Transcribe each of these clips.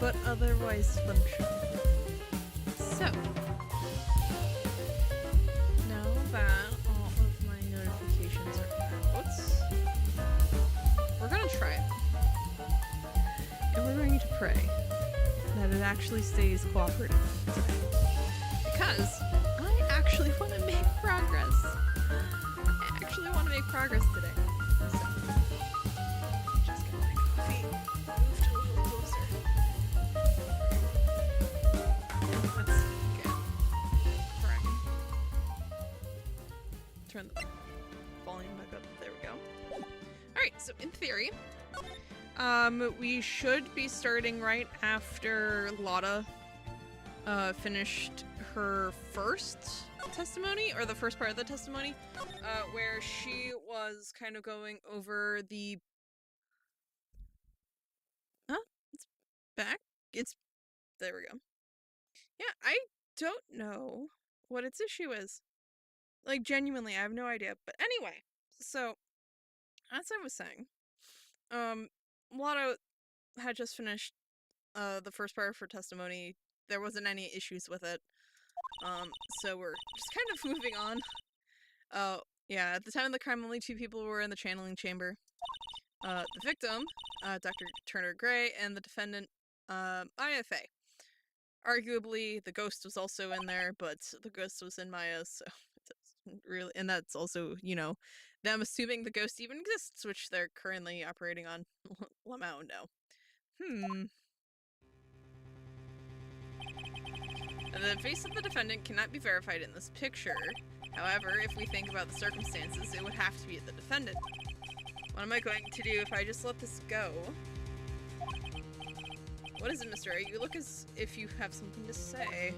but otherwise functional. So, now that all of my notifications are out, we're gonna try it. And we're going to pray that it actually stays cooperative today. Because I actually want to make progress. I actually want to make progress today. So, just get my coffee moved a little closer. Let's get cracking. Turn the volume back up. There we go. Alright, so in theory, we should be starting right after Lotta finished her first testimony, or the first part of the testimony, where she was kind of going over the... Huh? It's back? There we go. Yeah, I don't know what its issue is. Like, genuinely, I have no idea. But anyway, so, as I was saying, Lotta had just finished the first part of her testimony. There wasn't any issues with it. So we're just kind of moving on. Yeah, at the time of the crime, only 2 people were in the channeling chamber. The victim, Dr. Turner Gray, and the defendant, IFA. Arguably, the ghost was also in there, but the ghost was in Maya, so it doesn't really, and that's also, you know, them assuming the ghost even exists, which they're currently operating on Lamau now. The face of the defendant cannot be verified in this picture. However, if we think about the circumstances, it would have to be the defendant. What am I going to do if I just let this go? What is it, Mr. A? You look as if you have something to say.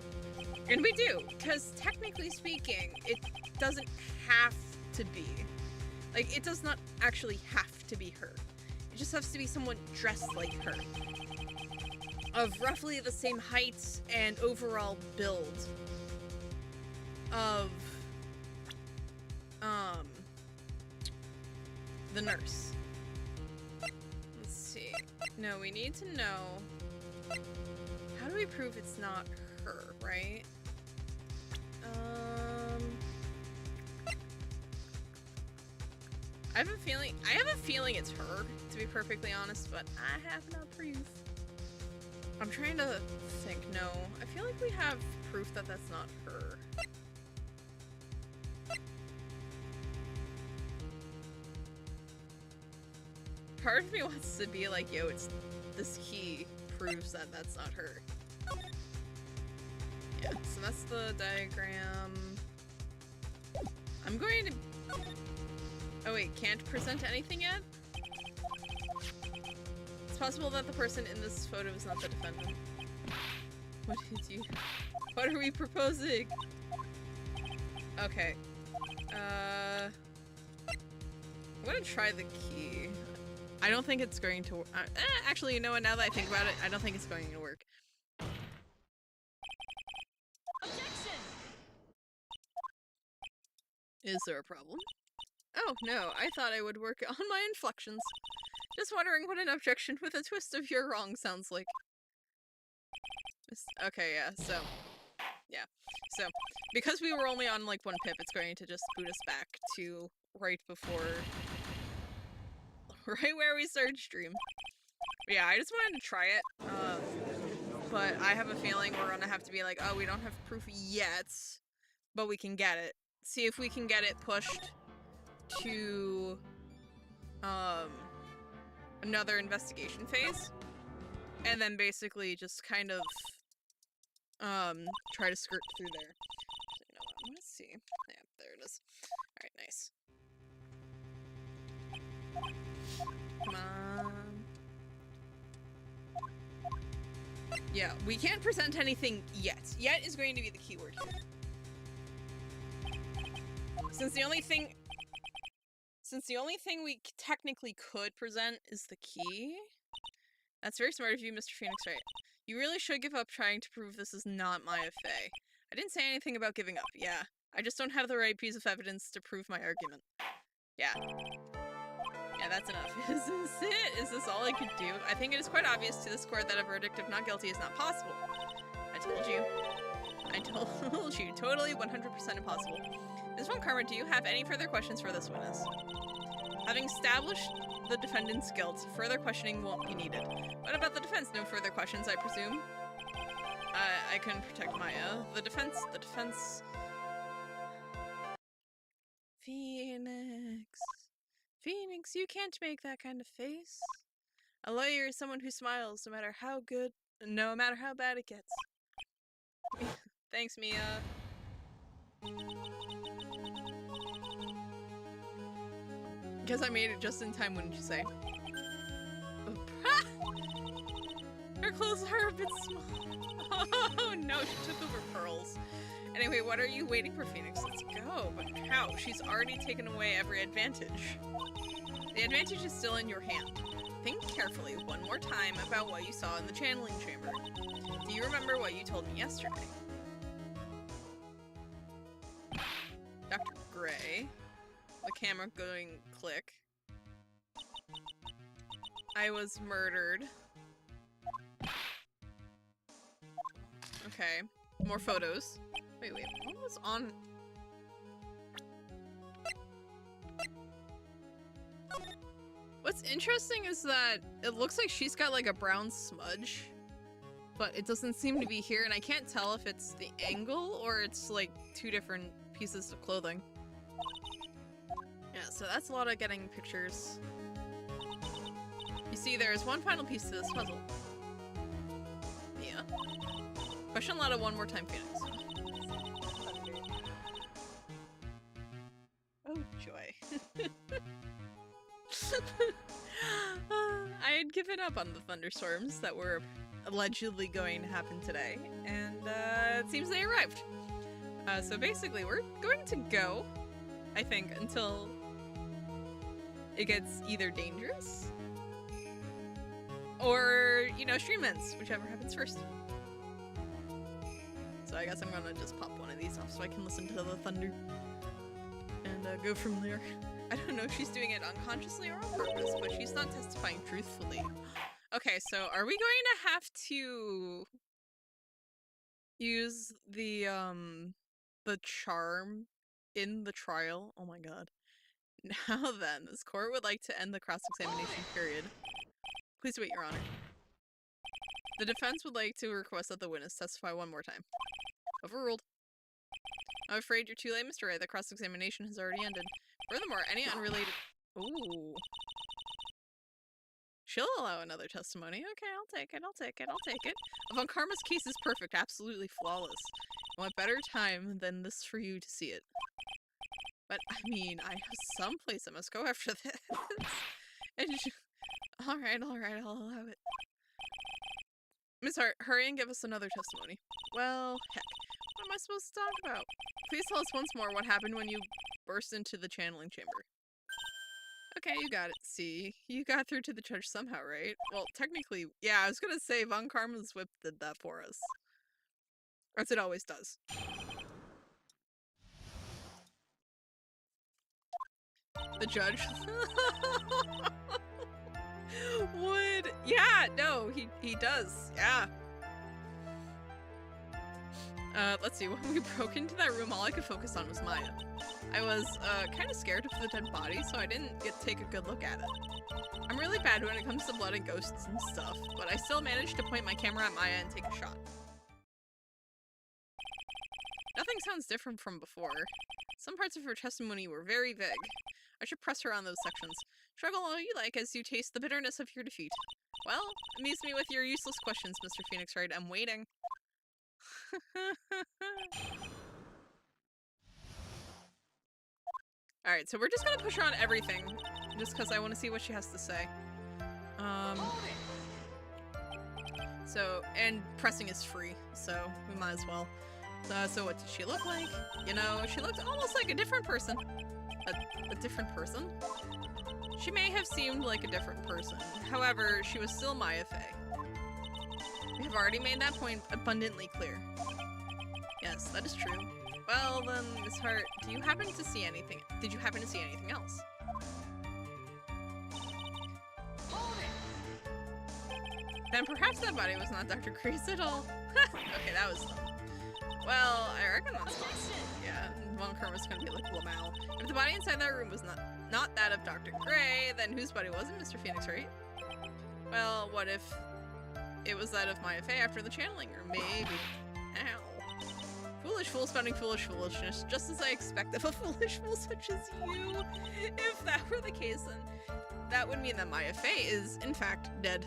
And we do, because technically speaking, it doesn't have to be. Like, it does not actually have to be her. It just has to be someone dressed like her. Of roughly the same height and overall build of the nurse. Let's see. No, we need to know, how do we prove it's not her, right? I have a feeling it's her, to be perfectly honest, but I have no proof. I'm trying to think. No, I feel like we have proof that that's not her. Part of me wants to be like, yo, it's this key proves that that's not her. Yeah, so that's the diagram. I'm going to... Oh wait, can't present anything yet? It's possible that the person in this photo is not the defendant. What are we proposing? Okay. I'm gonna try the key. I don't think it's going to actually, you know what, now that I think about it, I don't think it's going to work. Objection! Is there a problem? Oh, no, I thought I would work on my inflections. Just wondering what an objection with a twist of you're wrong sounds like. Okay, yeah, so... Yeah. So, because we were only on, like, 1 pip, it's going to just boot us back to right before... right where we started stream. But yeah, I just wanted to try it. But I have a feeling we're gonna have to be like, oh, we don't have proof yet, but we can get it. See if we can get it pushed to another investigation phase, and then basically just kind of try to skirt through there. So, you know what, let's see. Yeah, there it is. Alright, nice. Come on. Yeah, we can't present anything yet. Yet is going to be the keyword here. Since the only thing we technically could present is the key. That's very smart of you, Mr. Phoenix Wright. You really should give up trying to prove this is not Maya Fey. I didn't say anything about giving up, yeah. I just don't have the right piece of evidence to prove my argument. Yeah. Yeah, that's enough. Is this it? Is this all I could do? I think it is quite obvious to this court that a verdict of not guilty is not possible. I told you. I told you. Totally 100% impossible. Ms. Von Karma, do you have any further questions for this witness? Having established the defendant's guilt, further questioning won't be needed. What about the defense? No further questions, I presume? I couldn't protect Maya. The defense... Phoenix, you can't make that kind of face. A lawyer is someone who smiles no matter how good, no matter how bad it gets. Thanks, Mia. Guess I made it just in time, wouldn't you say? Her clothes are a bit small. Oh no, she took over Pearls. Anyway, what are you waiting for, Phoenix? Let's go. But how? She's already taken away every advantage. The advantage is still in your hand. Think carefully one more time about what you saw in the channeling chamber. Do you remember what you told me yesterday? Dr. Gray. The camera going click. I was murdered. Okay. More photos. Wait, what was on? What's interesting is that it looks like she's got like a brown smudge, but it doesn't seem to be here, and I can't tell if it's the angle or it's like two different pieces of clothing. Yeah, so that's a lot of getting pictures. You see, there's one final piece to this puzzle. Yeah. Question a lot of one more time, Phoenix. Oh, joy. I had given up on the thunderstorms that were allegedly going to happen today, and it seems they arrived. So basically, we're going to go, I think, until it gets either dangerous or, you know, stream ends, whichever happens first. So I guess I'm gonna just pop one of these off so I can listen to the thunder and go from there. I don't know if she's doing it unconsciously or on purpose, but she's not testifying truthfully. Okay, so are we going to have to use the charm in the trial? Oh my god. Now then, this court would like to end the cross-examination period. Please wait, Your Honor. The defense would like to request that the witness testify one more time. Overruled. I'm afraid you're too late, Mr. Wright. The cross-examination has already ended. Furthermore, any unrelated... Ooh. She'll allow another testimony. Okay, I'll take it. Von Karma's case is perfect, absolutely flawless. And what better time than this for you to see it? But, I mean, I have some place I must go after this. And Alright, I'll allow it. Miss Hart, hurry and give us another testimony. Well, heck. What am I supposed to talk about? Please tell us once more what happened when you burst into the channeling chamber. Okay, you got it. See, you got through to the judge somehow, right? Well, technically, yeah, I was gonna say Von Karma's whip did that for us. As it always does. The judge? Would... Yeah, no, he does. Yeah. Let's see, when we broke into that room, all I could focus on was Maya. I was, kind of scared of the dead body, so I didn't get to take a good look at it. I'm really bad when it comes to blood and ghosts and stuff, but I still managed to point my camera at Maya and take a shot. Nothing sounds different from before. Some parts of her testimony were very vague. I should press her on those sections. Struggle all you like as you taste the bitterness of your defeat. Well, amuse me with your useless questions, Mr. Phoenix Wright. I'm waiting. Alright, so we're just gonna push her on everything, just because I want to see what she has to say. So, and pressing is free, so we might as well. So what did she look like? You know, she looked almost like a different person. A different person? She may have seemed like a different person. However, she was still Maya Fey. We have already made that point abundantly clear. Yes, that is true. Well then, Miss Hart, did you happen to see anything else? Then perhaps that body was not Dr. Grace at all. Okay, that was dumb. Well, I reckon that's possible. Yeah, Von Karma's gonna be like Lamau. If the body inside that room was not that of Dr. Gray, then whose body was it? Mr. Phoenix, right? Well, what if it was that of Maya Fey after the channeling? Or maybe... Ow. Foolish fool spouting foolish foolishness, just as I expect of a foolish fool such as you. If that were the case, then that would mean that Maya Fey is, in fact, dead.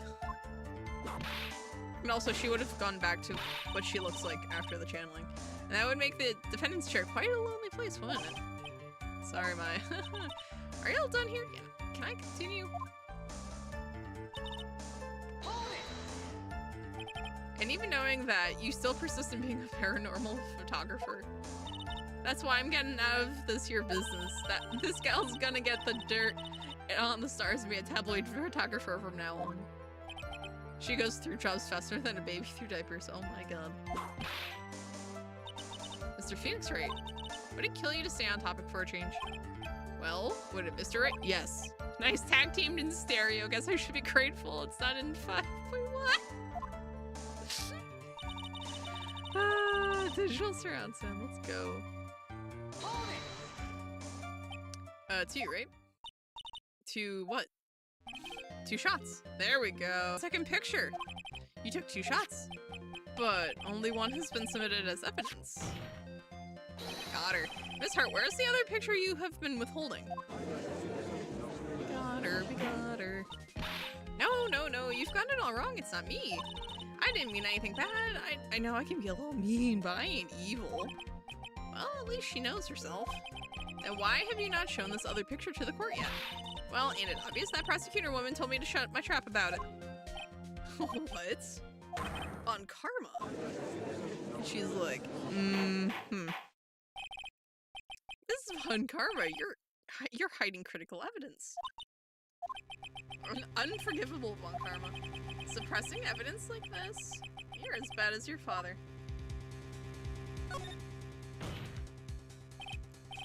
And also, she would have gone back to what she looks like after the channeling. And that would make the defendant's chair quite a lonely place, wouldn't it? Sorry, Maya. Are you all done here? Yeah. Can I continue? And even knowing that you still persist in being a paranormal photographer, that's why I'm getting out of this here business. That this gal's gonna get the dirt on the stars and be a tabloid photographer from now on. She goes through jobs faster than a baby through diapers. Oh my god. Mr. Phoenix, right? Would it kill you to stay on topic for a change? Well, would it Mr. Right? Yes. Nice tag teamed in stereo. Guess I should be grateful it's not in 5. Wait, what? Digital surround sound. Let's go. It's you, right? 2 what? 2 shots. There we go. Second picture. You took 2 shots, but only one has been submitted as evidence. Got her. Miss Hart, where's the other picture you have been withholding? Got her. No, you've gotten it all wrong. It's not me. I didn't mean anything bad. I know I can be a little mean, but I ain't evil. Well, at least she knows herself. And why have you not shown this other picture to the court yet? Well, ain't it obvious? That prosecutor woman told me to shut my trap about it. What? On Karma? And she's like, This is on Karma. You're hiding critical evidence. Unforgivable, Von Karma. Suppressing evidence like this? You're as bad as your father.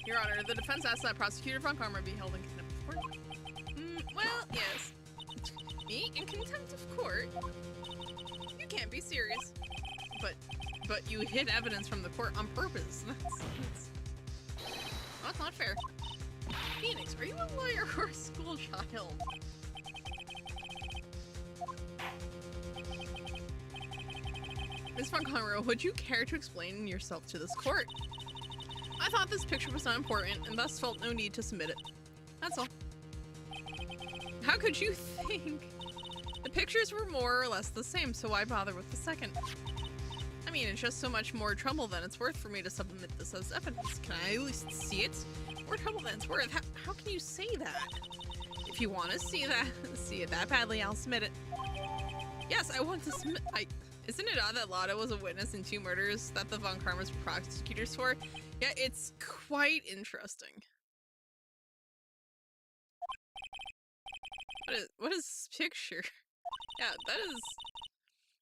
Your Honor, the defense asks that Prosecutor Von Karma be held in contempt of court. Well, yes. Me in contempt of court? You can't be serious. But you hid evidence from the court on purpose. That's not fair. Phoenix, are you a lawyer or a school child? Ms. Von Conroe, would you care to explain yourself to this court? I thought this picture was not important and thus felt no need to submit it. That's all. How could you think? The pictures were more or less the same, so why bother with the second? I mean, it's just so much more trouble than it's worth for me to submit this as evidence. Can I at least see it? More trouble than it's worth. How can you say that? If you want to see it that badly, I'll submit it. Yes, I want to submit. Isn't it odd that Lotta was a witness in 2 murders that the Von Karmas were prosecutors for? Yeah, it's quite interesting. What is this picture? Yeah, that is...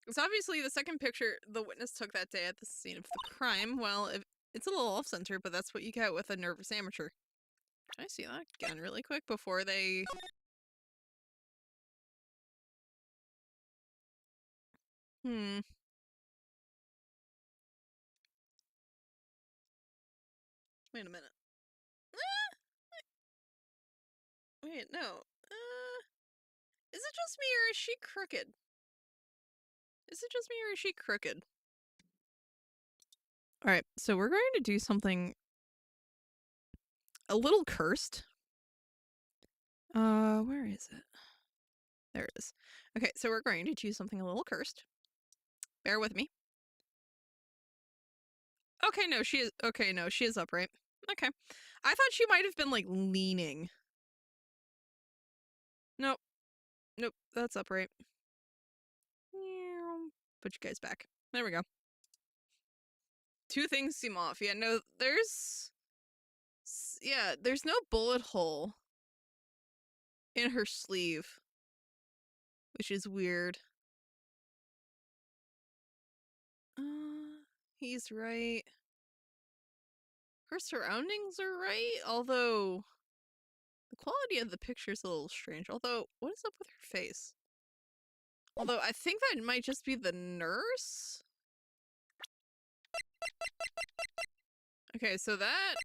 It's obviously the second picture the witness took that day at the scene of the crime. Well, it's a little off-center, but that's what you get with a nervous amateur. Can I see that again really quick before they... Wait a minute. Wait, no. Is it just me or is she crooked? Is it just me or is she crooked? Alright, so we're going to do something a little cursed. Where is it? There it is. Okay, so we're going to choose something a little cursed. Bear with me. Okay, no, she is upright. Okay. I thought she might have been, like, leaning. Nope, that's upright. Put you guys back. There we go. 2 things seem off. Yeah, no, there's no bullet hole in her sleeve, which is weird. He's right. Her surroundings are right, although the quality of the picture is a little strange. Although, what is up with her face? Although I think that might just be the nurse. Okay, so that...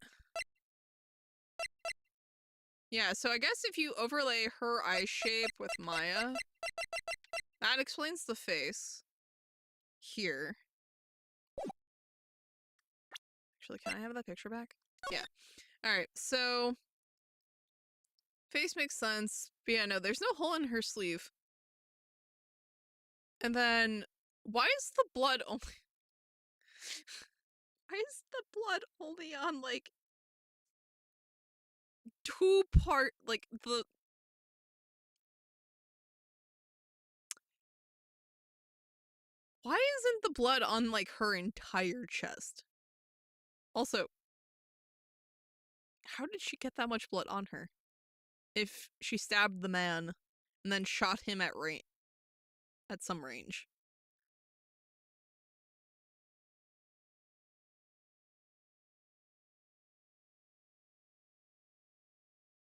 Yeah, so I guess if you overlay her eye shape with Maya, that explains the face. Here. Actually, can I have that picture back? Yeah. Alright, so... face makes sense. But yeah, no, there's no hole in her sleeve. And then... why is the blood only... why is the blood only on, like... like, the... why isn't the blood on, like, her entire chest? Also, how did she get that much blood on her? If she stabbed the man and then shot him at some range.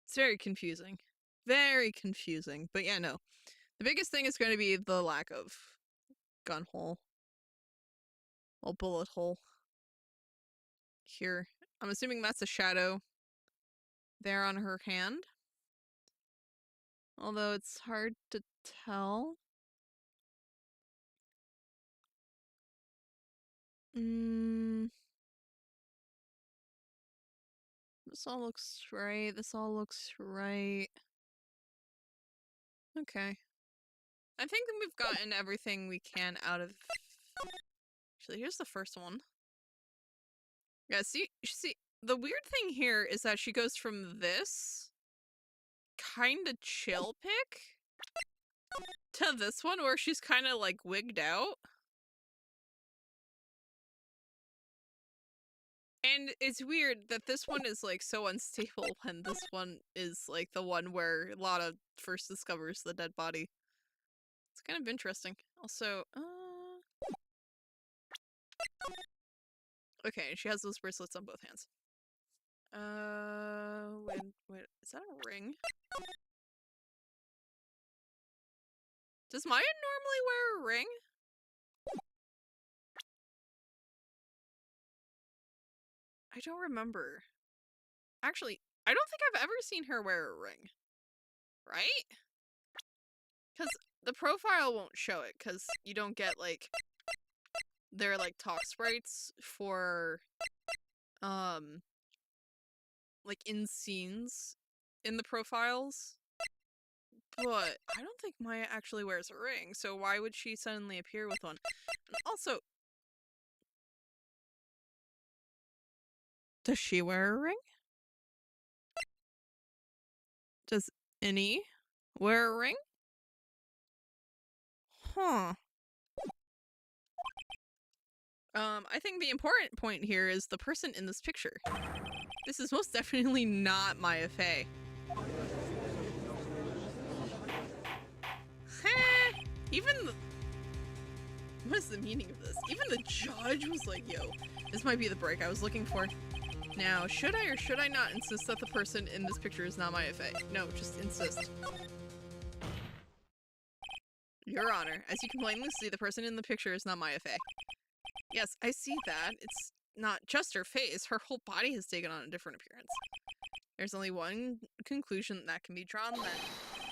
It's very confusing. Very confusing. But yeah, no. The biggest thing is going to be the lack of gun hole. Well, bullet hole. Here. I'm assuming that's a shadow there on her hand. Although it's hard to tell. This all looks right. This all looks right. Okay. I think we've gotten everything we can out of... Actually, here's the first one. Yeah, see, the weird thing here is that she goes from this kind of chill pic to this one where she's kind of like wigged out. And it's weird that this one is like so unstable when this one is like the one where Lotta first discovers the dead body. It's kind of interesting. Also, okay, she has those bracelets on both hands. Wait, is that a ring? Does Maya normally wear a ring? I don't remember. Actually, I don't think I've ever seen her wear a ring. Right? Because the profile won't show it, because you don't get, like, their, like, talk sprites for, like, in scenes in the profiles. But I don't think Maya actually wears a ring, so why would she suddenly appear with one? And also, does she wear a ring? Does any wear a ring? Huh. I think the important point here is the person in this picture. This is most definitely not Maya Fey. Even the... what is the meaning of this? Even the judge was like, yo, this might be the break I was looking for. Now, should I or should I not insist that the person in this picture is not Maya Fey? No, just insist. Your Honor, as you can plainly see, the person in the picture is not Maya Fey. Yes, I see that. It's not just her face. Her whole body has taken on a different appearance. There's only one conclusion that can be drawn then.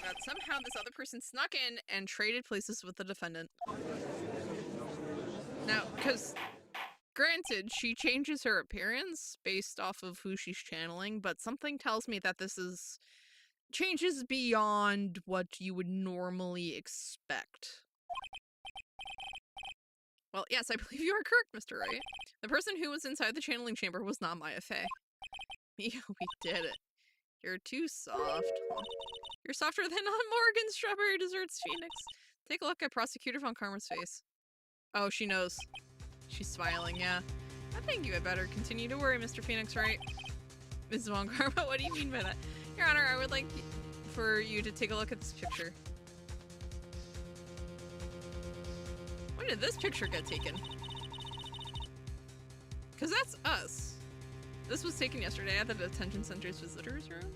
That somehow this other person snuck in and traded places with the defendant. Now, because granted, she changes her appearance based off of who she's channeling, but something tells me that this is changes beyond what you would normally expect. Well, yes, I believe you are correct, Mr. Wright. The person who was inside the channeling chamber was not Maya Fey. Yeah, we did it. You're too soft. You're softer than on Morgan's strawberry desserts, Phoenix. Take a look at Prosecutor Von Karma's face. Oh, she knows. She's smiling, yeah. I think you had better continue to worry, Mr. Phoenix, right? Mrs. Von Karma, what do you mean by that? Your Honor, I would like for you to take a look at this picture. When did this picture get taken? Because that's us. This was taken yesterday at the detention center's visitors room.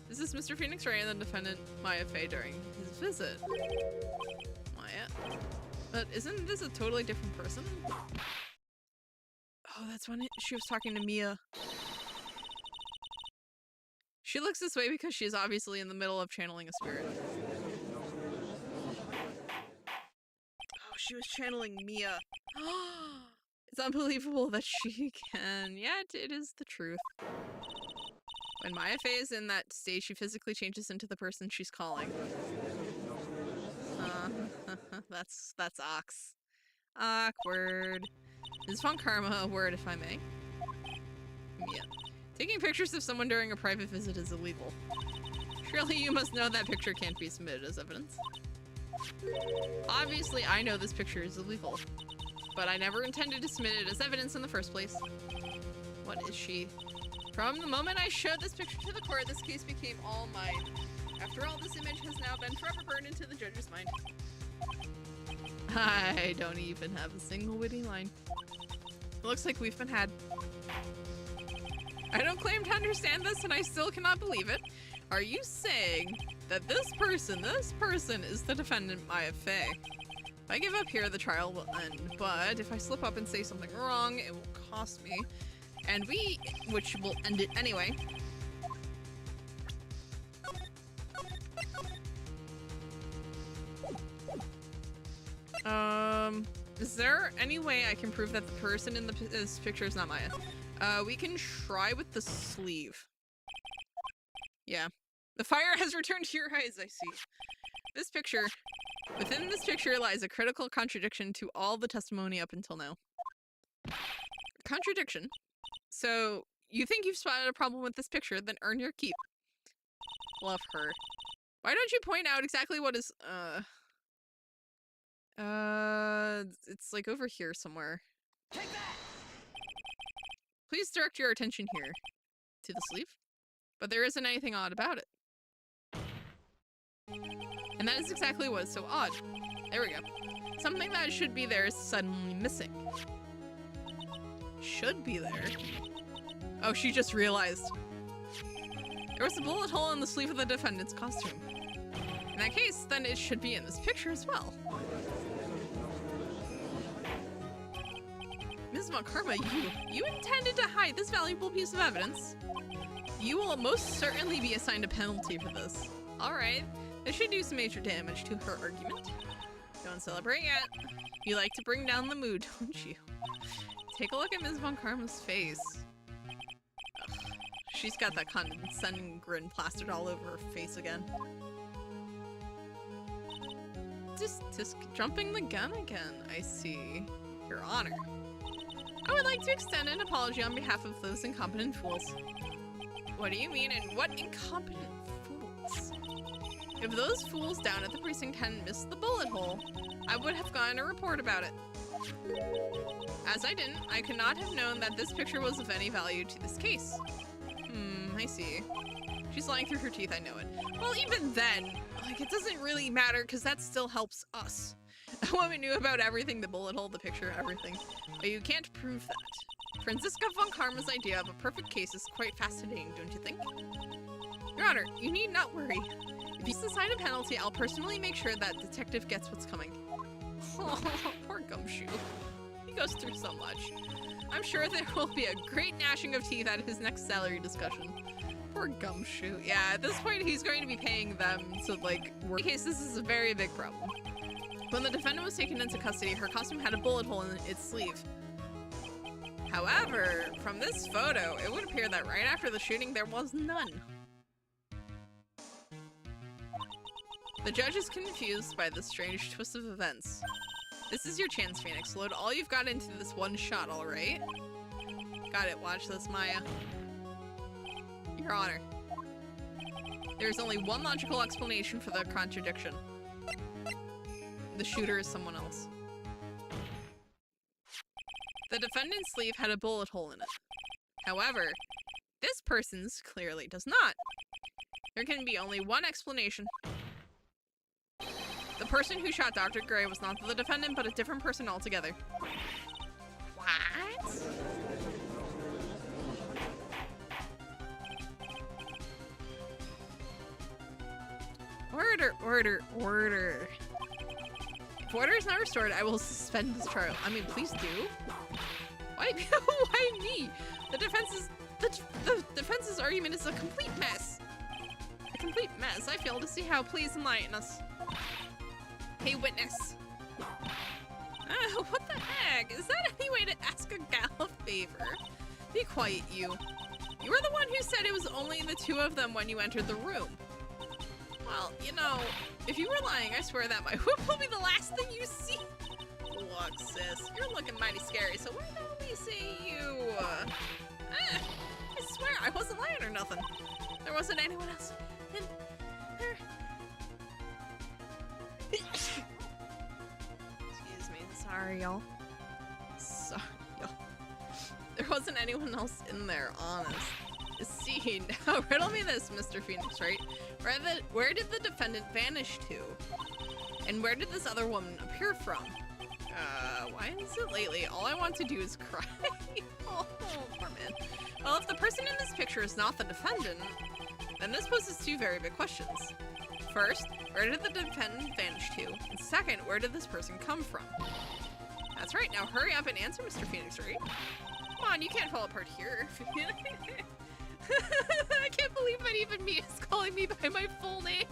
This is Mr. Phoenix Wright and the defendant Maya Fey during his visit. Maya. But isn't this a totally different person? Oh, that's when she was talking to Mia. She looks this way because she's obviously in the middle of channeling a spirit. Oh, she was channeling Mia. It's unbelievable that she can. Yeah, it is the truth. When Maya Fey is in that stage, she physically changes into the person she's calling. That's Ox. Awkward. Ms. Von Karma, a word if I may. Yeah. Taking pictures of someone during a private visit is illegal. Surely you must know that picture can't be submitted as evidence. Obviously, I know this picture is illegal, but I never intended to submit it as evidence in the first place. What is she? From the moment I showed this picture to the court, this case became all mine. After all, this image has now been forever burned into the judge's mind. I don't even have a single witty line. It looks like we've been had. I don't claim to understand this, and I still cannot believe it. Are you saying that this person is the defendant, Maya Fey? If I give up here, the trial will end, but if I slip up and say something wrong, it will cost me. And which will end it anyway. Is there any way I can prove that the person in this picture is not Maya? We can try with the sleeve. Yeah. The fire has returned to your eyes, I see. Within this picture lies a critical contradiction to all the testimony up until now. Contradiction? So, you think you've spotted a problem with this picture, then earn your keep. Love her. Why don't you point out exactly what is, it's like over here somewhere. Take that! Please direct your attention here. To the sleeve? But there isn't anything odd about it. And that is exactly what is so odd. There we go. Something that should be there is suddenly missing. Should be there. Oh, she just realized. There was a bullet hole in the sleeve of the defendant's costume. In that case, then it should be in this picture as well. Ms. Von Karma, you intended to hide this valuable piece of evidence. You will most certainly be assigned a penalty for this. Alright, this should do some major damage to her argument. Don't celebrate yet. You like to bring down the mood, don't you? Take a look at Ms. Von Karma's face. Ugh, she's got that condescending grin plastered all over her face again. Just jumping the gun again, I see. Your Honor. I would like to extend an apology on behalf of those incompetent fools. What do you mean, and what incompetent fools? If those fools down at the precinct hadn't missed the bullet hole, I would have gotten a report about it. As I didn't, I could not have known that this picture was of any value to this case. I see. She's lying through her teeth, I know it. Well, even then, like, it doesn't really matter because that still helps us. A woman knew about everything, the bullet hole, the picture, everything. But you can't prove that. Franziska von Karma's idea of a perfect case is quite fascinating, don't you think? Your Honor, you need not worry. If you decide a penalty, I'll personally make sure that detective gets what's coming. Oh, poor Gumshoe. He goes through so much. I'm sure there will be a great gnashing of teeth at his next salary discussion. Poor Gumshoe. Yeah, at this point, he's going to be paying them to, like, work. In case this is a very big problem. When the defendant was taken into custody, her costume had a bullet hole in its sleeve. However, from this photo, it would appear that right after the shooting, there was none. The judge is confused by this strange twist of events. This is your chance, Phoenix. Load all you've got into this one shot, alright? Got it. Watch this, Maya. Your Honor. There's only one logical explanation for the contradiction. The shooter is someone else. The defendant's sleeve had a bullet hole in it. However, this person's clearly does not. There can be only one explanation. The person who shot Dr. Gray was not the defendant, but a different person altogether. What? Order, order, order. If order is not restored, I will suspend this trial. I mean, please do. Why? Why me? The defense's argument is a complete mess. A complete mess. I fail to see how. Please enlighten us. Hey, witness. What the heck? Is that any way to ask a gal a favor? Be quiet, you. You were the one who said it was only the two of them when you entered the room. Well, you know, if you were lying, I swear that my whoop will be the last thing you see. Look, sis, you're looking mighty scary, so why don't we see you? I swear, I wasn't lying or nothing. There wasn't anyone else in there. Excuse me, sorry, y'all. Sorry, y'all. There wasn't anyone else in there, honest. See, now riddle me this, Mr. Phoenix, right? Where did the defendant vanish to? And where did this other woman appear from? Why is it lately? All I want to do is cry. Oh, poor man. Well, if the person in this picture is not the defendant, then this poses two very big questions. First, where did the defendant vanish to? And second, where did this person come from? That's right, now hurry up and answer, Mr. Phoenix, right? Come on, you can't fall apart here. I can't believe that even me is calling me by my full name.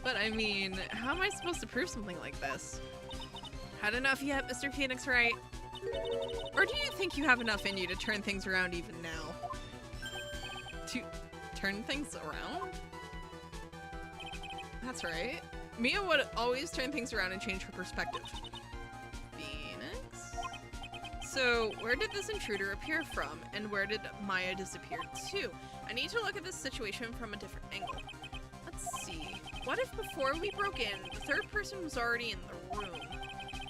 But I mean, how am I supposed to prove something like this? Had enough yet, Mr. Phoenix, right? Or do you think you have enough in you to turn things around even now? To turn things around? That's right. Mia would always turn things around and change her perspective. Phoenix? So, where did this intruder appear from, and where did Maya disappear to? I need to look at this situation from a different angle. Let's see. What if before we broke in, the third person was already in the room?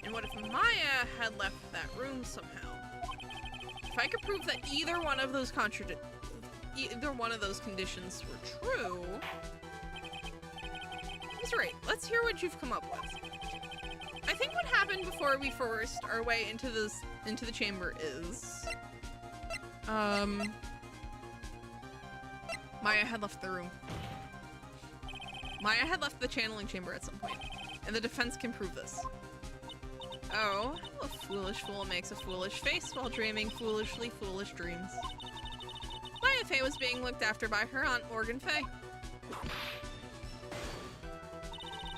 And what if Maya had left that room somehow? If I could prove that either one of those conditions were true... That's right. Let's hear what you've come up with. I think what happened before we forced our way into the chamber is... Maya had left the room. Maya had left the channeling chamber at some point, and the defense can prove this. Oh, a foolish fool makes a foolish face while dreaming foolishly foolish dreams. Maya Fey was being looked after by her aunt Morgan Fey.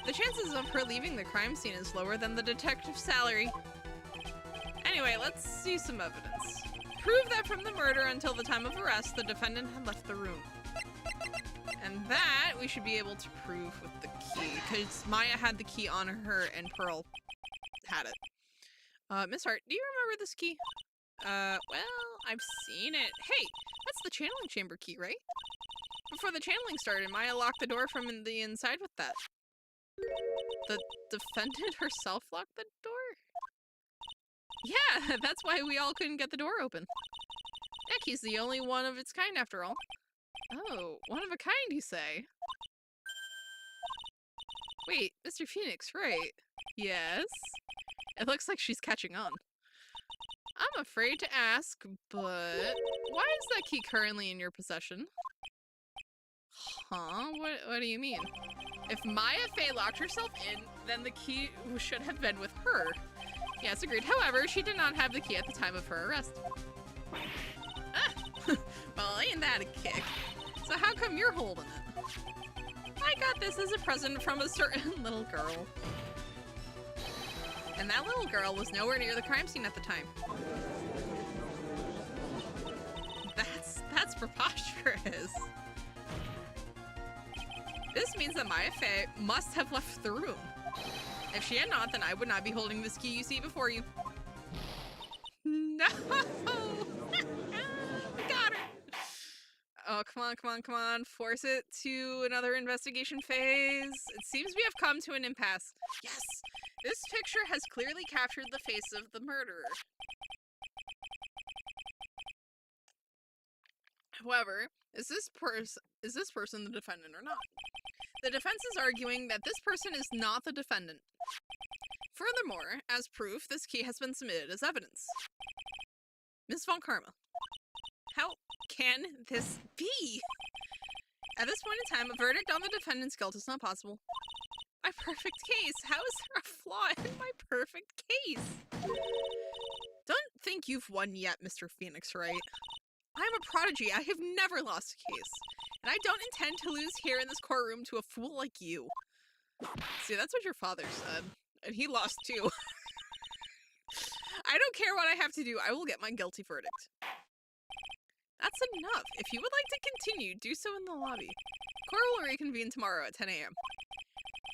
The chances of her leaving the crime scene is lower than the detective's salary. Anyway, let's see some evidence. Prove that from the murder until the time of arrest, the defendant had left the room. And that we should be able to prove with the key, because Maya had the key on her and Pearl had it. Miss Hart, do you remember this key? Well, I've seen it. Hey, that's the channeling chamber key, right? Before the channeling started, Maya locked the door from the inside with that. The defendant herself locked the door? Yeah, that's why we all couldn't get the door open. That key's the only one of its kind after all. Oh, one of a kind, you say? Wait, Mr. Phoenix, right? Yes? It looks like she's catching on. I'm afraid to ask, but why is that key currently in your possession? Huh? What do you mean? If Maya Fey locked herself in, then the key should have been with her. Yes, agreed. However, she did not have the key at the time of her arrest. Ah! Well, ain't that a kick? So how come you're holding it? I got this as a present from a certain little girl. And that little girl was nowhere near the crime scene at the time. That's preposterous. This means that Maya Fey must have left the room. If she had not, then I would not be holding this key you see before you. No! We got her! Oh, come on. Force it to another investigation phase. It seems we have come to an impasse. Yes! This picture has clearly captured the face of the murderer. However, is this person the defendant or not? The defense is arguing that this person is not the defendant. Furthermore, as proof, this key has been submitted as evidence. Ms. Von Karma, how can this be? At this point in time, a verdict on the defendant's guilt is not possible. My perfect case? How is there a flaw in my perfect case? Don't think you've won yet, Mr. Phoenix Wright. I'm a prodigy. I have never lost a case. And I don't intend to lose here in this courtroom to a fool like you. See, that's what your father said. And he lost too. I don't care what I have to do. I will get my guilty verdict. That's enough. If you would like to continue, do so in the lobby. Court will reconvene tomorrow at 10 a.m.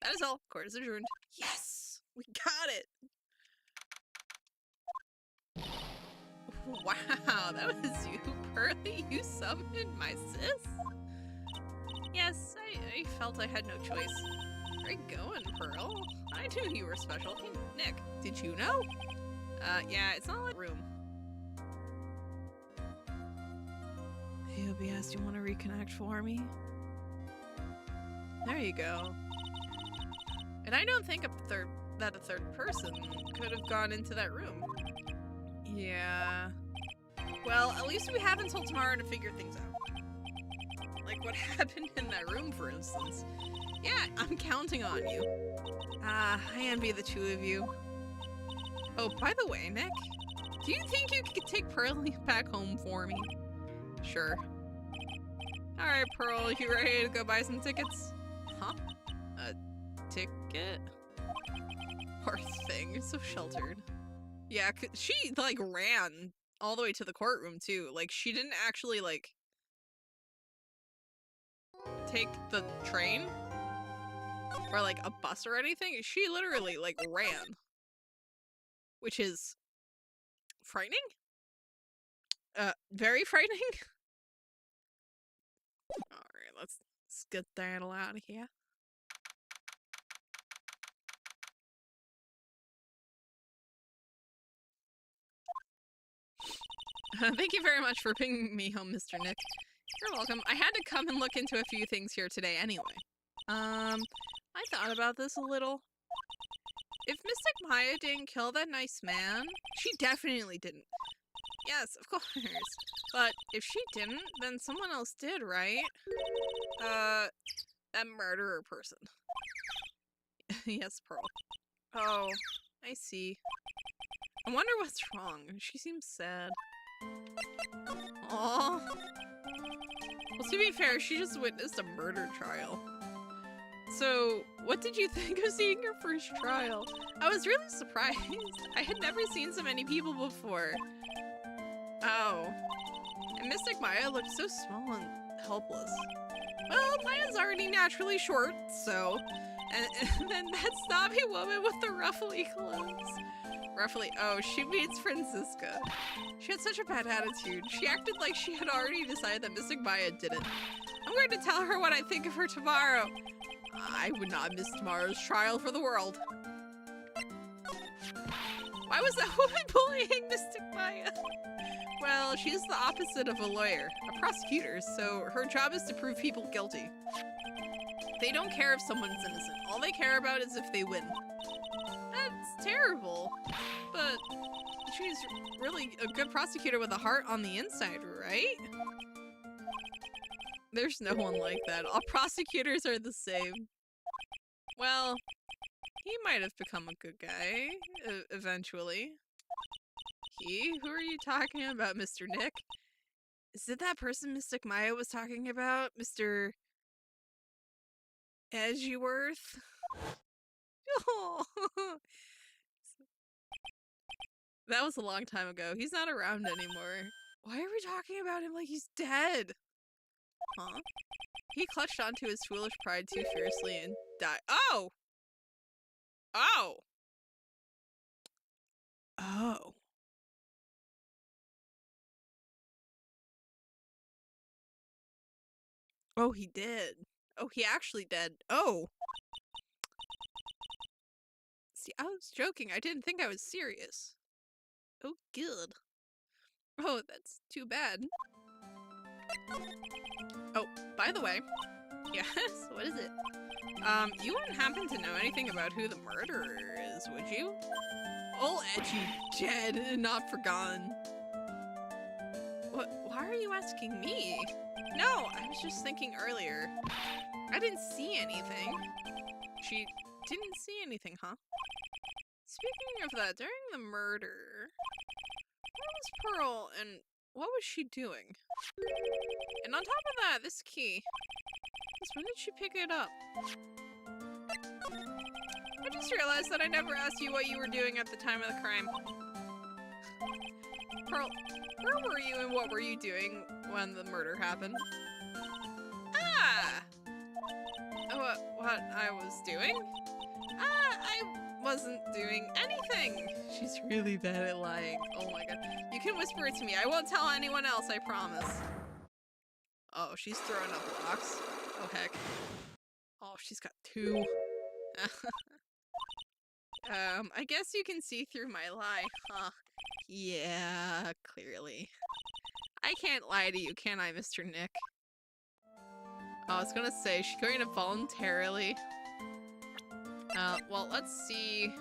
That is all. Court is adjourned. Yes! We got it! Wow, that was you, Pearly. You summoned my sis? Yes, I felt I had no choice. Where are you going, Pearl? I knew you were special. Hey, Nick, did you know? Yeah, it's not like room. Hey, OBS, do you want to reconnect for me? There you go. And I don't think that a third person could have gone into that room. Yeah. Well, at least we have until tomorrow to figure things out. Like what happened in that room, for instance. Yeah, I'm counting on you. I envy the two of you. Oh, by the way, Nick, do you think you could take Pearly back home for me? Sure. Alright, Pearl, you ready to go buy some tickets? Huh? A ticket? Poor thing, you're so sheltered. Yeah, she, like, ran all the way to the courtroom, too. Like, she didn't actually, like, take the train or, like, a bus or anything. She literally, like, ran. Which is frightening? Very frightening? Alright, let's get that out of here. Thank you very much for bringing me home, Mr. Nick. You're welcome. I had to come and look into a few things here today anyway. I thought about this a little. If Mystic Maya didn't kill that nice man, she definitely didn't. Yes, of course. But if she didn't, then someone else did, right? That murderer person. Yes, Pearl. Oh, I see. I wonder what's wrong. She seems sad. Aww. Well, to be fair, she just witnessed a murder trial. So, what did you think of seeing your first trial? I was really surprised. I had never seen so many people before. Oh. And Mystic Maya looked so small and helpless. Well, Maya's already naturally short, so... And then that snobby woman with the ruffly clothes. Ruffly, oh, she means Francisca. She had such a bad attitude. She acted like she had already decided that Mystic Maya didn't. I'm going to tell her what I think of her tomorrow. I would not miss tomorrow's trial for the world. Why was that woman bullying Mystic Maya? Well, she's the opposite of a lawyer, a prosecutor, so her job is to prove people guilty. They don't care if someone's innocent. All they care about is if they win. That's terrible. But she's really a good prosecutor with a heart on the inside, right? There's no one like that. All prosecutors are the same. Well, he might have become a good guy, eventually. He? Who are you talking about, Mr. Nick? Is it that person Mystic Maya was talking about? Mr. Edgeworth? Oh. That was a long time ago. He's not around anymore. Why are we talking about him like he's dead? Huh? He clutched onto his foolish pride too fiercely and died. Oh! Oh! Oh. Oh, he did. Oh, he actually did. Oh! See, I was joking. I didn't think I was serious. Oh, good. Oh, that's too bad. Oh, by the way. Yes, what is it? You wouldn't happen to know anything about who the murderer is, would you? Old Edgy dead and not forgotten. What? Why are you asking me? No, I was just thinking earlier. I didn't see anything. didn't see anything, huh? Speaking of that, during the murder, where was Pearl and what was she doing? And on top of that, this key. When did she pick it up? I just realized that I never asked you what you were doing at the time of the crime. Pearl, where were you and what were you doing when the murder happened? Ah! What I was doing? I wasn't doing anything. She's really bad at lying. Oh my god. You can whisper it to me. I won't tell anyone else, I promise. Oh, she's throwing up blocks. Oh heck. Oh, she's got 2. I guess you can see through my lie, huh? Yeah, clearly. I can't lie to you, can I, Mr. Nick? Oh, I was gonna say, she's going to voluntarily. Well, let's see.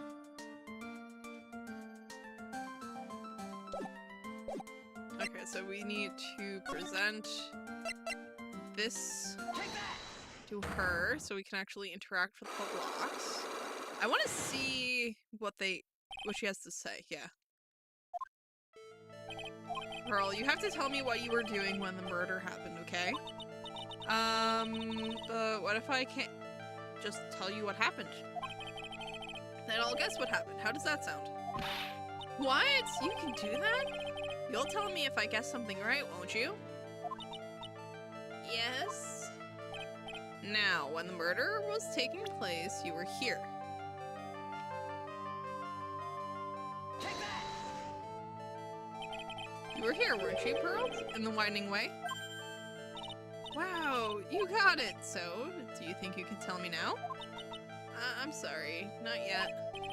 Okay, so we need to present this to her so we can actually interact with the blocks. I want to see what she has to say. Yeah. Pearl, you have to tell me what you were doing when the murder happened, okay? But what if I can't just tell you what happened? Then I'll guess what happened. How does that sound? What? You can do that? You'll tell me if I guess something right, won't you? Yes. Now, when the murder was taking place, you were here. Take that! You were here, weren't you, Pearl? In the winding way? Wow, you got it. So, do you think you can tell me now? I'm sorry, not yet.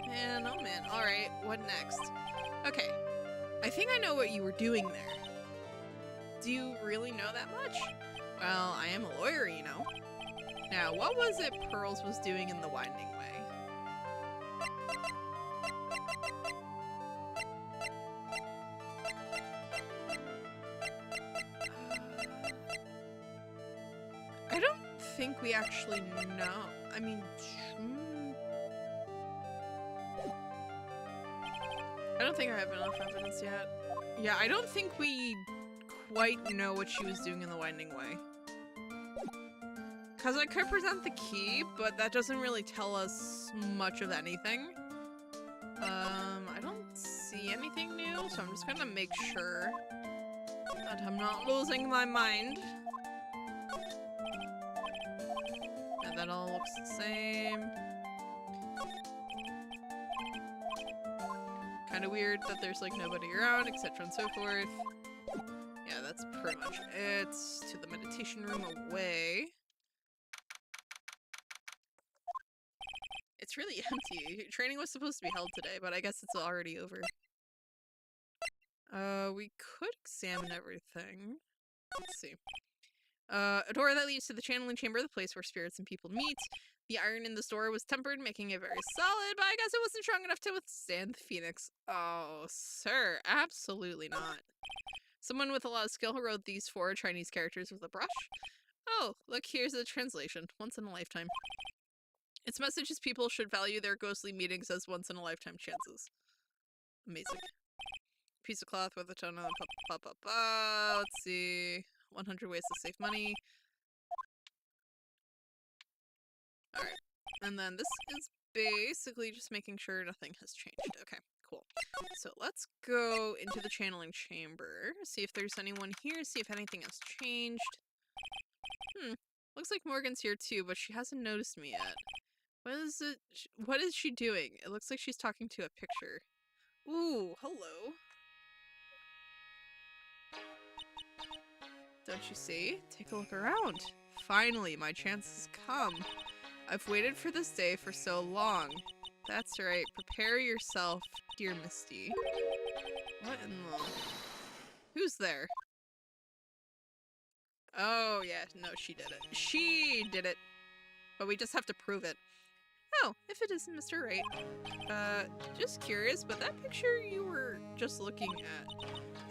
Man, oh man. Alright, what next? Okay, I think I know what you were doing there. Do you really know that much? Well, I am a lawyer, you know. Now, what was it Pearls was doing in the winding way? I don't think we actually know. I mean, I don't think I have enough evidence yet. Yeah, I don't think we quite know what she was doing in the winding way. Because I could present the key, but that doesn't really tell us much of anything. I don't see anything new, so I'm just gonna make sure that I'm not losing my mind. And that all looks the same. Kind of weird that there's like nobody around, etc. and so forth. Yeah, that's pretty much it. To the meditation room away. It's really empty. Training was supposed to be held today, but I guess it's already over. We could examine everything. Let's see. A door that leads to the channeling chamber, the place where spirits and people meet. The iron in this door was tempered, making it very solid, but I guess it wasn't strong enough to withstand the phoenix. Oh, sir, absolutely not. Someone with a lot of skill who wrote these 4 Chinese characters with a brush. Oh, look, here's the translation. Once in a lifetime. Its message is people should value their ghostly meetings as once-in-a-lifetime chances. Amazing. Piece of cloth with a ton of let's see. 100 ways to save money. Alright. And then this is basically just making sure nothing has changed. Okay, cool. So let's go into the channeling chamber. See if there's anyone here. See if anything has changed. Looks like Morgan's here too, but she hasn't noticed me yet. What is she doing? It looks like she's talking to a picture. Ooh, hello. Don't you see? Take a look around. Finally, my chance has come. I've waited for this day for so long. That's right. Prepare yourself, dear Misty. What in the... Who's there? Oh, yeah. No, she did it. She did it. But we just have to prove it. Oh, if it isn't Mr. Wright. Just curious, but that picture you were just looking at.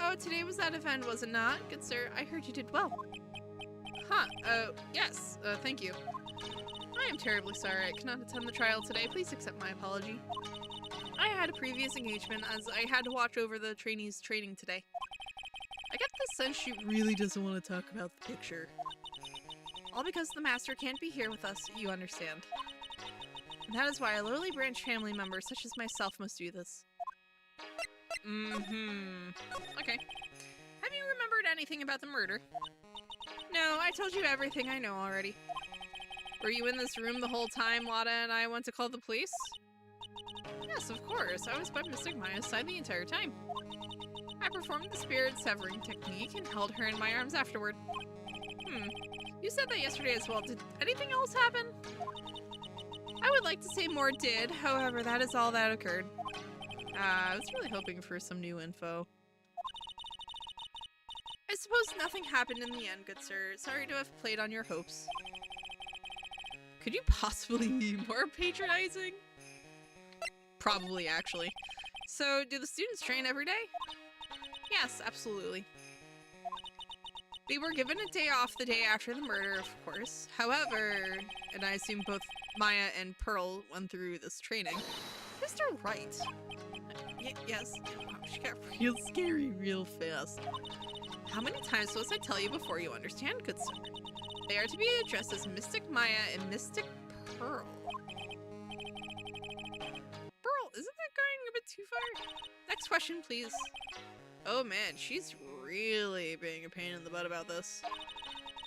Oh, today was that event, was it not? Good sir, I heard you did well. Huh, yes, thank you. I am terribly sorry I cannot attend the trial today. Please accept my apology. I had a previous engagement as I had to watch over the trainees' training today. I get the sense she really doesn't want to talk about the picture. All because the master can't be here with us, you understand. And that is why a lowly branch family member such as myself must do this. Okay. Have you remembered anything about the murder? No, I told you everything I know already. Were you in this room the whole time Lada and I went to call the police? Yes, of course. I was by Mystic Maya's side the entire time. I performed the spirit severing technique and held her in my arms afterward. You said that yesterday as well. Did anything else happen? I would like to say more did, however, that is all that occurred. I was really hoping for some new info. I suppose nothing happened in the end, good sir. Sorry to have played on your hopes. Could you possibly be more patronizing? Probably, actually. So, do the students train every day? Yes, absolutely. They were given a day off the day after the murder, of course. However, and I assume both Maya and Pearl went through this training. Mr. Wright. Yes. Wow, she got real scary real fast. How many times must I tell you before you understand, good sir? They are to be addressed as Mystic Maya and Mystic Pearl. Pearl, isn't that going a bit too far? Next question, please. Oh man, she's really being a pain in the butt about this.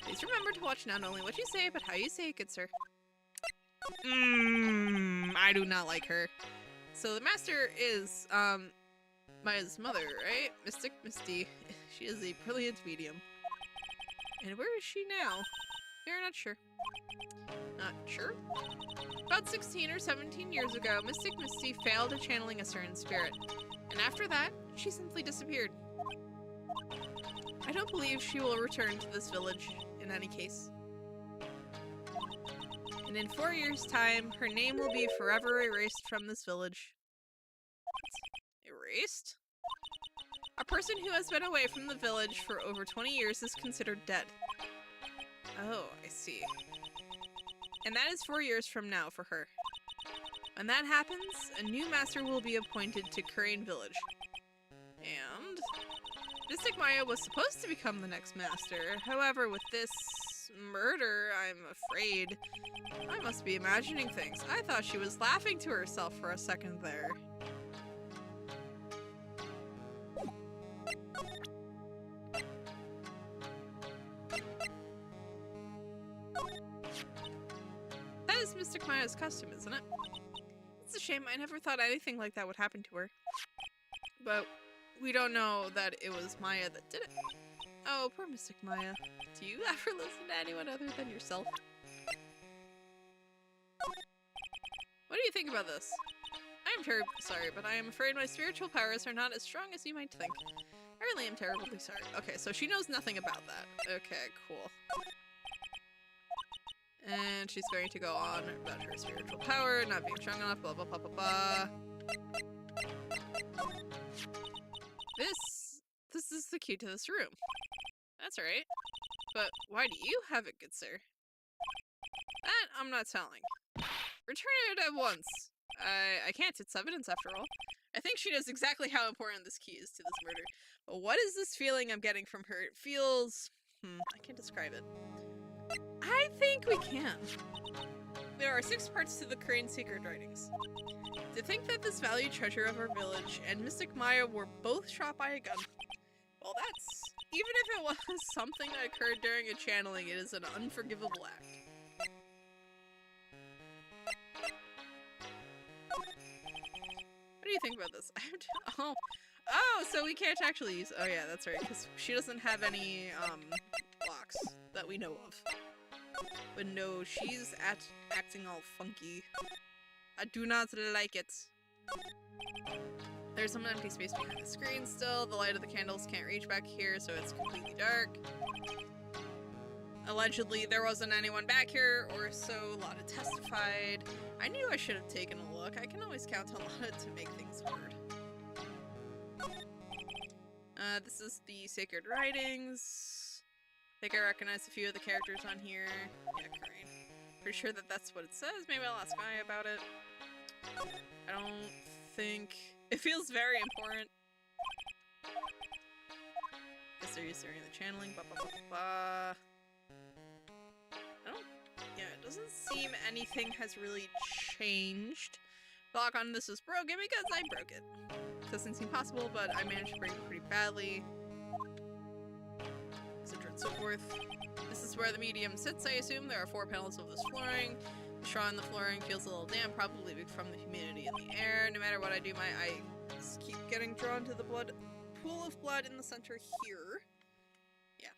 Please remember to watch not only what you say, but how you say it, good sir. I do not like her. So the master is, Maya's mother, right? Mystic Misty. She is a brilliant medium. And where is she now? We're not sure. Not sure? About 16 or 17 years ago, Mystic Misty failed at channeling a certain spirit. And after that, she simply disappeared. I don't believe she will return to this village in any case. And in 4 years' time, her name will be forever erased from this village. What? Erased? A person who has been away from the village for over 20 years is considered dead. Oh, I see. And that is 4 years from now for her. When that happens, a new master will be appointed to Crane Village. And Mystic Maya was supposed to become the next master. However, with this murder, I'm afraid I must be imagining things. I thought she was laughing to herself for a second there. That is Mystic Maya's costume, isn't it? It's a shame. I never thought anything like that would happen to her. But we don't know that it was Maya that did it. Oh, poor Mystic Maya. Do you ever listen to anyone other than yourself? What do you think about this? I am terribly sorry, but I am afraid my spiritual powers are not as strong as you might think. I really am terribly sorry. Okay, so she knows nothing about that. Okay, cool. And she's going to go on about her spiritual power, not being strong enough, blah blah blah blah blah. This is the key to this room. That's right. But why do you have it, good sir? That I'm not telling. Return it at once. I can't, it's evidence after all. I think she knows exactly how important this key is to this murder. But what is this feeling I'm getting from her? It feels... I can't describe it. I think we can. There are 6 parts to the Crane Secret Writings. To think that this valued treasure of our village and Mystic Maya were both shot by a gun. Well, that's... Even if it was something that occurred during a channeling, it is an unforgivable act. What do you think about this? Oh, so we can't actually use... Oh yeah, that's right, because she doesn't have any, blocks that we know of. But no, she's acting all funky. I do not like it. There's some empty space behind the screen still. The light of the candles can't reach back here, so it's completely dark. Allegedly, there wasn't anyone back here, or so Lada testified. I knew I should have taken a look. I can always count on Lada to make things hard. This is the Sacred Writings. I think I recognize a few of the characters on here. Yeah, Crane. Pretty sure that that's what it says. Maybe I'll ask Maya about it. I don't think... It feels very important. Guess they're used during the channeling. Ba ba ba ba ba. I don't... Yeah, it doesn't seem anything has really changed. The lock on this is broken because I broke it. Doesn't seem possible, but I managed to break it pretty badly. Etc. and so forth. This is where the medium sits, I assume. There are 4 panels of this flooring. The straw in the flooring feels a little damp, probably from the humidity in the air. No matter what I do, my eyes keep getting drawn to the pool of blood in the center here. Yeah.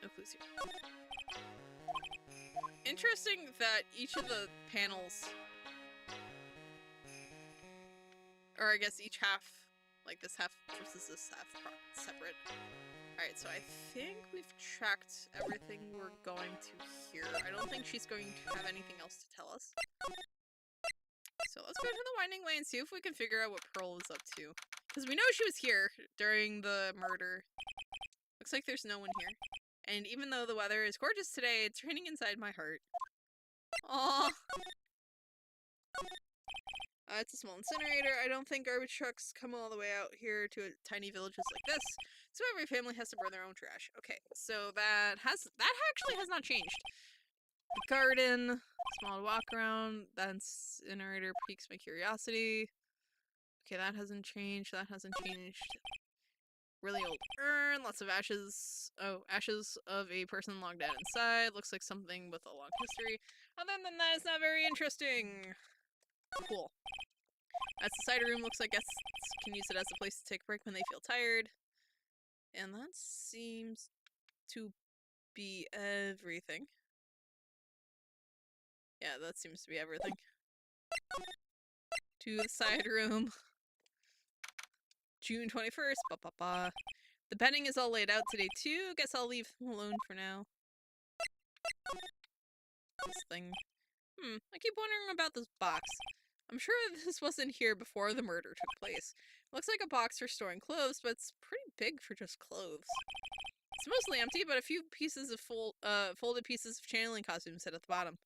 No clues here. Interesting that each of the panels, or I guess each half, like this half versus this half, separate. Alright, so I think we've tracked everything we're going to here. I don't think she's going to have anything else to tell us. So let's go to the Winding Way and see if we can figure out what Pearl is up to. Because we know she was here during the murder. Looks like there's no one here. And even though the weather is gorgeous today, it's raining inside my heart. Aww. It's a small incinerator. I don't think garbage trucks come all the way out here to tiny villages like this. So every family has to burn their own trash. Okay, so that actually has not changed. The garden, small walk around. That incinerator piques my curiosity. Okay, that hasn't changed. That hasn't changed. Really old urn, lots of ashes. Oh, ashes of a person long dead inside. Looks like something with a long history. Other than that, it's not very interesting. Cool. That's the cider room. Looks like guests can use it as a place to take a break when they feel tired. And that seems to be everything. Yeah, that seems to be everything. To the side room. June 21st. Ba ba ba. The bedding is all laid out today too. Guess I'll leave them alone for now. This thing. I keep wondering about this box. I'm sure this wasn't here before the murder took place. Looks like a box for storing clothes, but it's pretty big for just clothes. It's mostly empty, but a few pieces of folded pieces of channeling costumes sit at the bottom.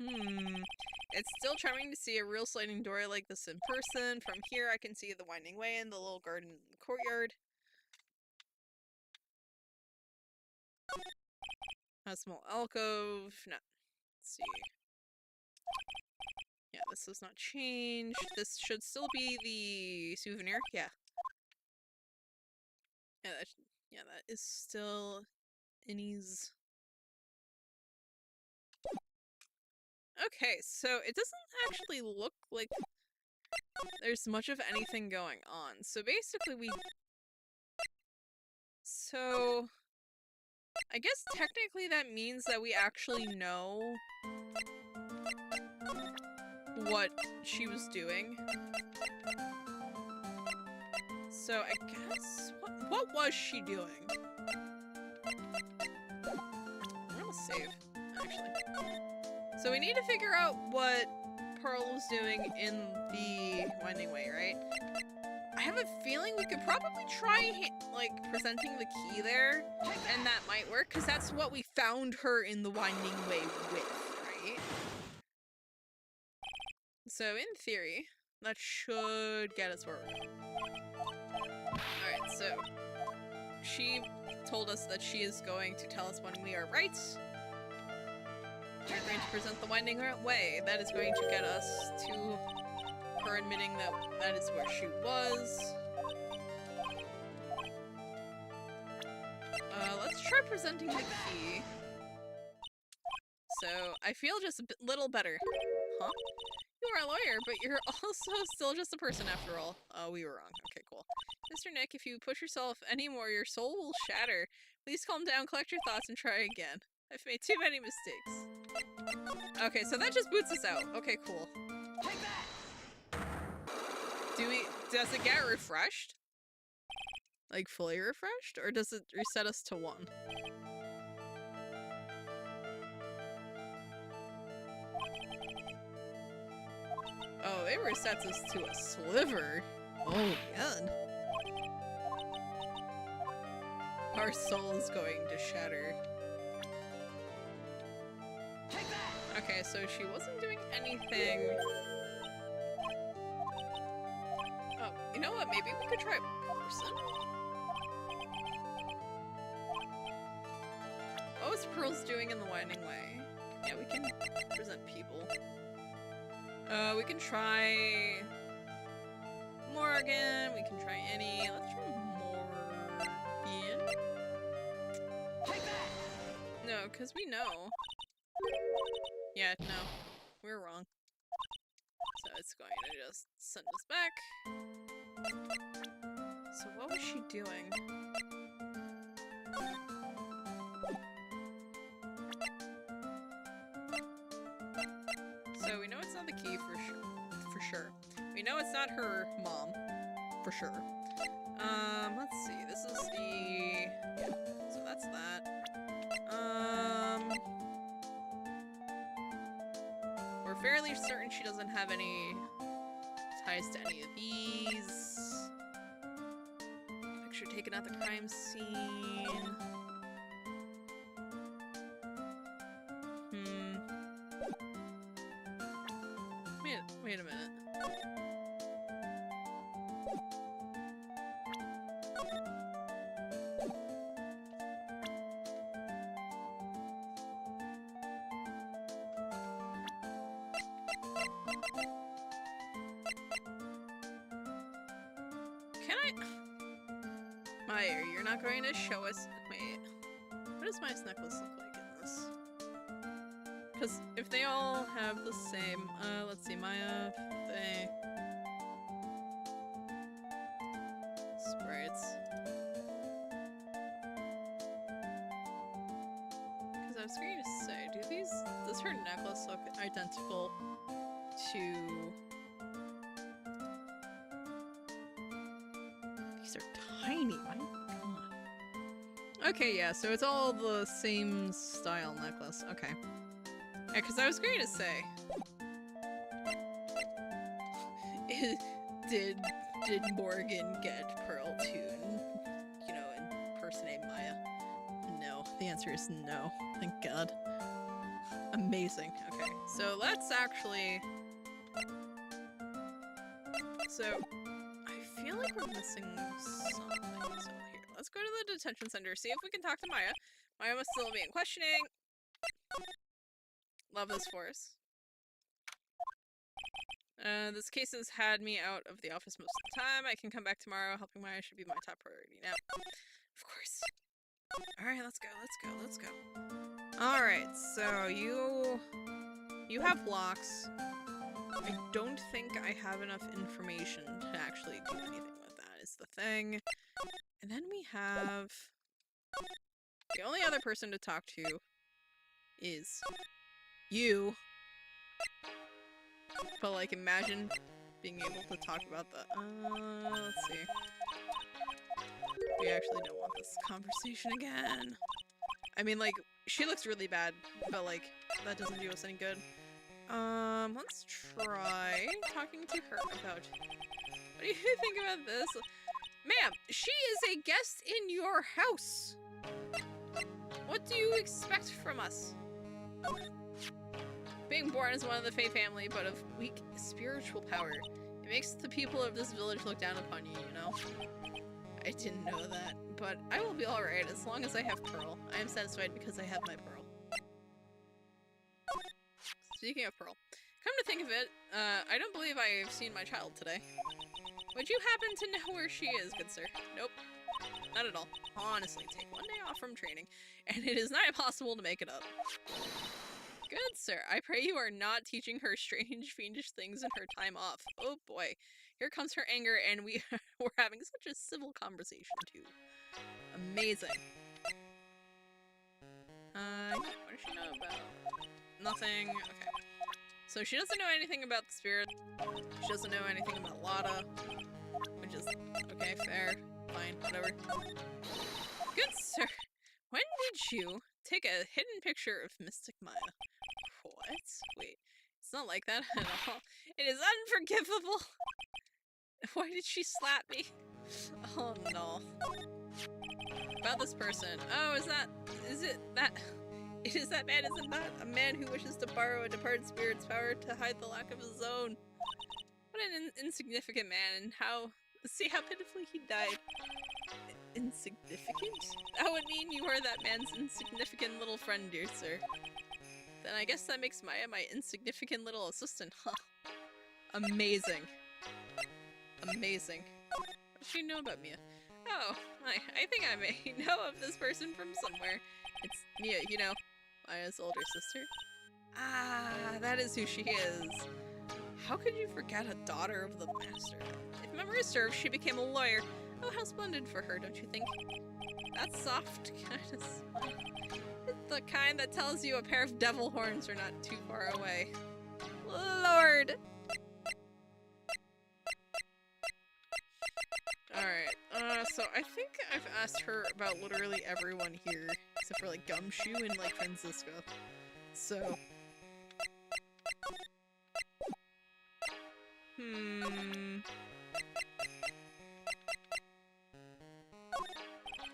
It's still charming to see a real sliding door like this in person. From here, I can see the Winding Way and the little garden in the courtyard. A small alcove. No. Let's see. Yeah, this has not changed. This should still be the souvenir. Yeah. Yeah, that is still Innie's. Okay, so it doesn't actually look like there's much of anything going on. So basically So I guess technically that means that we actually know what she was doing. So I guess what was she doing? I'm gonna save, actually. So we need to figure out what Pearl was doing in the Winding Way, right? I have a feeling we could probably try, like, presenting the key there, and that might work, because that's what we found her in the Winding Way with, right? So, in theory, that should get us where we're going. Alright, so, she told us that she is going to tell us when we are right. We're going to present the Winding Way. That is going to get us to her admitting that that is where she was. Let's try presenting the key. So, I feel just a little better. Huh? You are a lawyer, but you're also still just a person after all. Oh, we were wrong. Okay, cool. Mr. Nick, if you push yourself anymore, your soul will shatter. Please calm down, collect your thoughts, and try again. I've made too many mistakes. Okay, so that just boots us out. Okay, cool. Take that! Does it get refreshed? Like, fully refreshed? Or does it reset us to 1? Oh, it resets us to a sliver. Oh, God. Our soul is going to shatter. Okay, so she wasn't doing anything. Oh, you know what? Maybe we could try person. What was Pearl's doing in the Winding Way? Yeah, we can present people. We can try Morgan. We can try Annie. Let's try Morgan. Take that! No, because we know. Yeah, no. We're wrong. So it's going to just send us back. So what was she doing? So we know it's not the key for sure. We know it's not her mom, for sure. Let's see. This is the... Yeah, so that's that. We're fairly certain she doesn't have any ties to any of these. Picture taken at the crime scene. Wait a minute. Can I? Maya, you're not going to show us. Wait. What does Maya's necklace look like in this? Because if they all have the same, let's see, Maya, they... Sprites. Because I was going to say, does her necklace look identical to... These are tiny, my god. Okay, yeah, so it's all the same style necklace, okay. Yeah, because I was going to say... did Morgan get Pearl to, you know, impersonate Maya? No. The answer is no. Thank God. Amazing. Okay, so let's actually... So, I feel like we're missing something. So here, let's go to the detention center, see if we can talk to Maya. Maya must still be in questioning. Love this force. This case has had me out of the office most of the time. I can come back tomorrow. Helping Maya should be my top priority now. Of course. Alright, let's go. Alright, so you have blocks. I don't think I have enough information to actually do anything with that, is the thing. And then we have... The only other person to talk to is you. But, like, imagine being able to talk about the... let's see. We actually don't want this conversation again. I mean, like, she looks really bad, but, like, that doesn't do us any good. Let's try talking to her about... What do you think about this? Ma'am, she is a guest in your house! What do you expect from us? Being born as one of the Fae family, but of weak spiritual power, it makes the people of this village look down upon you, you know? I didn't know that, but I will be alright as long as I have Pearl. I am satisfied because I have my Pearl. Speaking of Pearl, come to think of it, I don't believe I have seen my child today. Would you happen to know where she is, good sir? Nope. Not at all. Honestly, take one day off from training, and it is not impossible to make it up. Good sir, I pray you are not teaching her strange, fiendish things in her time off. Oh boy, here comes her anger, and we're having such a civil conversation too. Amazing. What does she know about? Nothing. Okay. So she doesn't know anything about the spirit. She doesn't know anything about Lada, which is okay, fair, fine, whatever. Good sir, when did you take a hidden picture of Mystic Maya? What? Wait, it's not like that at all. It is unforgivable. Why did she slap me? Oh no. About this person. Oh, is it that? It is that man, is it not? A man who wishes to borrow a departed spirit's power to hide the lack of his own. What an insignificant man, and how... See how pitifully he died. Insignificant? That would mean you are that man's insignificant little friend, dear sir. Then I guess that makes Maya my insignificant little assistant, huh? Amazing. Amazing. What does she know about Mia? Oh, I think I may know of this person from somewhere. It's Mia, you know, Maya's older sister. Ah, that is who she is. How could you forget a daughter of the master? If memory serves, she became a lawyer. Oh, how splendid for her, don't you think? That soft kind of smile. It's the kind that tells you a pair of devil horns are not too far away. Lord! Alright, so I think I've asked her about literally everyone here, except for like Gumshoe and like Francisco. So...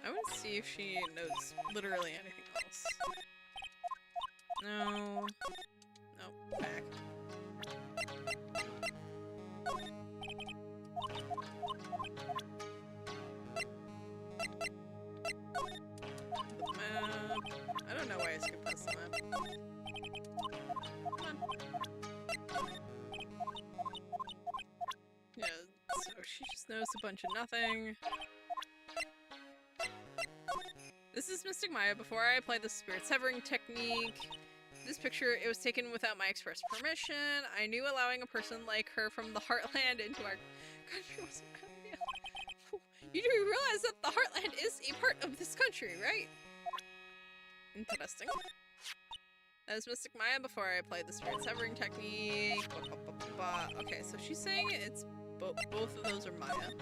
I want to see if she knows literally anything else. No. No, back. The map. I don't know why I skipped past the map. Come on. Yeah, so she just knows a bunch of nothing. This is Mystic Maya before I applied the spirit severing technique. This picture, it was taken without my express permission. I knew allowing a person like her from the Heartland into our country was a bad idea. You do realize that the Heartland is a part of this country, right? Interesting. That was Mystic Maya before I applied the spirit severing technique. Okay, so she's saying it's both of those are Maya.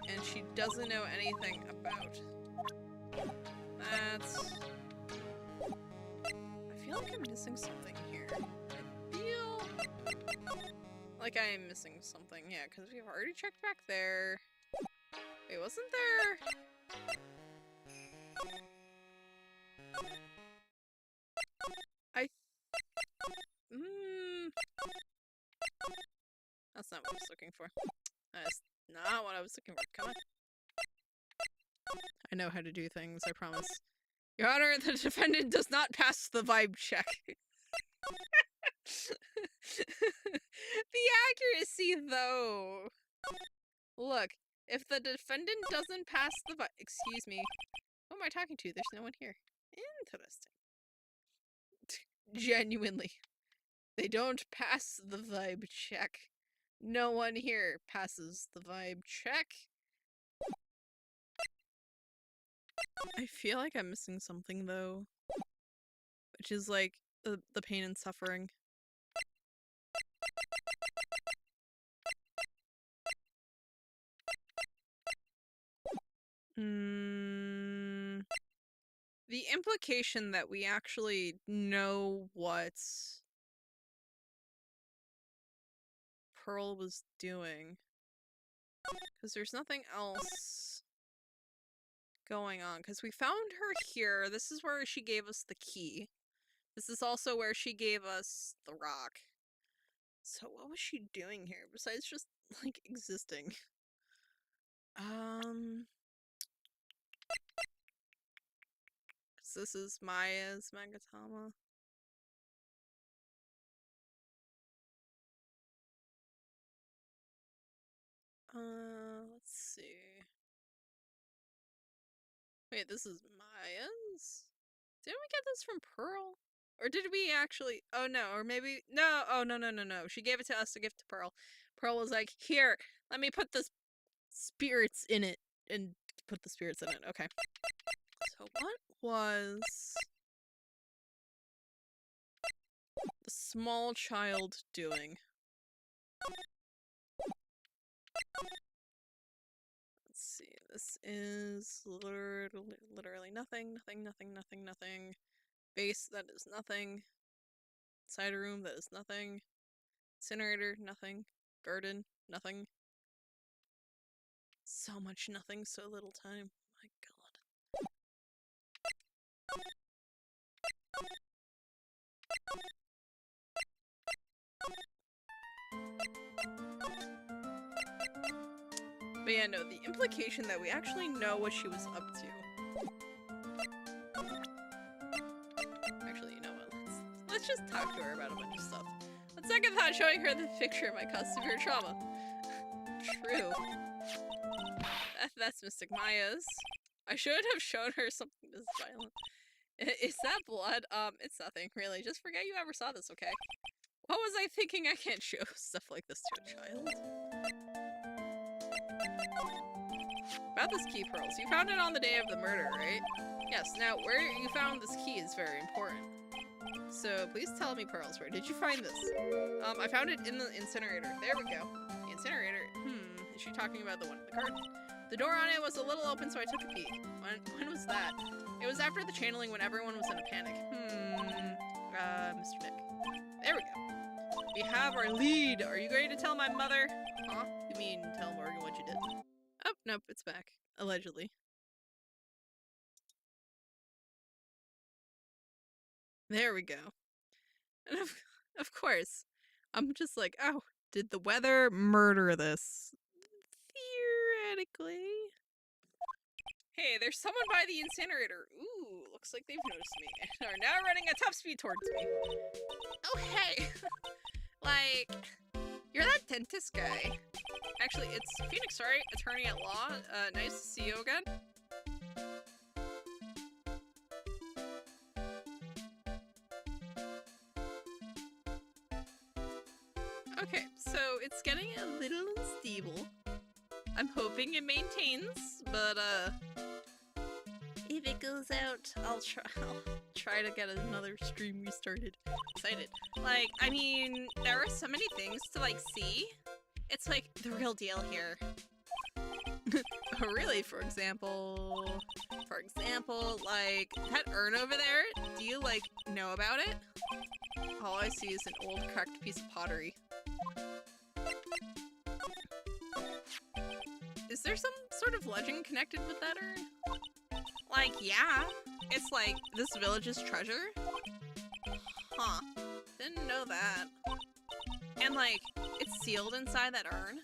And she doesn't know anything about... That's... I feel like I'm missing something here. I feel like I am missing something, yeah, because we've already checked back there. Wait, wasn't there... That's not what I was looking for. That's not what I was looking for. Come on. I know how to do things, I promise. Your Honor, the defendant does not pass the vibe check. The accuracy, though. Look, if the defendant doesn't pass the vibe... Excuse me. Who am I talking to? There's no one here. Interesting. Genuinely. They don't pass the vibe check. No one here passes the vibe check. I feel like I'm missing something, though. Which is, like, the pain and suffering. The implication that we actually know what Pearl was doing. Because there's nothing else going on. Because we found her here. This is where she gave us the key. This is also where she gave us the rock. So what was she doing here besides just, like, existing? This is Maya's Magatama. Let's see. Wait, this is Maya's? Didn't we get this from Pearl? Or did we actually... Oh, no. Or maybe... No. Oh, no. She gave it to us to give to Pearl. Pearl was like, here, let me put the spirits in it. And put the spirits in it. Okay. So what was... the small child doing? Let's see. This is literally nothing. Nothing. Base, that is nothing. Cider room, that is nothing. Incinerator, nothing. Garden, nothing. So much nothing, so little time. My god. But yeah, no, the implication that we actually know what she was up to. Actually, you know what? Let's just talk to her about a bunch of stuff. On second thought, showing her the picture might cause severe trauma. True. That's Mystic Maya's. I should have shown her something this violent. Is that blood? It's nothing, really. Just forget you ever saw this, okay? What was I thinking? I can't show stuff like this to a child. About this key, Pearls. You found it on the day of the murder, right? Yes, now where you found this key is very important. So please tell me, Pearls, where did you find this? I found it in the incinerator. There we go. The incinerator? Is she talking about the one in the garden? The door on it was a little open, so I took a peek. When was that? It was after the channeling when everyone was in a panic. Mr. Nick. There we go. We have our lead. Are you going to tell my mother? Huh? You mean tell Morgan what you did? Oh, nope, it's back. Allegedly. There we go. And of course, I'm just like, oh, did the weather murder this? Theoretically. Hey, there's someone by the incinerator. Ooh, looks like they've noticed me and are now running at top speed towards me. Oh, hey. Like, you're that dentist guy. Actually, it's Phoenix, right? Attorney at law. Nice to see you again. Okay, so it's getting a little unstable. I'm hoping it maintains, but if it goes out, I'll try to get another stream restarted. Excited. Like, I mean, there are so many things to like see. It's like the real deal here. Oh, really? For example, like that urn over there. Do you like know about it? All I see is an old cracked piece of pottery. Is there some sort of legend connected with that urn? Like, yeah. It's like this village's treasure? Huh. Didn't know that. And like, it's sealed inside that urn?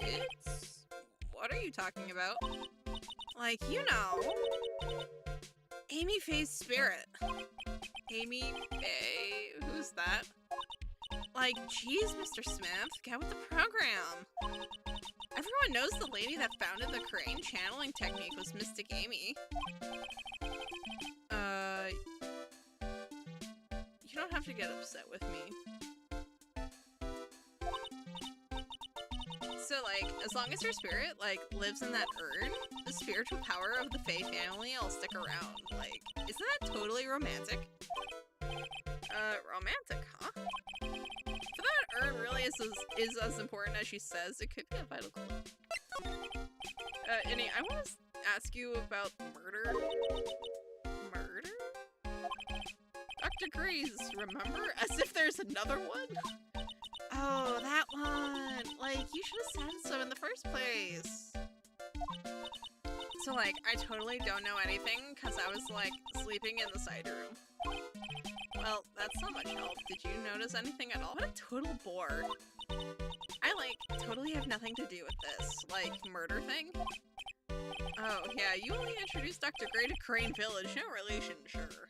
It's... What are you talking about? Like, you know... Amy Faye's spirit. Amy Faye? Who's that? Like, geez, Mr. Smith, get with the program. Everyone knows the lady that founded the crane channeling technique was Mystic Amy. You don't have to get upset with me. So, like, as long as your spirit, like, lives in that urn, the spiritual power of the Faye family will stick around. Like, isn't that totally romantic? Romantic, huh? If that urn really is as important as she says, it could be a vital clue. Annie, I want to ask you about murder. Murder? Dr. Grease, remember? As if there's another one? Oh, that one! Like, you should have said so in the first place. So, like, I totally don't know anything because I was, like, sleeping in the side room. Well, that's not much help. Did you notice anything at all? What a total bore. I, like, totally have nothing to do with this, like, murder thing. Oh, yeah, you only introduced Dr. Gray to Crane Village. No relation, sure.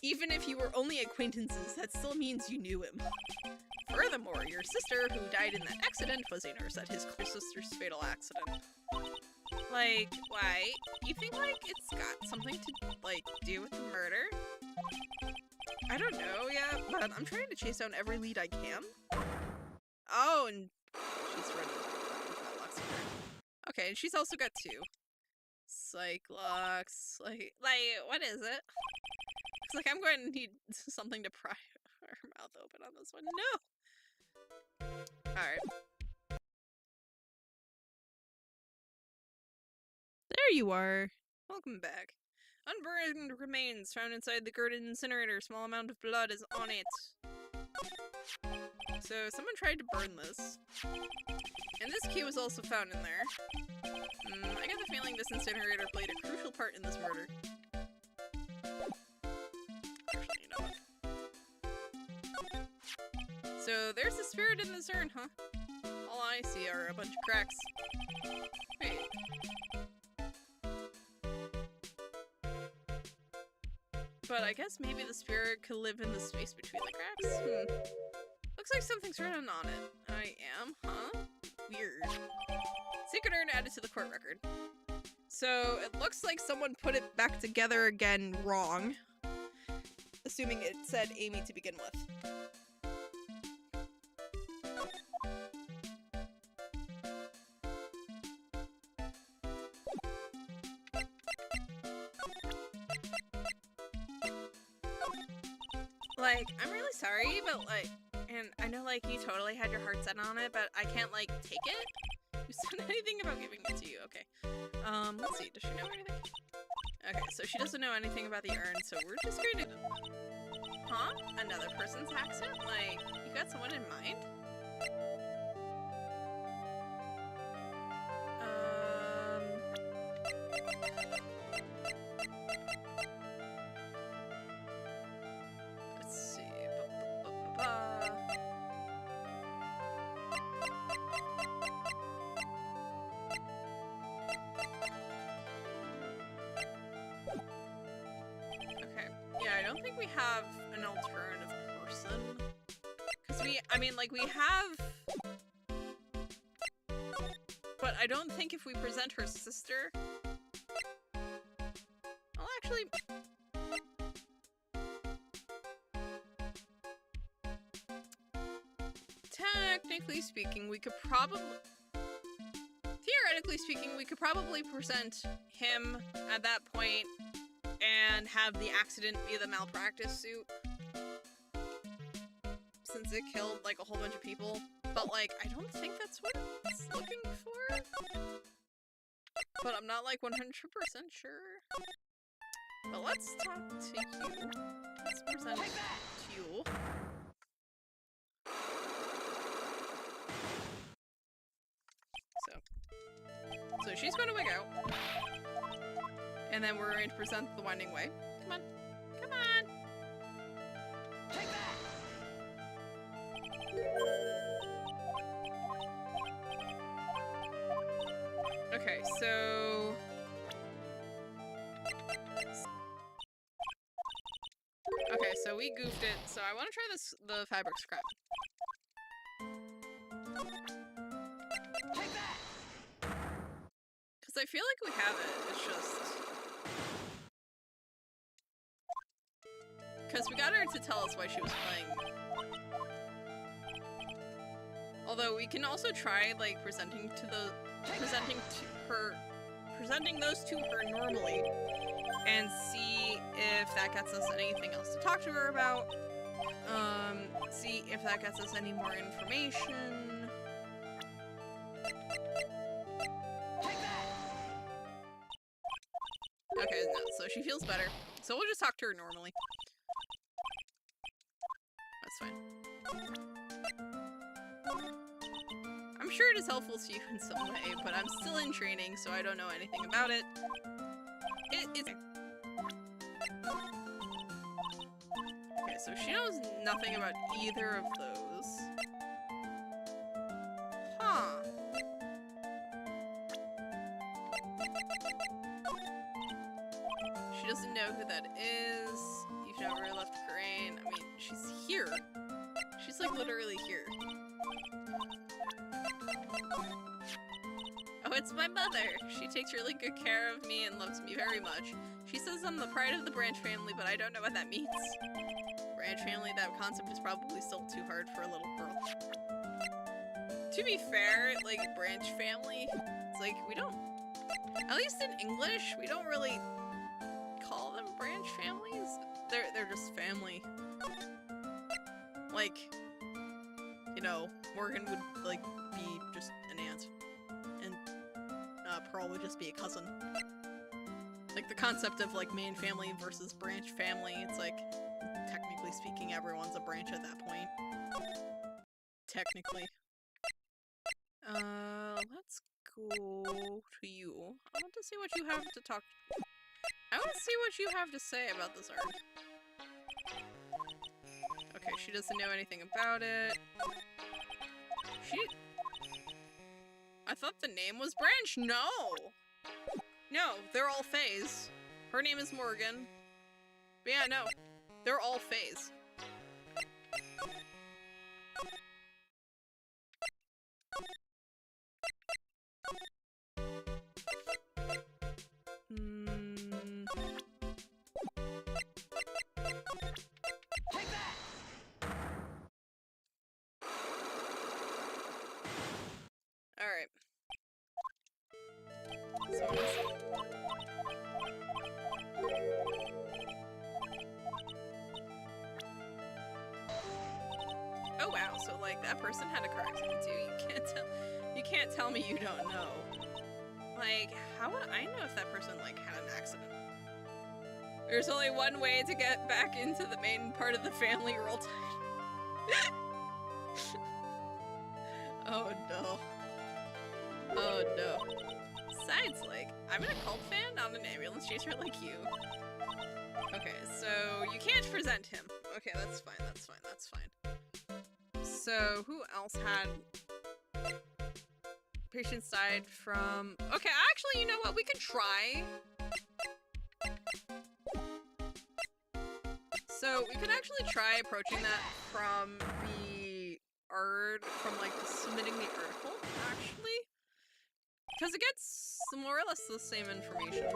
Even if you were only acquaintances, that still means you knew him. Furthermore, your sister, who died in that accident, was a nurse at his sister's fatal accident. Like, why? You think, like, it's got something to, like, do with the murder? I don't know yet, but I'm trying to chase down every lead I can. Oh, and she's running that last one. Okay, and she's also got two. Cyclox, like, what is it? It's like I'm going to need something to pry her mouth open on this one. No! Alright. There you are. Welcome back. Unburned remains found inside the Gurdon incinerator. Small amount of blood is on it. So someone tried to burn this. And this key was also found in there. I get the feeling this incinerator played a crucial part in this murder. Actually, you know what? So there's a spirit in this urn, huh? All I see are a bunch of cracks. Wait. But I guess maybe the spirit could live in the space between the cracks? Looks like something's written on it. I am, huh? Weird. Secret urn added to the court record. So it looks like someone put it back together again wrong. Assuming it said Amy to begin with. Like, I'm really sorry, but like, and I know like you totally had your heart set on it, but I can't like take it. You said anything about giving it to you, okay. Let's see, does she know anything? Okay, so she doesn't know anything about the urn, so we're just going to... Huh? Another person's accent? Like, you got someone in mind? Let's see. Okay. Yeah, I don't think we have an alternative person. Because I mean, like, we have... But I don't think if we present her sister... Well, actually... Technically speaking, we could probably... Theoretically speaking, we could probably present him at that point and have the accident be the malpractice suit. Since it killed, like, a whole bunch of people. But, like, I don't think that's what it's looking for. But I'm not, like, 100% sure. But let's talk to you. Let's present it to you. So she's going to wig out. And then we're going to present the Winding Way. Come on. Come on! Take that! Okay, so... Okay, so we goofed it. So I want to try the fabric scrap. Take that! Because I feel like we have it, it's just... Because we got her to tell us why she was playing. Although we can also try, like, presenting those to her normally, and see if that gets us anything else to talk to her about. See if that gets us any more information. Okay, no, so she feels better. So we'll just talk to her normally. That's fine. I'm sure it is helpful to you in some way, but I'm still in training, so I don't know anything about it. It's... Okay, so she knows nothing about either of those. Huh. She doesn't know who that is. You've never left Crane. I mean, she's here. She's like literally here. Oh, it's my mother. She takes really good care of me and loves me very much. She says I'm the pride of the Branch family, but I don't know what that means. Branch family, that concept is probably still too hard for a little girl. To be fair, like, Branch family, it's like, we don't... At least in English, we don't really call them branch families. They're just family. Like, you know, Morgan would, like, be just an aunt. And Pearl would just be a cousin. Like, the concept of, like, main family versus branch family, it's like, technically speaking, everyone's a branch at that point. Technically. Let's go to you. I want to see what you have to talk. I want to see what you have to say about this art. Okay, she doesn't know anything about it. I thought the name was Branch. No! No, they're all Fays. Her name is Morgan. But yeah, no. They're all Fays. Alright. Oh wow, so like that person had a car accident too. You can't tell me you don't know. Like, how would I know if that person like had an accident? There's only one way to get back into the main part of the family. Roll Tide. Oh no. Oh no. Besides, like, I'm an occult fan, not an ambulance chaser like you. Okay, so you can't present him. Okay, that's fine, that's fine, that's fine. So, who else had... Patients died from... Okay, actually, you know what? We could try. So, we could actually try approaching that from the from like submitting the article, actually. Because it gets more or less the same information.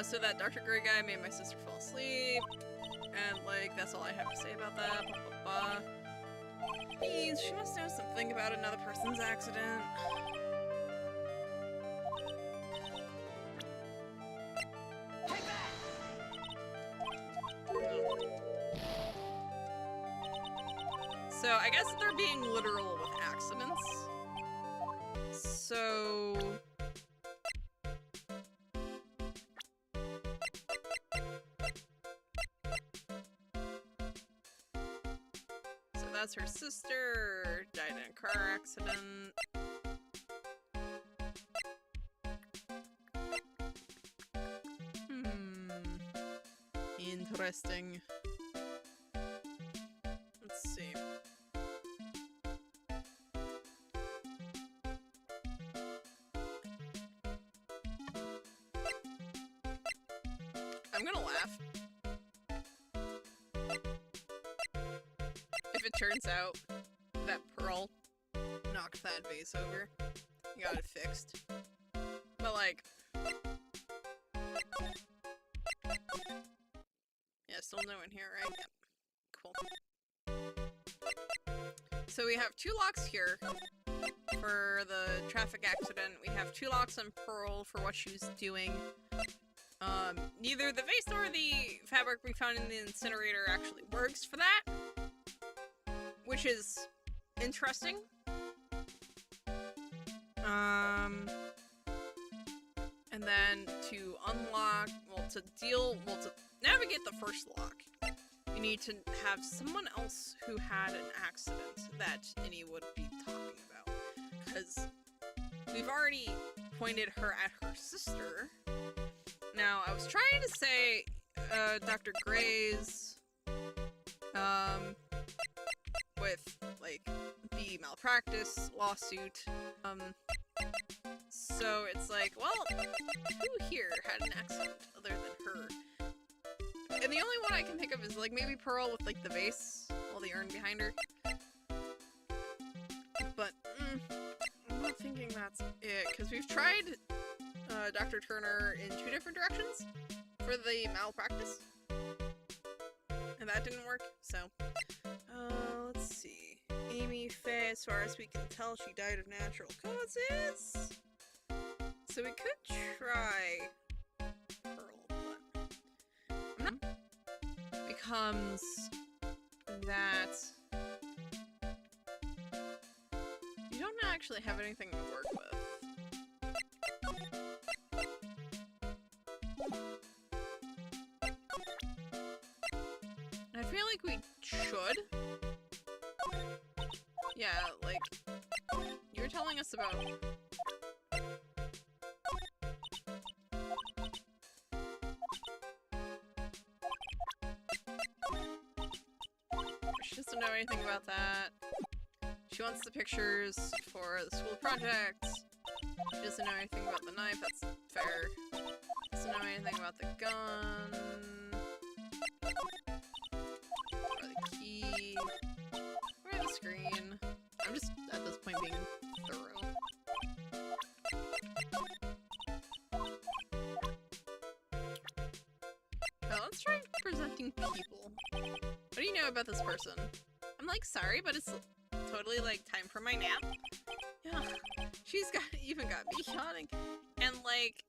So that Dr. Grey guy made my sister fall asleep. And like, that's all I have to say about that. Blah, blah, blah. Please, she must know something about another person's accident. So, I guess they're being literal with accidents. So... So that's her sister, died in a car accident. Interesting. Let's see. I'm gonna laugh. If it turns out that Pearl knocked that vase over, got it fixed. But like... Yeah, still no one here, right? Yep. Cool. So we have 2 locks here for the traffic accident. We have 2 locks on Pearl for what she was doing. Neither the vase nor the fabric we found in the incinerator actually works for that. Which is interesting. And then to unlock, to navigate the first lock, you need to have someone else who had an accident that Innie would be talking about. Because we've already pointed her at her sister. Now, I was trying to say, Dr. Gray's, with, like, the malpractice lawsuit, so it's like, well, who here had an accident other than her? And the only one I can think of is, like, maybe Pearl with, like, the vase, while the urn behind her. But, I'm not thinking that's it, because we've tried, Dr. Turner in 2 different directions for the malpractice. And that didn't work, so... let's see. Amy Faye, as far as we can tell, she died of natural causes. So we could try Pearl, but I'm not. Becomes that you don't actually have anything to work with. I feel like we should. Yeah, like, you were telling us about... anything about that. She wants the pictures for the school projects. She doesn't know anything about the knife, that's fair. Doesn't know anything about the gun. Or the key. Or the screen. I'm just, at this point, being thorough. Well, let's try presenting people. What do you know about this person? I'm like, sorry, but it's totally like time for my nap. Yeah, she's even got me yawning. And like,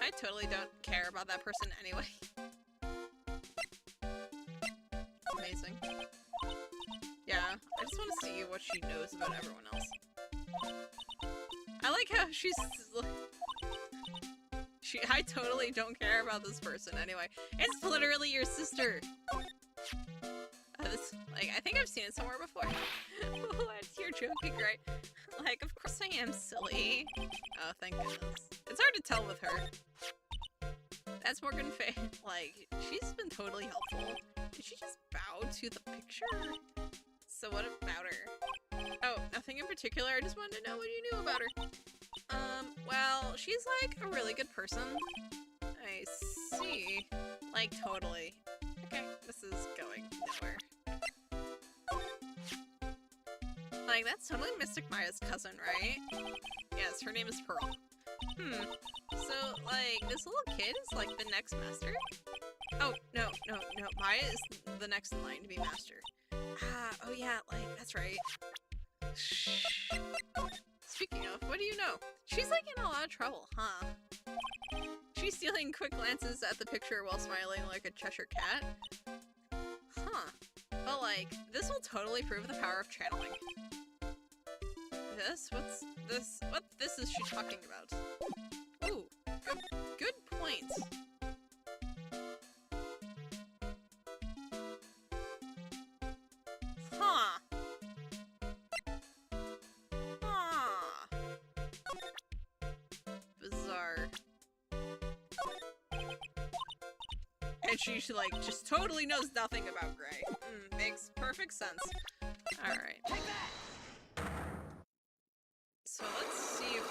I totally don't care about that person anyway. Amazing. Yeah, I just want to see what she knows about everyone else. I like how she's I totally don't care about this person anyway. It's literally your sister. Like, I think I've seen it somewhere before. What? You're joking, right? Like, of course I am, silly. Oh, thank goodness. It's hard to tell with her. That's Morgan Faye. Like, she's been totally helpful. Did she just bow to the picture? So what about her? Oh, nothing in particular. I just wanted to know what you knew about her. Well, she's like a really good person. I see. Like, totally. Okay, this is going nowhere. Like, that's totally Mystic Maya's cousin, right? Yes, her name is Pearl. So, like, this little kid is, like, the next master? Oh, no. Maya is the next in line to be master. Oh yeah, like, that's right. Shh. Speaking of, what do you know? She's, like, in a lot of trouble, huh? She's stealing quick glances at the picture while smiling like a Cheshire cat. Huh. But, like, this will totally prove the power of channeling. This? What's this? What this is she talking about? Ooh, good point. Huh. Bizarre. And she like just totally knows nothing about Gray. Makes perfect sense. Alright. So let's see if...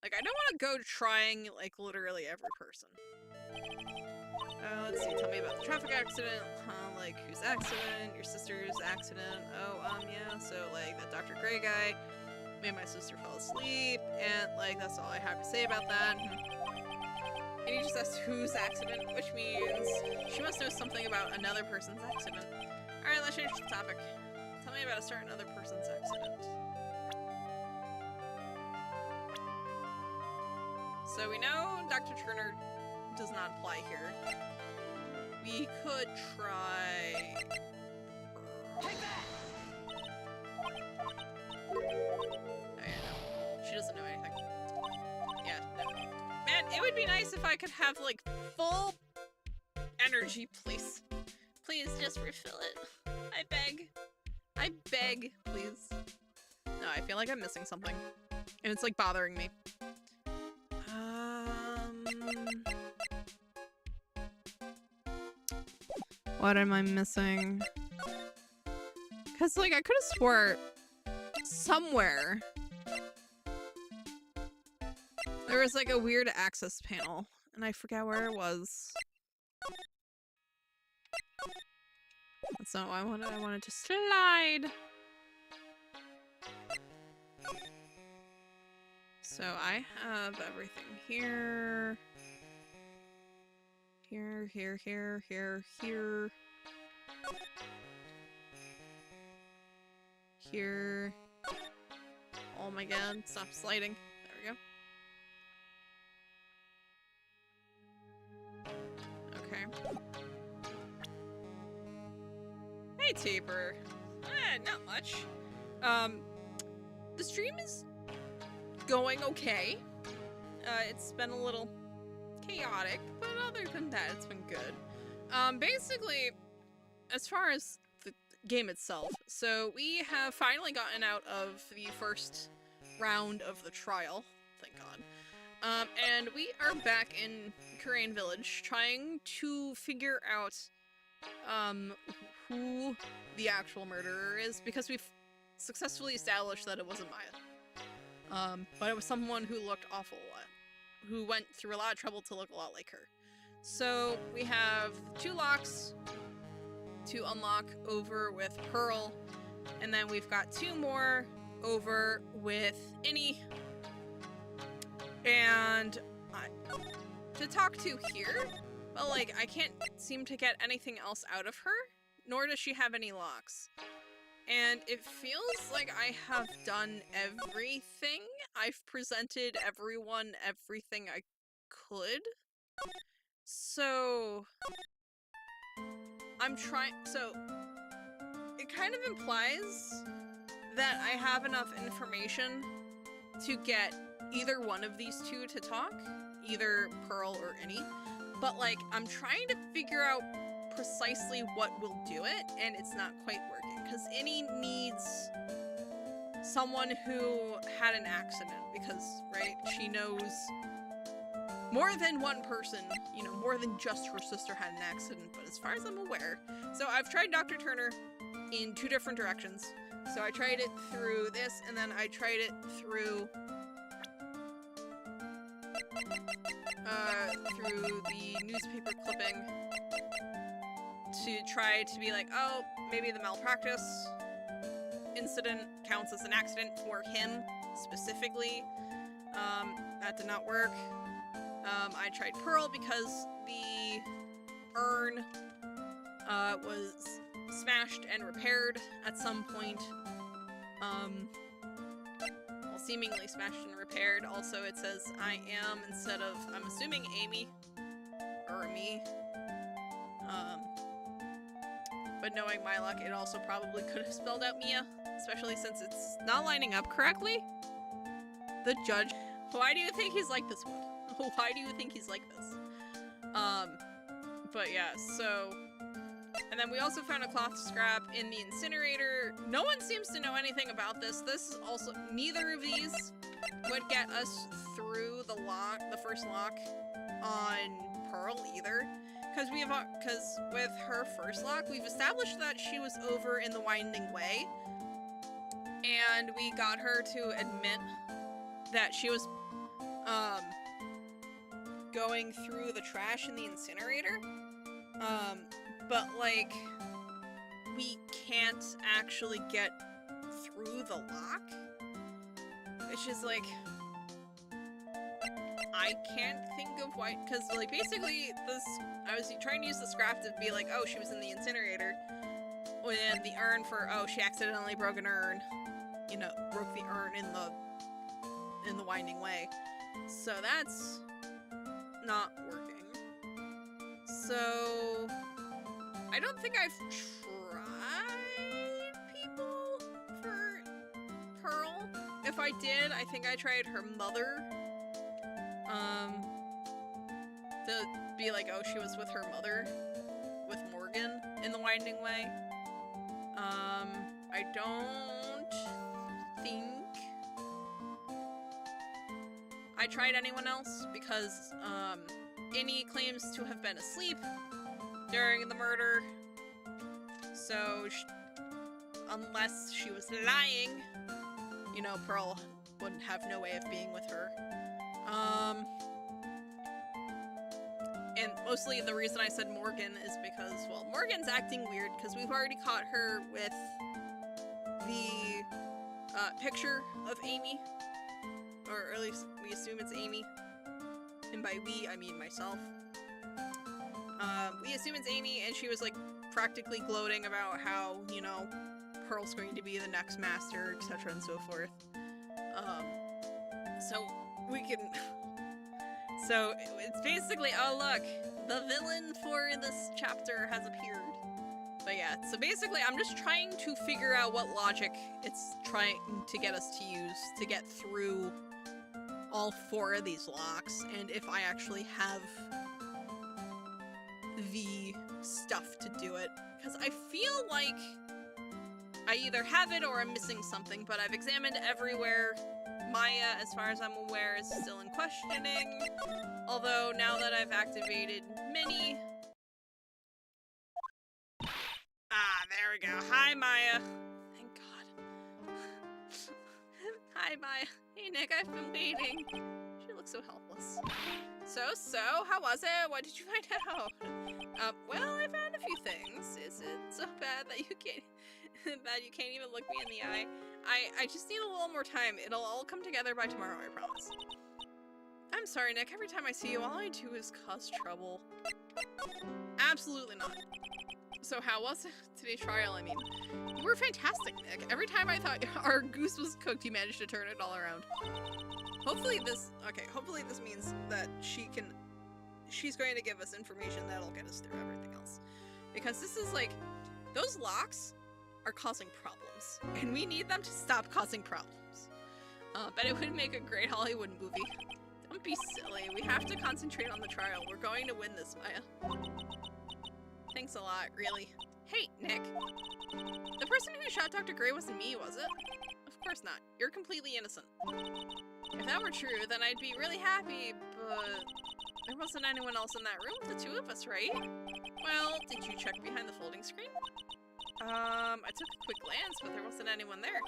Like, I don't want to go trying, like, literally every person. Let's see, tell me about the traffic accident. Like, whose accident? Your sister's accident. Oh, yeah, so, like, that Dr. Gray guy made my sister fall asleep, and, like, that's all I have to say about that. And you just asked whose accident, which means she must know something about another person's accident. Alright, let's change the topic. Tell me about a certain other person's accident. So we know Dr. Turner does not apply here. We could try... Take that! Oh yeah, no. She doesn't know anything. Yeah, no. Man, it would be nice if I could have, like, full energy, please. Please, just refill it. I beg. I beg, please. No, I feel like I'm missing something. And it's, like, bothering me. What am I missing? Because, like, I could have swore somewhere there was, like, a weird access panel, and I forget where it was. That's not what I wanted. I wanted to slide. So I have everything here. Here. Here. Oh my god, stop sliding. There we go. Okay. Hey, Taper. Not much. The stream is going okay. It's been a little chaotic, but other than that, it's been good. Basically, as far as the game itself, so we have finally gotten out of the first round of the trial, thank god. And we are back in Korean Village, trying to figure out, who the actual murderer is, because we've successfully established that it wasn't Maya. But it was someone who looked awful a lot, who went through a lot of trouble to look a lot like her. So we have 2 locks to unlock over with Pearl, and then we've got 2 more over with Innie. And to talk to here, but like I can't seem to get anything else out of her, nor does she have any locks. And it feels like I have done everything. I've presented everyone everything I could. So I'm trying, so it kind of implies that I have enough information to get either one of these 2 to talk, either Pearl or Innie, but like I'm trying to figure out precisely what will do it, and it's not quite working, because Innie needs someone who had an accident, because, right, she knows more than one person, you know, more than just her sister had an accident, but as far as I'm aware. So I've tried Dr. Turner in 2 different directions. So I tried it through this, and then I tried it through the newspaper clipping to try to be like, oh, maybe the malpractice incident counts as an accident for him specifically. That did not work. I tried Pearl because the urn was smashed and repaired at some point. Well, seemingly smashed and repaired. Also, it says I am instead of, I'm assuming, Amy or me. But knowing my luck, it also probably could have spelled out Mia, especially since it's not lining up correctly. The judge. Why do you think he's like this one? Why do you think he's like this? But yeah, so... And then we also found a cloth scrap in the incinerator. No one seems to know anything about this. This is also... Neither of these would get us through the lock, the first lock on Pearl either. Because with her first lock, we've established that she was over in the Winding Way. And we got her to admit that she was, going through the trash in the incinerator. But, like, we can't actually get through the lock. Which is, like, I can't think of why, because, like, basically, I was trying to use the scrap to be like, oh, she was in the incinerator, when the urn for, oh, she accidentally broke an urn, you know, broke the urn in the Winding Way. So that's not working. So I don't think I've tried people for Pearl. If I did, I think I tried her mother. To be like, oh, she was with her mother, with Morgan in the Winding Way. I don't think I tried anyone else because, Innie claims to have been asleep during the murder, so unless she was lying, you know, Pearl wouldn't have no way of being with her. And mostly the reason I said Morgan is because, well, Morgan's acting weird because we've already caught her with the picture of Amy, or at least we assume it's Amy, and by we I mean myself. We assume it's Amy, and she was like practically gloating about how, you know, Pearl's going to be the next master, etc. and so forth. So we can... So it's basically, oh look, the villain for this chapter has appeared. But yeah, so basically I'm just trying to figure out what logic it's trying to get us to use to get through all 4 of these locks, and if I actually have the stuff to do it. Because I feel like I either have it or I'm missing something, but I've examined everywhere. Maya, as far as I'm aware, is still in questioning, although now that I've activated Minnie... there we go. Hi, Maya. Thank God. Hi, Maya. Hey, Nick, I've been waiting. She looks so helpless. So, how was it? What did you find out? Well, I found a few things. Is it so bad that you can't even look me in the eye? I just need a little more time. It'll all come together by tomorrow, I promise. I'm sorry, Nick. Every time I see you, all I do is cause trouble. Absolutely not. So how was today's trial? I mean, you were fantastic, Nick. Every time I thought our goose was cooked, you managed to turn it all around. Hopefully this means that she's going to give us information that'll get us through everything else. Because this is like, those locks are causing problems, and we need them to stop causing problems. But it would make a great Hollywood movie. Don't be silly. We have to concentrate on the trial. We're going to win this, Maya. Thanks a lot, really. Hey, Nick. The person who shot Dr. Gray wasn't me, was it? Of course not. You're completely innocent. If that were true, then I'd be really happy, but there wasn't anyone else in that room with the two of us, right? Well, did you check behind the folding screen? I took a quick glance, but there wasn't anyone there.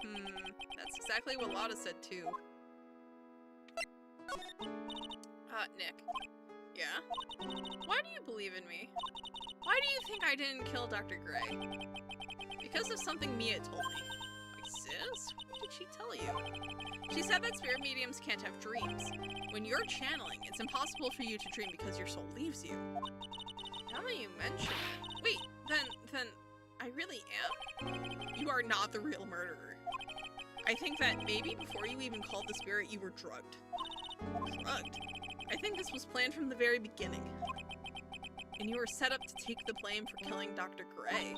That's exactly what Lotta said, too. Nick. Yeah? Why do you believe in me? Why do you think I didn't kill Dr. Gray? Because of something Mia told me. My sis? What did she tell you? She said that spirit mediums can't have dreams. When you're channeling, it's impossible for you to dream because your soul leaves you. Now that you mention it... Wait, then I really am? You are not the real murderer. I think that maybe before you even called the spirit, you were drugged. Drugged? I think this was planned from the very beginning. And you were set up to take the blame for killing Dr. Gray.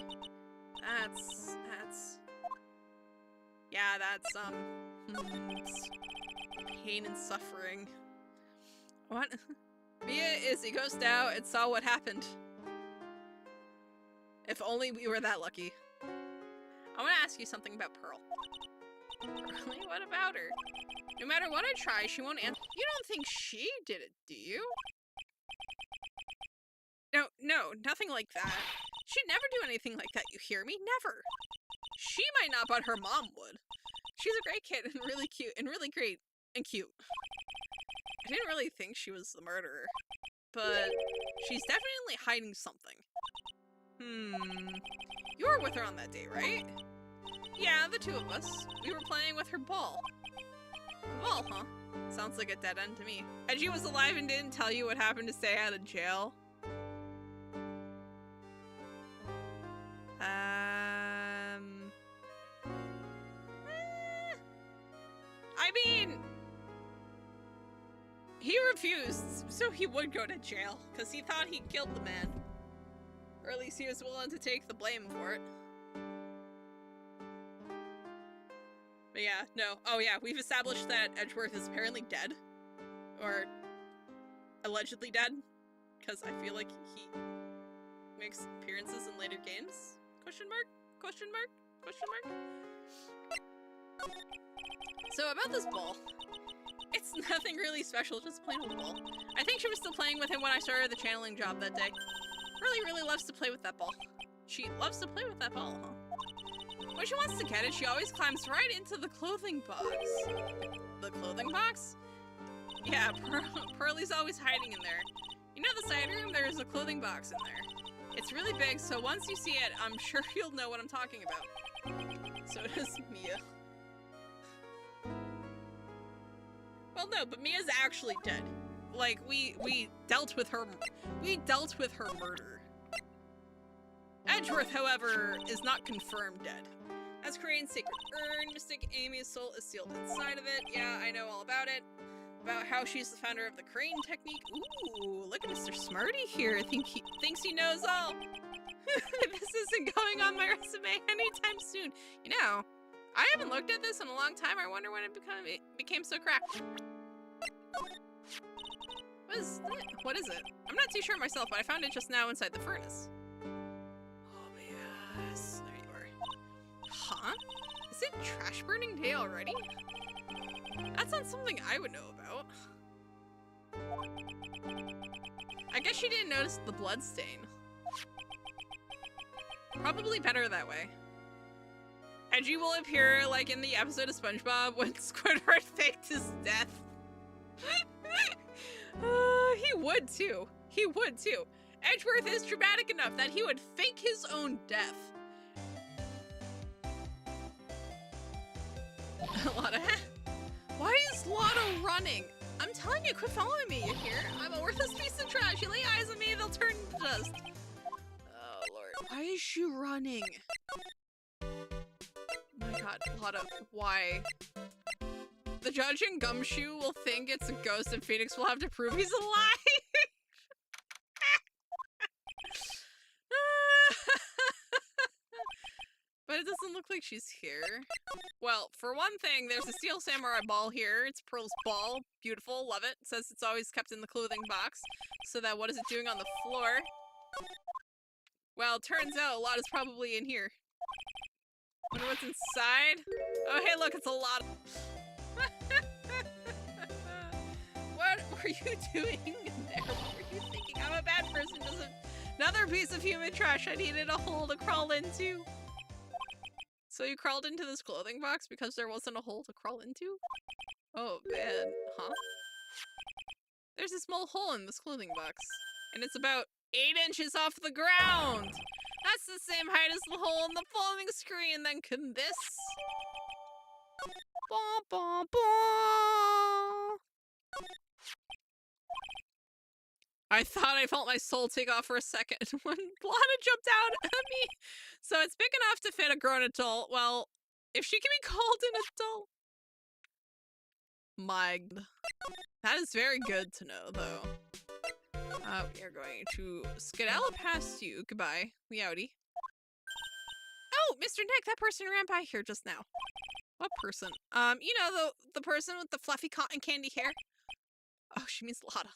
That's pain and suffering. What? Mia is a ghost out and saw what happened. If only we were that lucky. I want to ask you something about Pearl. Really? What about her? No matter what I try, she won't answer. You don't think she did it, do you? No, nothing like that. She'd never do anything like that, you hear me? Never. She might not, but her mom would. She's a great kid and really cute and really great and cute. I didn't really think she was the murderer, but she's definitely hiding something. You were with her on that day, right? Yeah, the two of us. We were playing with her ball. Ball, huh? Sounds like a dead end to me. And she was alive and didn't tell you what happened to stay out of jail? I mean, he refused, so he would go to jail, because he thought he killed the man. Or at least he was willing to take the blame for it. But yeah, no. Oh yeah, we've established that Edgeworth is apparently dead. Or allegedly dead. Because I feel like he makes appearances in later games. Question mark? Question mark? Question mark? So about this ball. It's nothing really special, just a plain old ball. I think she was still playing with him when I started the channeling job that day. Really loves to play with that ball. She loves to play with that ball, huh? When she wants to get it, she always climbs right into the clothing box. The clothing box? Yeah, Pearlie's always hiding in there. You know the side room? There's a clothing box in there. It's really big, so once you see it, I'm sure you'll know what I'm talking about. So does Mia. Well, no, but Mia's actually dead. Like, we dealt with her murder. Edgeworth, however, is not confirmed dead. As Crane's sacred urn, Mystic Amy's soul is sealed inside of it. Yeah, I know all about it. About how she's the founder of the Crane technique. Ooh, look at Mr. Smarty here. Thinks he knows all. This isn't going on my resume anytime soon. You know, I haven't looked at this in a long time. I wonder when it became so cracked. What is it? I'm not too sure myself, but I found it just now inside the furnace. Oh, yes. There you are. Huh? Is it trash burning day already? That's not something I would know about. I guess she didn't notice the blood stain. Probably better that way. Edgy will appear like in the episode of SpongeBob when Squidward faked his death. He would too. He would too. Edgeworth is dramatic enough that he would fake his own death. Lotta. Why is Lotta running? I'm telling you, quit following me, you hear? I'm a worthless piece of trash. You lay eyes on me, they'll turn to dust. Oh, Lord. Why is she running? My God, Lotta, why? The judge in Gumshoe will think it's a ghost and Phoenix will have to prove he's alive. But it doesn't look like she's here. Well, for one thing, there's a Steel Samurai ball here. It's Pearl's ball. Beautiful, love it. It says it's always kept in the clothing box. So that what is it doing on the floor? Well, it turns out a lot is probably in here. Wonder what's inside? Oh, hey, look, it's a lot. What were you doing in there? What were you thinking? I'm a bad person. Another piece of human trash I needed a hole to crawl into. So you crawled into this clothing box because there wasn't a hole to crawl into? Oh, man. Huh? There's a small hole in this clothing box. And it's about 8 inches off the ground! That's the same height as the hole in the folding screen, then can this? Bah, bah, bah. I thought I felt my soul take off for a second when Lana jumped out at me. So it's big enough to fit a grown adult. Well, if she can be called an adult. That is very good to know, though. We are going to skedaddle past you. Goodbye. Meowdy. Oh, Mr. Nick, that person ran by here just now. What person? You know, the person with the fluffy cotton candy hair. Oh, she means Lotta.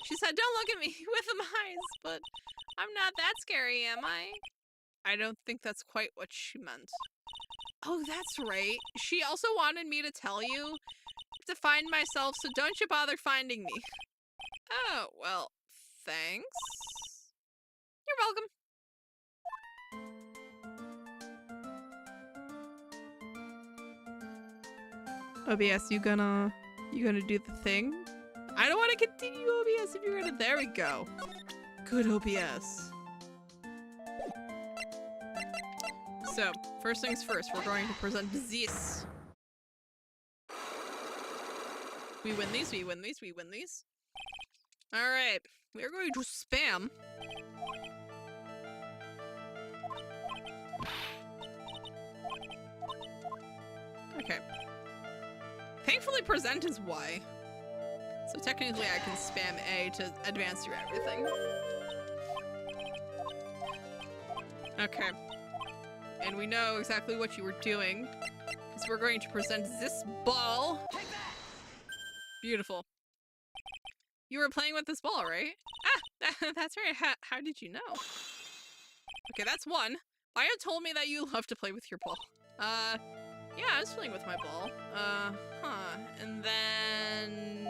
She said, don't look at me with them eyes, but I'm not that scary, am I? I don't think that's quite what she meant. Oh, that's right. She also wanted me to tell you to find myself, so don't you bother finding me. Oh, well, thanks. You're welcome. OBS, you gonna do the thing? I don't want to continue OBS if you're gonna. There we go. Good OBS. So, first things first, we're going to present this. We win these, we win these, we win these. Alright, we're going to spam. Okay. Thankfully, present is Y. So technically I can spam A to advance through everything. Okay. And we know exactly what you were doing. Because we're going to present this ball. Beautiful. You were playing with this ball, right? Ah, that's right. How did you know? Okay, that's one. Maya told me that you love to play with your ball. Yeah, I was playing with my ball. Huh. And then...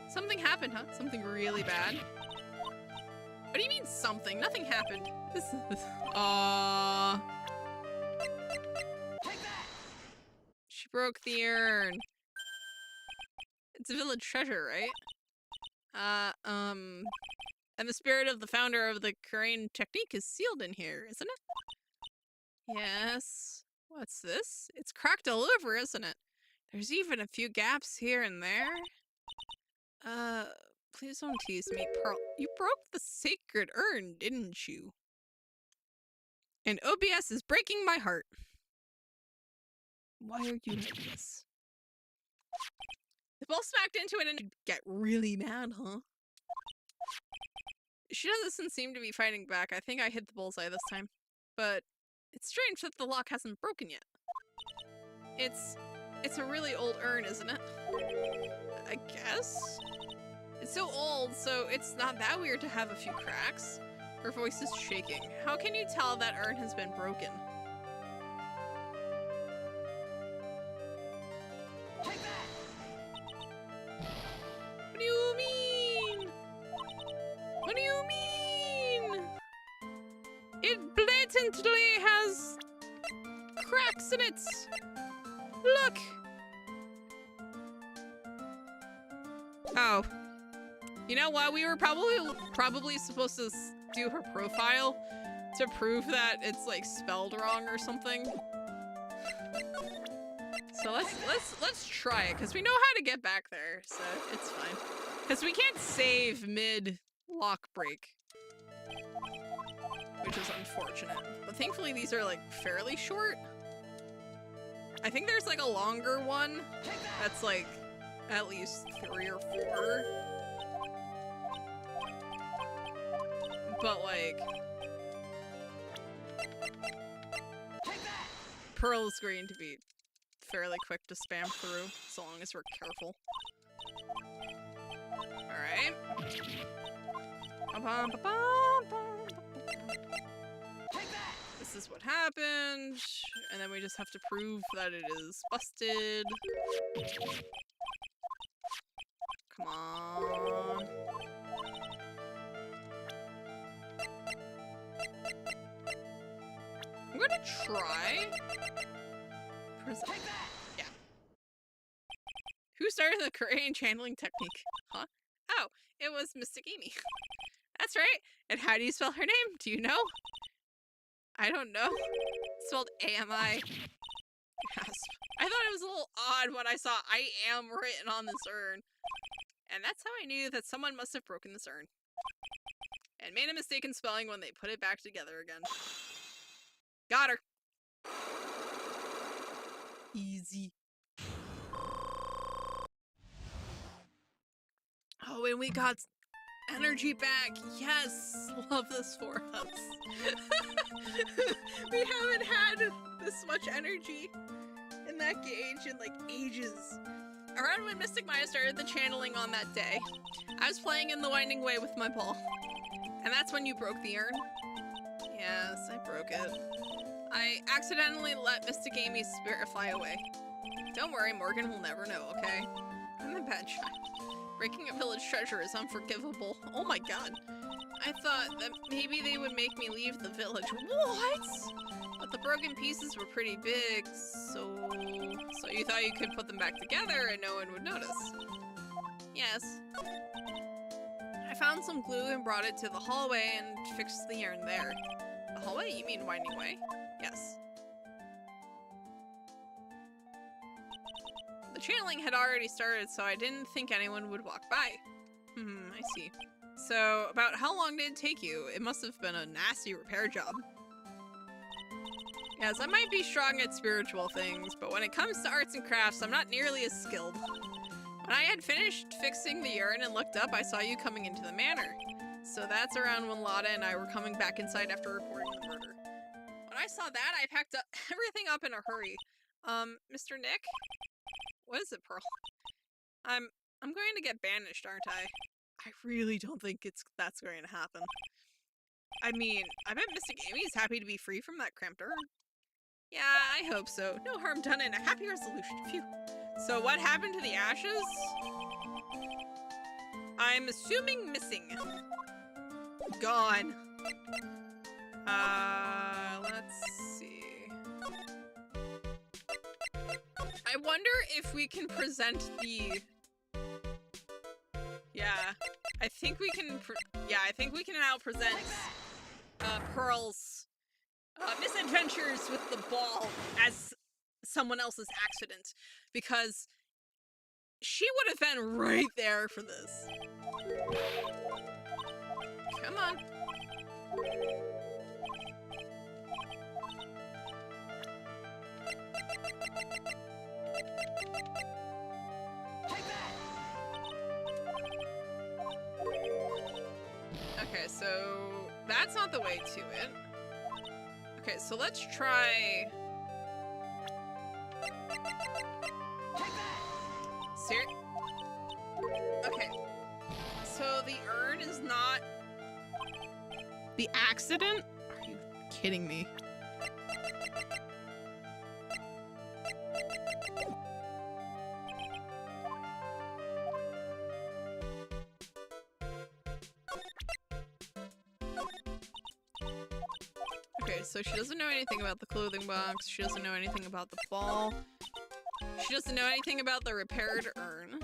something happened, huh? Something really bad? What do you mean something? Nothing happened. This she broke the urn. It's a village treasure, right? And the spirit of the founder of the Korean technique is sealed in here, isn't it? Yes. What's this? It's cracked all over, isn't it? There's even a few gaps here and there. Please don't tease me, Pearl. You broke the sacred urn, didn't you? And OBS is breaking my heart. Why are you like this? The ball smacked into it and get really mad, huh? She doesn't seem to be fighting back. I think I hit the bullseye this time. But it's strange that the lock hasn't broken yet. It's a really old urn, isn't it? I guess? It's so old, so it's not that weird to have a few cracks. Her voice is shaking. How can you tell that urn has been broken? Take that! What do you mean? What do you mean? It bled accidentally has cracks in it. Look. Oh. You know what? We were probably supposed to do her profile to prove that it's like spelled wrong or something. So let's try it because we know how to get back there, so it's fine. Because we can't save mid lock break, which is unfortunate. But thankfully these are like fairly short. I think there's like a longer one that's like at least 3 or 4. But like Pearl is going to be fairly quick to spam through, so long as we're careful. Alright. This is what happened, and then we just have to prove that it is busted. Come on. I'm gonna try. Yeah. Who started the Korean channeling technique? Huh? Oh, it was Mystic Amy. That's right. And how do you spell her name? Do you know? I don't know. It's spelled A-M-I. Gasp. I thought it was a little odd when I saw I am written on this urn. And that's how I knew that someone must have broken this urn. And made a mistake in spelling when they put it back together again. Got her. Easy. Oh, and we got energy back. Yes, love this for us. We haven't had this much energy in that gauge in like ages. Around when Mystic Maya started the channeling on that day, I was playing in the Winding Way with my ball. And that's when you broke the urn. Yes, I broke it. I accidentally let Mystic Amy's spirit fly away. Don't worry, Morgan will never know, okay? I'm a bad child. Breaking a village treasure is unforgivable. Oh my god. I thought that maybe they would make me leave the village. What? But the broken pieces were pretty big, so you thought you could put them back together and no one would notice? Yes. I found some glue and brought it to the hallway and fixed the urn there. The hallway? You mean Winding Way? Yes. The channeling had already started, so I didn't think anyone would walk by. I see. So, about how long did it take you? It must have been a nasty repair job. Yes, I might be strong at spiritual things, but when it comes to arts and crafts, I'm not nearly as skilled. When I had finished fixing the urn and looked up, I saw you coming into the manor. So that's around when Lotta and I were coming back inside after reporting the murder. When I saw that, I packed up everything up in a hurry. Mr. Nick? What is it, Pearl? I'm going to get banished, aren't I? I really don't think that's going to happen. I mean, I bet Mystic Amy's happy to be free from that cramped urn. Yeah, I hope so. No harm done and a happy resolution. Phew. So what happened to the ashes? I'm assuming missing. Gone. Let's see. I wonder if we can present the... Yeah, I think we can now present Pearl's misadventures with the ball as someone else's accident, because she would have been right there for this. Come on. Okay, so that's not the way to it. Okay, so let's try... Okay, so the urn is not the accident? Are you kidding me? Okay, so So she doesn't know anything about the clothing box. She doesn't know anything about the ball. She doesn't know anything about the repaired urn.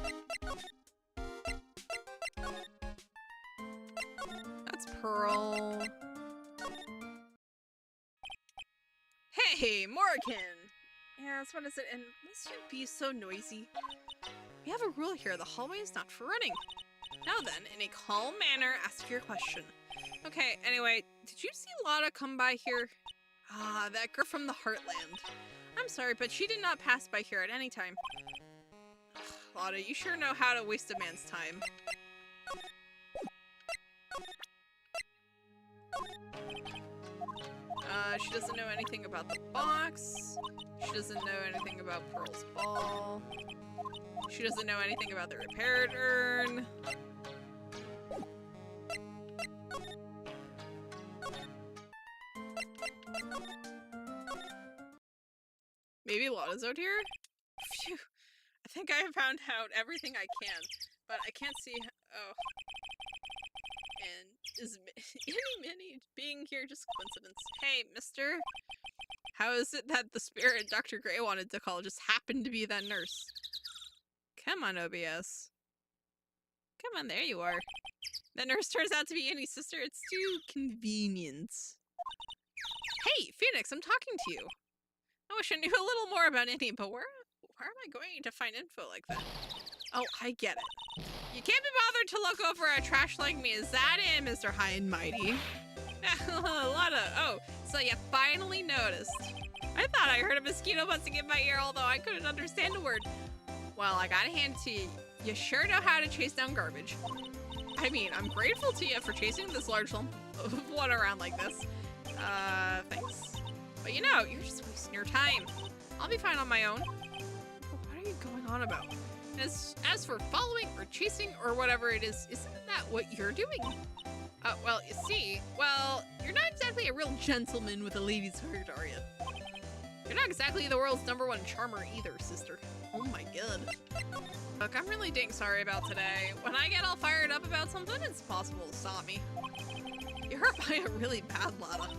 That's Pearl. Hey, Morgan! Yes, what is it? And must you be so noisy? We have a rule here. The hallway is not for running. Now then, in a calm manner, ask your question. Okay, anyway, did you see Lotta come by here? Ah, that girl from the Heartland. I'm sorry, but she did not pass by here at any time. Lotta, you sure know how to waste a man's time. She doesn't know anything about the box. She doesn't know anything about Pearl's ball. She doesn't know anything about the repaired urn. Maybe Lotta's out here? Phew. I think I have found out everything I can, but I can't see. Oh. And is Minnie being here just coincidence? Hey, mister. How is it that the spirit Dr. Gray wanted to call just happened to be that nurse? Come on, OBS. Come on, there you are. That nurse turns out to be Annie's sister. It's too convenient. Hey, Phoenix, I'm talking to you. I wish I knew a little more about Annie, but where am I going to find info like that? Oh, I get it. You can't be bothered to look over a trash like me. Is that it, Mr. High and Mighty? Lotta, oh, so you finally noticed. I thought I heard a mosquito buzzing in my ear, although I couldn't understand a word. Well, I gotta hand it to you. You sure know how to chase down garbage. I mean, I'm grateful to you for chasing this large lump of one around like this. Thanks. But you know, you're just wasting your time. I'll be fine on my own. What are you going on about? As for following or chasing or whatever it is, isn't that what you're doing? Well, you see, you're not exactly a real gentleman with a lady's heart, are you? You're not exactly the world's #1 charmer either, sister. Oh my god. Look, I'm really dang sorry about today. When I get all fired up about something, it's possible to stop me. You're hurt by a really bad Lotta.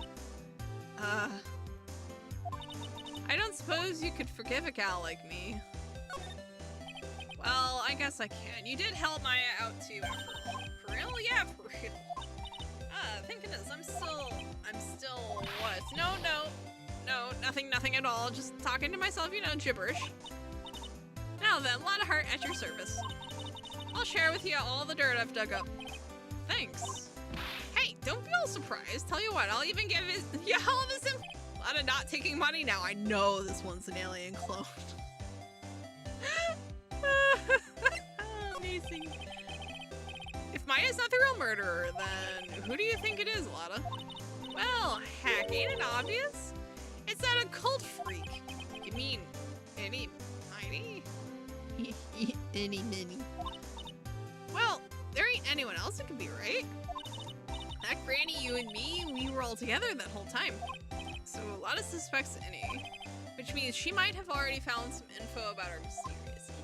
I don't suppose you could forgive a gal like me. Well, I guess I can. You did help Maya out too, after all. For real? Yeah, for real. Thinking is, I'm still, what? No, nothing at all. Just talking to myself, you know, gibberish. Now then, Lotta Heart at your service. I'll share with you all the dirt I've dug up. Thanks. Hey, don't be all surprised. Tell you what, I'll even give you all this info. Lotta not taking money now. I know this one's an alien clone. Amazing. If Maya's not the real murderer, then who do you think it is, Lotta? Well, heck, ain't it obvious? It's that occult freak. You mean any Mighty? Any Minnie. Well, there ain't anyone else it could be, right? That Granny, you and me, we were all together that whole time. So Lotta suspects Annie, which means she might have already found some info about our mysterious Annie.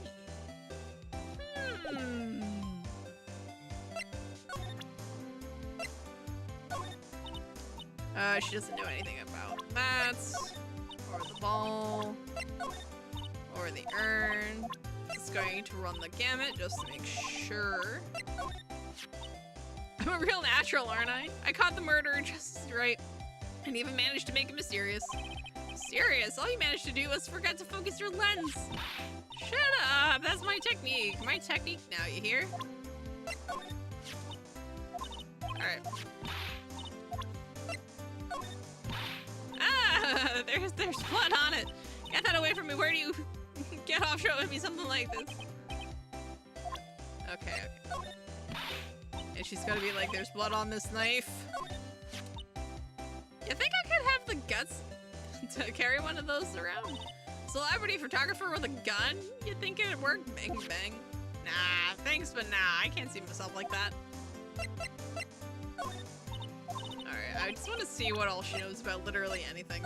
She doesn't know anything about that, or the ball, or the urn. Just going to run the gamut just to make sure. I'm a real natural, aren't I? I caught the murderer just right, and even managed to make it mysterious. Mysterious? All you managed to do was forget to focus your lens. Shut up! That's my technique. My technique now, you hear? Alright. Ah! There's blood on it! Get that away from me. Where do you get off showing me something like this? Okay. And she's gonna be like, there's blood on this knife. You think I could have the guts to carry one of those around? Celebrity photographer with a gun? You think it'd work? Bang, bang. Nah, thanks, but nah, I can't see myself like that. Alright, I just want to see what all she knows about literally anything.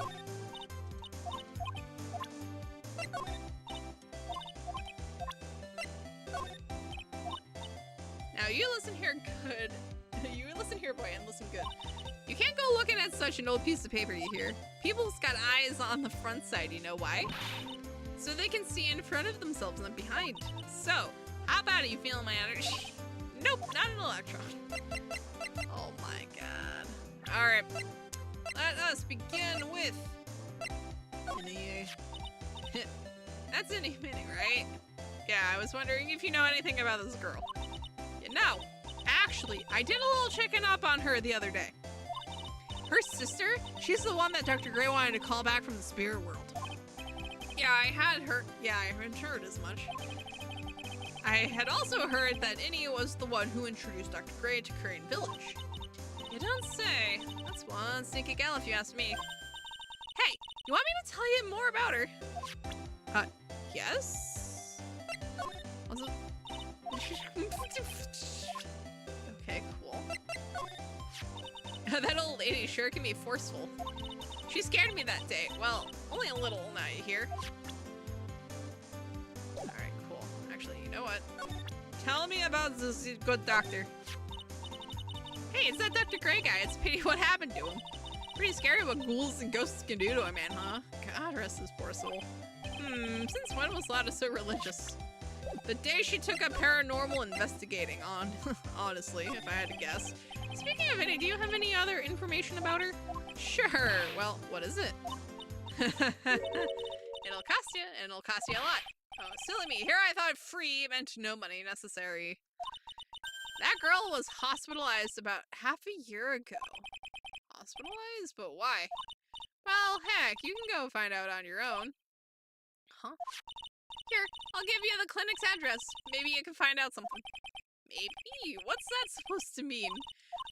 Now, you listen here good. You listen here, boy, and listen good. You can't go looking at such an old piece of paper, you hear? People's got eyes on the front side, you know why? So they can see in front of themselves and behind. So, how about it? You feeling my energy? Nope, not an electron. Oh my god. Alright. Let us begin with... That's Innie Minnie, right? Yeah, I was wondering if you know anything about this girl. You know, actually, I did a little checking up on her the other day. Her sister, she's the one that Dr. Gray wanted to call back from the spirit world. Yeah, I had heard as much. I had also heard that Innie was the one who introduced Dr. Gray to Crane Village. You don't say. That's one sneaky gal if you ask me. Hey, you want me to tell you more about her? Yes? What's it? Okay, cool. That old lady sure can be forceful. She scared me that day. Well, only a little now, you hear? Alright, cool. Actually, you know what? Tell me about this good doctor. Hey, it's that Dr. Gray guy. It's a pity what happened to him. Pretty scary what ghouls and ghosts can do to a man, huh? God rest his poor soul. Since when was Lada so religious? The day she took up paranormal investigating on, honestly, if I had to guess. Speaking of Innie, do you have any other information about her? Sure. Well, what is it? It'll cost you, and it'll cost you a lot. Oh, silly me. Here I thought free meant no money necessary. That girl was hospitalized about half a year ago. Hospitalized? But why? Well, heck, you can go find out on your own. Huh? Here, I'll give you the clinic's address. Maybe you can find out something. Maybe? What's that supposed to mean?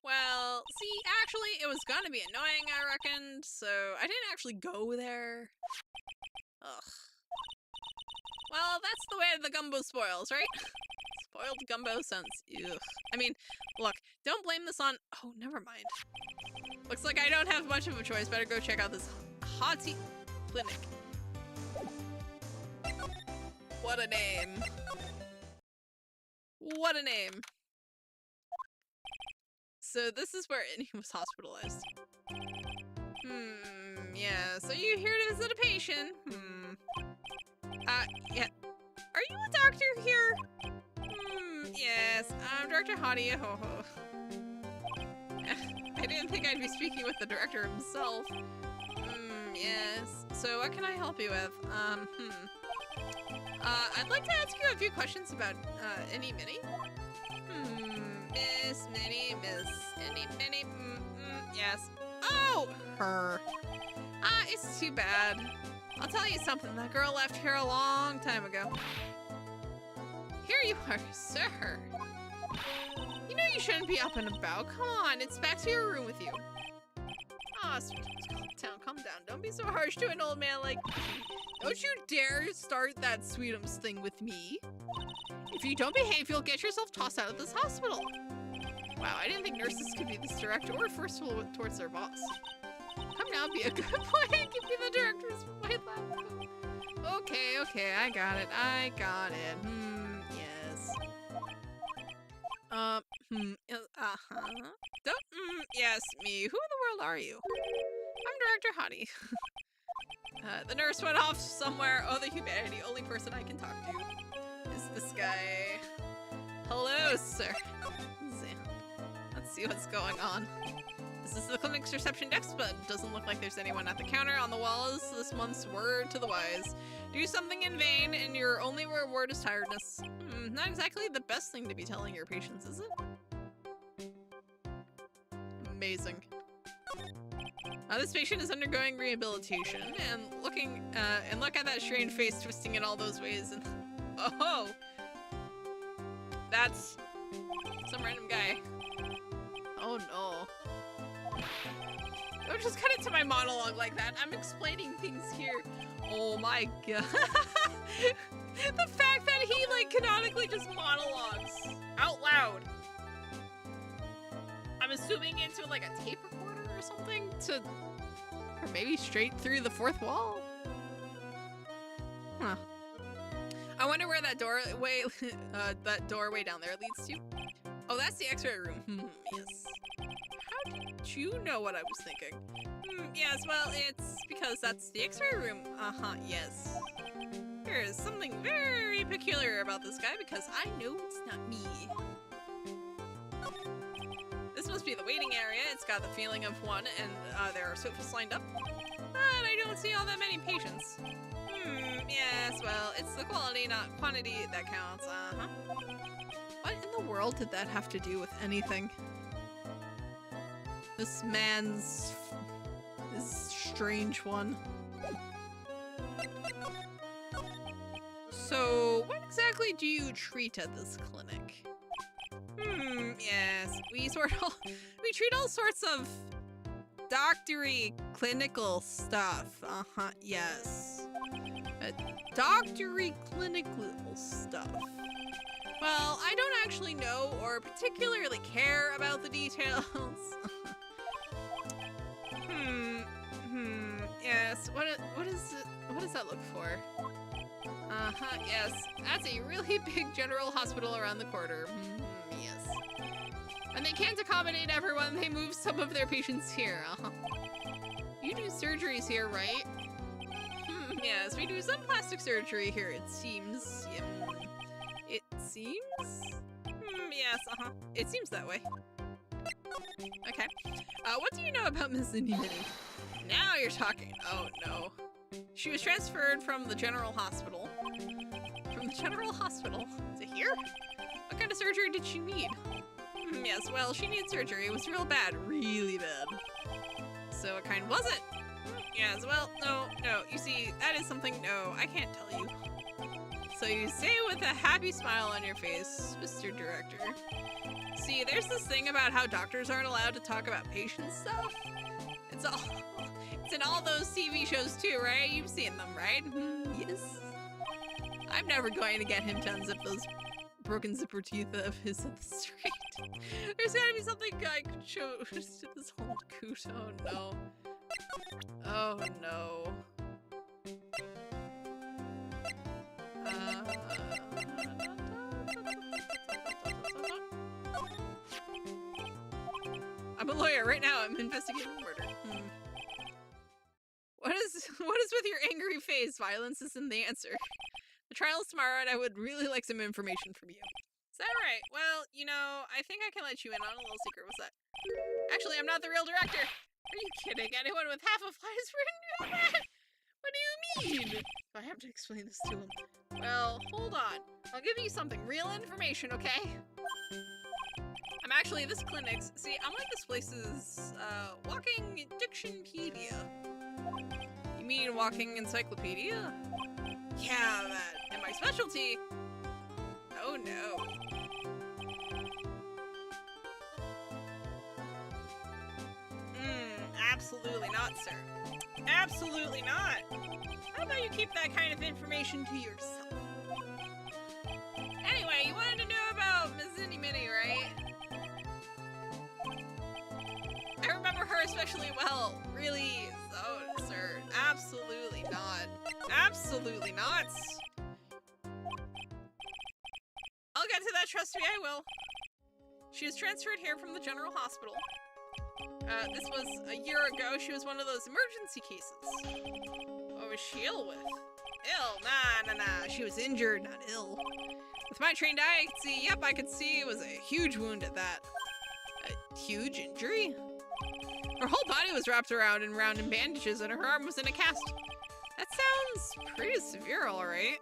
Well, see, actually, it was gonna be annoying, I reckoned, so I didn't actually go there. Ugh. Well, that's the way the gumbo spoils, right? Spoiled gumbo sounds ugh. I mean, look, don't blame this on... Oh, never mind. Looks like I don't have much of a choice. Better go check out this hottie clinic. What a name. What a name. So this is where Innie was hospitalized. Yeah, so you're here to visit a patient? Yeah. Are you a doctor here? Yes, I'm Dr. Hottie Ahoho. I didn't think I'd be speaking with the director himself. Yes. So what can I help you with? I'd like to ask you a few questions about, Innie Minnie. Miss Minnie, Miss Innie Minnie, yes. Oh, her. It's too bad. I'll tell you something, that girl left here a long time ago. Here you are, sir. You know you shouldn't be up and about. Come on, it's back to your room with you. Ah, calm down. Don't be so harsh to an old man like me. Don't you dare start that sweetums thing with me. If you don't behave, you'll get yourself tossed out of this hospital. Wow, I didn't think nurses could be this direct or forceful towards their boss. Come now, be a good boy and give me the director's white lab. Okay, I got it. Yes. Yes, me. Who in the world are you? I'm Director Hottie. The nurse went off somewhere. Oh, the humanity. Only person I can talk to is this guy. Hello, sir. Let's see what's going on. This is the clinic's reception desk, but it doesn't look like there's anyone at the counter. On the wall is this month's word to the wise. Do something in vain, and your only reward is tiredness. Not exactly the best thing to be telling your patients, is it? Amazing. This patient is undergoing rehabilitation, and look at that strange face twisting in all those ways, and oh, that's some random guy. Oh no. Don't just cut into my monologue like that. I'm explaining things here. Oh my god. The fact that he like canonically just monologues out loud. I'm assuming into like a tape recorder or something or maybe straight through the fourth wall. Huh. I wonder where that doorway down there leads to. Oh, that's the X-ray room. Yes. you know what I was thinking. Yes, well, it's because that's the X-ray room. Yes. There is something very peculiar about this guy because I know it's not me. This must be the waiting area. It's got the feeling of one, and there are sofas lined up. But I don't see all that many patients. Yes, well, it's the quality, not quantity that counts. What in the world did that have to do with anything? This strange one. So, what exactly do you treat at this clinic? Yes, we treat all sorts of doctory clinical stuff. Yes. Doctory clinical stuff. Well, I don't actually know or particularly care about the details. Yes, what does that look for? Yes, that's a really big general hospital around the corner. Yes. And they can't accommodate everyone, they move some of their patients here. You do surgeries here, right? Yes, we do some plastic surgery here, it seems. It seems? Yes, it seems that way. Okay. What do you know about Miss Indy Minnie? Now you're talking. Oh, no. She was transferred from the general hospital. From the general hospital? To here? What kind of surgery did she need? Yes, well, she needs surgery. It was real bad. Really bad. So what kind was it? Yes, well, no. You see, that is something, no, I can't tell you. So you say with a happy smile on your face, Mr. Director. See, there's this thing about how doctors aren't allowed to talk about patient stuff. It's in all those TV shows too, right? You've seen them, right? Yes. I'm never going to get him to unzip those broken zipper teeth of his at the street. There's gotta be something I could show to this whole coot. Oh no. Oh no. I'm a lawyer right now. I'm investigating murder. What is with your angry face? Violence isn't the answer. The trial's tomorrow, and I would really like some information from you. Is that right? Well, you know, I think I can let you in on a little secret. What's that? Actually, I'm not the real director. Are you kidding? Anyone with half a fly's written knew that? What do you mean? I have to explain this to him. Well, hold on. I'll give you something real information, okay? I'm actually this clinic's. See, I'm like this place's walking dictionpedia. You mean walking encyclopedia? Yeah, that. And my specialty. Oh no. Absolutely not, sir. Absolutely not. How about you keep that kind of information to yourself? Anyway, you wanted to know about Miss Indy Minnie, right? I remember her especially well. Really? So, sir, absolutely not. Absolutely not. I'll get to that, trust me, I will. She was transferred here from the general hospital. This was a year ago. She was one of those emergency cases. What was she ill with? Ill? Nah. She was injured, not ill. With my trained eye, I could see, yep, I could see it was a huge wound at that. A huge injury? Her whole body was wrapped around in bandages and her arm was in a cast. That sounds pretty severe, alright.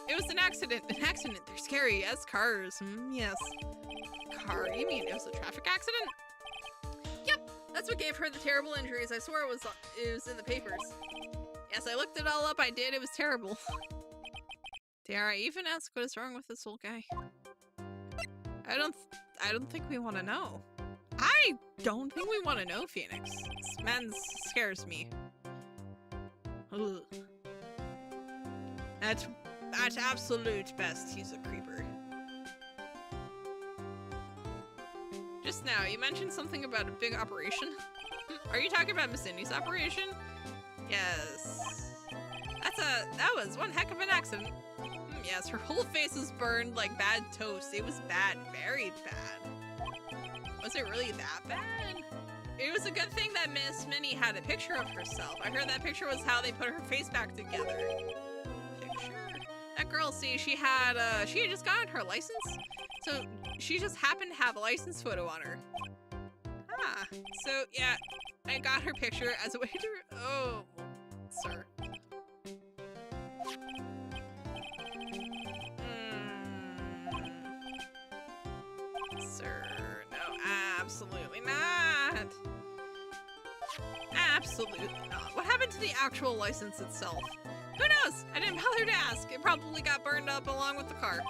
It was an accident. An accident. They're scary. Yes, cars. Yes. Car? You mean it was a traffic accident? Yep. That's what gave her the terrible injuries. I swear it was in the papers. Yes, I looked it all up. I did. It was terrible. Dare I even ask what is wrong with this old guy? I don't think we want to know. I don't think we want to know, Phoenix. This man scares me. Ugh. At absolute best, he's a creeper. Just now, you mentioned something about a big operation. Are you talking about Miss Indy's operation? Yes. That was one heck of an accident. Yes, her whole face was burned like bad toast. It was bad, very bad. Was it really that bad? It was a good thing that Miss Minnie had a picture of herself. I heard that picture was how they put her face back together. Picture? That girl, see, she had just gotten her license, so she just happened to have a license photo on her. Ah, so yeah, I got her picture as a way to, oh, sir. Sir, no, absolutely not. Absolutely not. What happened to the actual license itself? Who knows? I didn't bother to ask. It probably got burned up along with the car.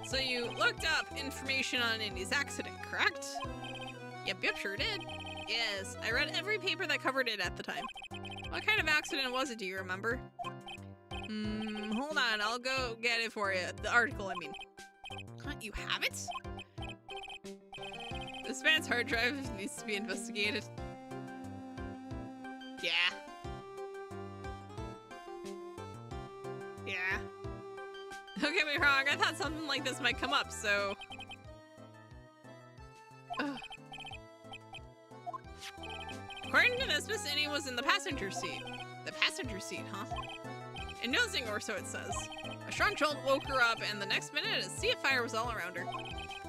So you looked up information on Indy's accident, correct? Yep, sure did. Yes, I read every paper that covered it at the time. What kind of accident was it, do you remember? Hold on, I'll go get it for you. The article, I mean. Huh, you have it? This man's hard drive needs to be investigated. Yeah. Yeah. Don't get me wrong, I thought something like this might come up, so... Ugh. According to this, Miss Innie was in the passenger seat. The passenger seat, huh? And nosing, or so it says. A strong jolt woke her up, and the next minute, a sea of fire was all around her.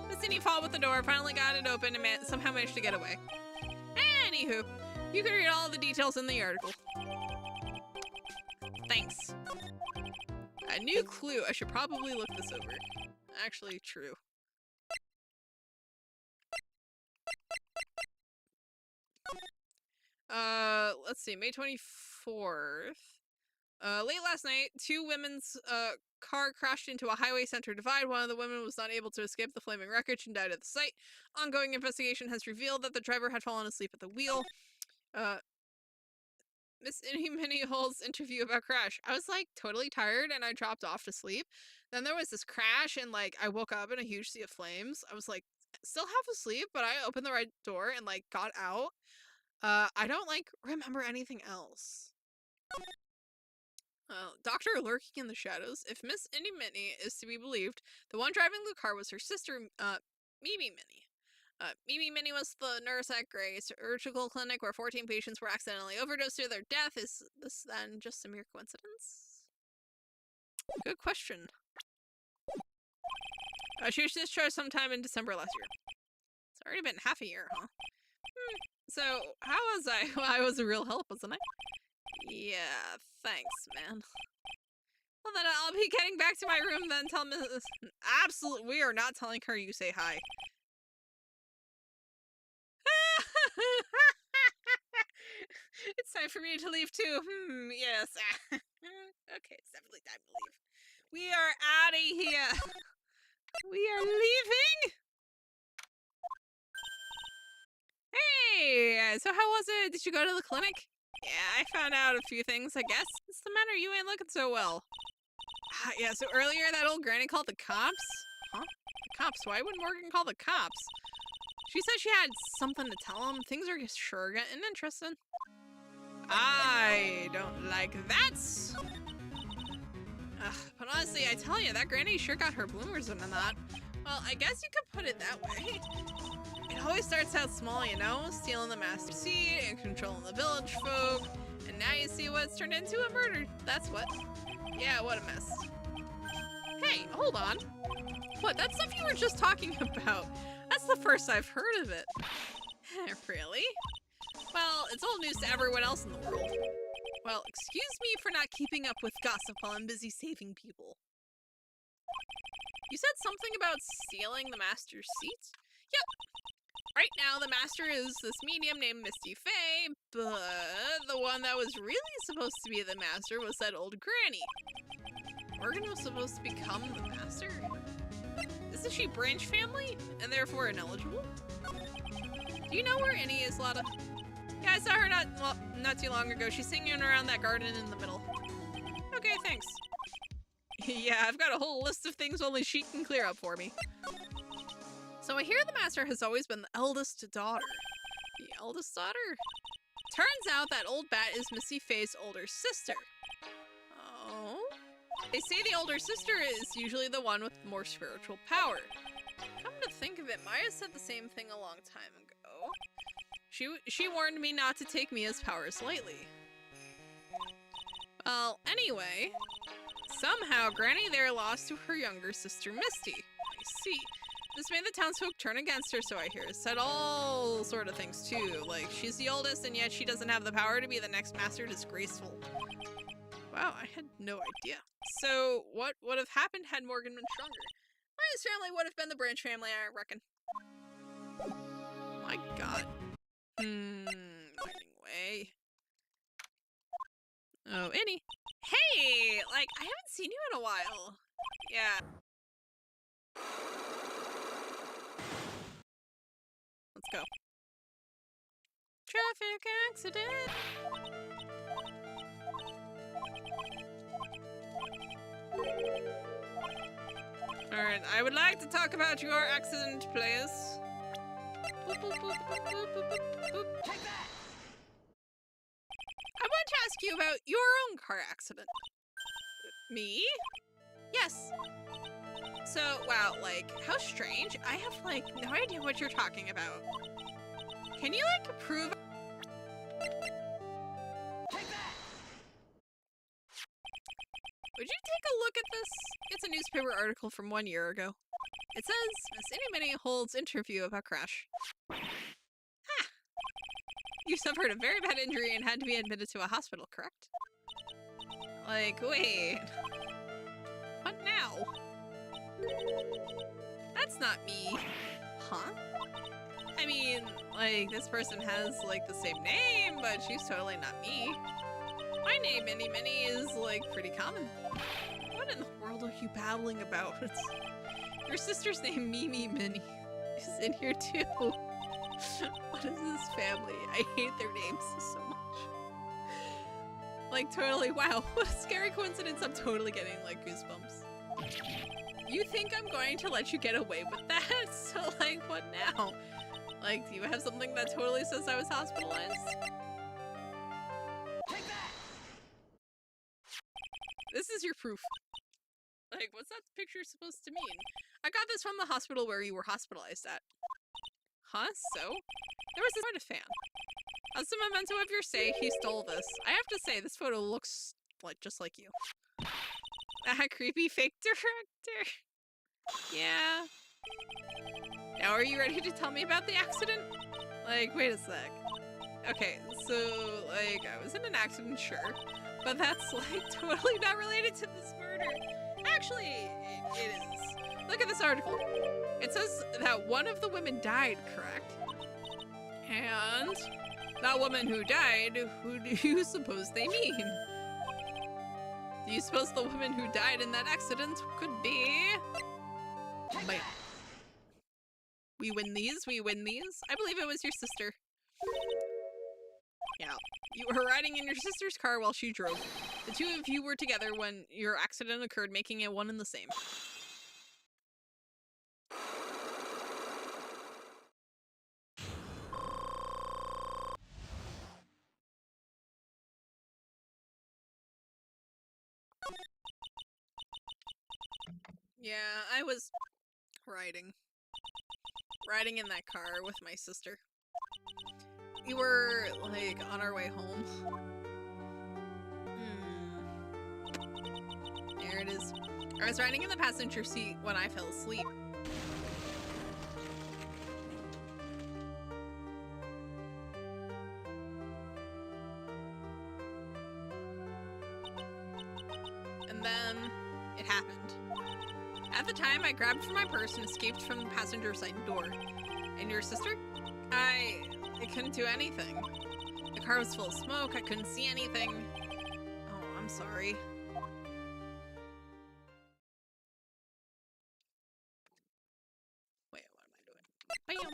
Miss Innie fought with the door, finally got it open, and somehow managed to get away. Anywho, you can read all the details in the article. Thanks. A new clue. I should probably look this over. Actually, true. Let's see, May 24th. Late last night, two women's car crashed into a highway center divide. One of the women was not able to escape the flaming wreckage and died at the site. Ongoing investigation has revealed that the driver had fallen asleep at the wheel. Miss Innie Minniehole's interview about crash. I was like totally tired and I dropped off to sleep. Then there was this crash and like I woke up in a huge sea of flames. I was like still half asleep, but I opened the right door and like got out. I don't like remember anything else. Doctor lurking in the shadows. If Miss Innie Minnie is to be believed, the one driving the car was her sister, Mimi Minnie. Mimi Minnie was the nurse at Gray's surgical clinic where 14 patients were accidentally overdosed to their death. Is this then just a mere coincidence? Good question. She was discharged sometime in December last year. It's already been half a year, huh? So, how was I? Well, I was a real help, wasn't I? Yeah, thanks, man. Well, then I'll be getting back to my room then. Tell Mrs. Absolutely, we are not telling her you say hi. It's time for me to leave too. Yes. Okay, it's definitely time to leave. We are out of here. We are leaving. Hey, so how was it? Did you go to the clinic? Yeah, I found out a few things, I guess. What's the matter? You ain't looking so well. Yeah, so earlier that old granny called the cops? Huh? The cops? Why would Morgan call the cops? She said she had something to tell them. Things are sure getting interesting. I don't like that. But honestly, I tell you, that granny sure got her bloomers in a knot. Well, I guess you could put it that way. It always starts out small, you know? Stealing the master seed and controlling the village folk. And now you see what it's turned into, a murder. That's what. Yeah, what a mess. Hey, hold on. What, that stuff you were just talking about? That's the first I've heard of it. Really? Well, it's old news to everyone else in the world. Well, excuse me for not keeping up with gossip while I'm busy saving people. You said something about stealing the master's seat? Yep. Right now, the master is this medium named Misty Faye, but the one that was really supposed to be the master was that old granny. Morgan was supposed to become the master? Isn't she branch family, and therefore ineligible? Do you know where Annie is, Lotta? Yeah, I saw her not too long ago. She's singing around that garden in the middle. Okay, thanks. Yeah, I've got a whole list of things only she can clear up for me. So I hear the master has always been the eldest daughter. The eldest daughter? Turns out that old bat is Missy Faye's older sister. Oh? They say the older sister is usually the one with more spiritual power. Come to think of it, Maya said the same thing a long time ago. She warned me not to take Mia's powers lightly. Well, anyway, somehow Granny there lost to her younger sister Misty. I see. This made the townsfolk turn against her, so I hear. Said all sort of things too, like she's the oldest and yet she doesn't have the power to be the next master disgraceful. Wow, I had no idea. So what would have happened had Morgan been stronger? Maya's family would have been the Branch family, I reckon. My god. Finding way. Oh, Annie. Hey! Like, I haven't seen you in a while. Yeah. Let's go. Traffic accident! Alright, I would like to talk about your accident, please. Boop, boop, boop, boop, boop, boop, boop, boop. Take that! I want to ask you about your own car accident. Me? Yes. So, wow, like, how strange. I have, like, no idea what you're talking about. Can you, like, prove... Take that! Would you take a look at this? It's a newspaper article from 1 year ago. It says, Miss Minnie holds interview about crash. Ha! You suffered a very bad injury and had to be admitted to a hospital, correct? Like, wait. What now? That's not me. Huh? I mean, like, this person has, like, the same name, but she's totally not me. My name, Minnie, is, like, pretty common. What in the world are you babbling about? Your sister's name, Minnie, is in here, too. What is this family? I hate their names so much. Like, totally, wow. What a scary coincidence. I'm totally getting, like, goosebumps. You think I'm going to let you get away with that? So, like, what now? Like, do you have something that totally says I was hospitalized? Take that! This is your proof. Like, what's that picture supposed to mean? I got this from the hospital where you were hospitalized at. Huh? So? There was this Reddit fan. As a memento of your stay, he stole this. I have to say, this photo looks like just like you. That creepy fake director. Yeah. Now, are you ready to tell me about the accident? Like, wait a sec. Okay, so, like, I was in an accident, sure. But that's, like, totally not related to this murder. Actually, it is. Look at this article. It says that one of the women died, correct? And that woman who died, who do you suppose they mean? Do you suppose the woman who died in that accident could be... Bam. We win these, we win these. I believe it was your sister. Yeah. You were riding in your sister's car while she drove. The two of you were together when your accident occurred, making it one and the same. Yeah, I was riding in that car with my sister. We were, like, on our way home. There it is. I was riding in the passenger seat when I fell asleep. And then it happened. At the time, I grabbed for my purse and escaped from the passenger side door. And your sister? I couldn't do anything. The car was full of smoke, I couldn't see anything. Oh, I'm sorry. Wait, what am I doing? Bam!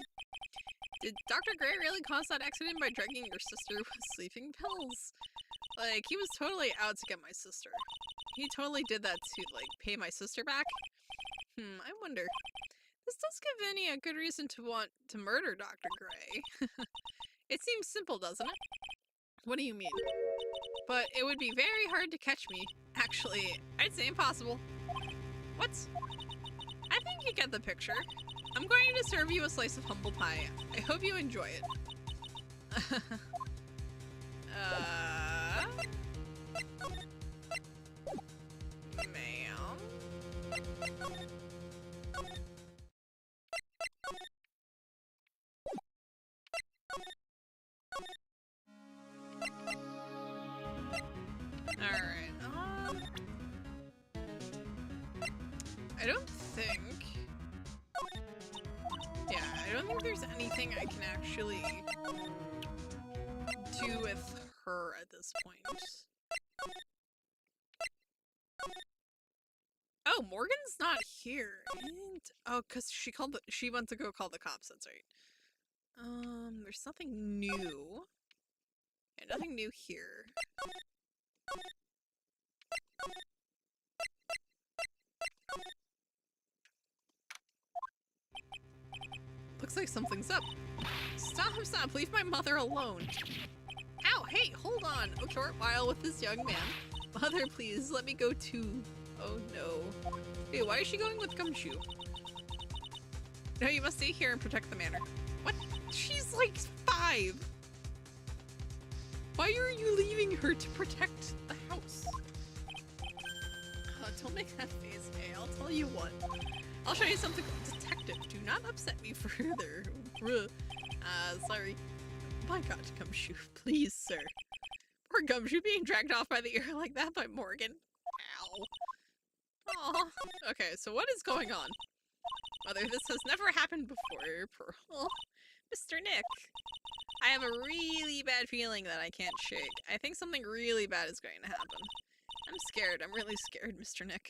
Did Dr. Gray really cause that accident by drugging your sister with sleeping pills? Like, he was totally out to get my sister. He totally did that to, like, pay my sister back. I wonder. This does give Vinny a good reason to want to murder Dr. Gray. It seems simple, doesn't it? What do you mean? but it would be very hard to catch me. Actually, I'd say impossible. What? I think you get the picture. I'm going to serve you a slice of humble pie. I hope you enjoy it. Ma'am? Alright, I don't think... Yeah, I don't think there's anything I can actually do with her at this point. Oh, Morgan's not here. And, oh, cause she went to go call the cops, that's right. There's nothing new. Yeah, nothing new here. Looks like something's up. Stop, leave my mother alone. Ow, hey, hold on. A short while with this young man. Mother, please, let me go too. Oh no. Hey, why is she going with Gumshoe? No, you must stay here and protect the manor. What? She's like 5. Why are you leaving her to protect the house? Don't make that face, hey, I'll tell you what. I'll show you something. Detective, do not upset me further. Sorry. My god, Gumshoe, please, sir. Poor Gumshoe being dragged off by the ear like that by Morgan. Ow. Aw. Okay, so what is going on? Mother, this has never happened before, Pearl. Mr. Nick. I have a really bad feeling that I can't shake. I think something really bad is going to happen. I'm scared. I'm really scared, Mr. Nick.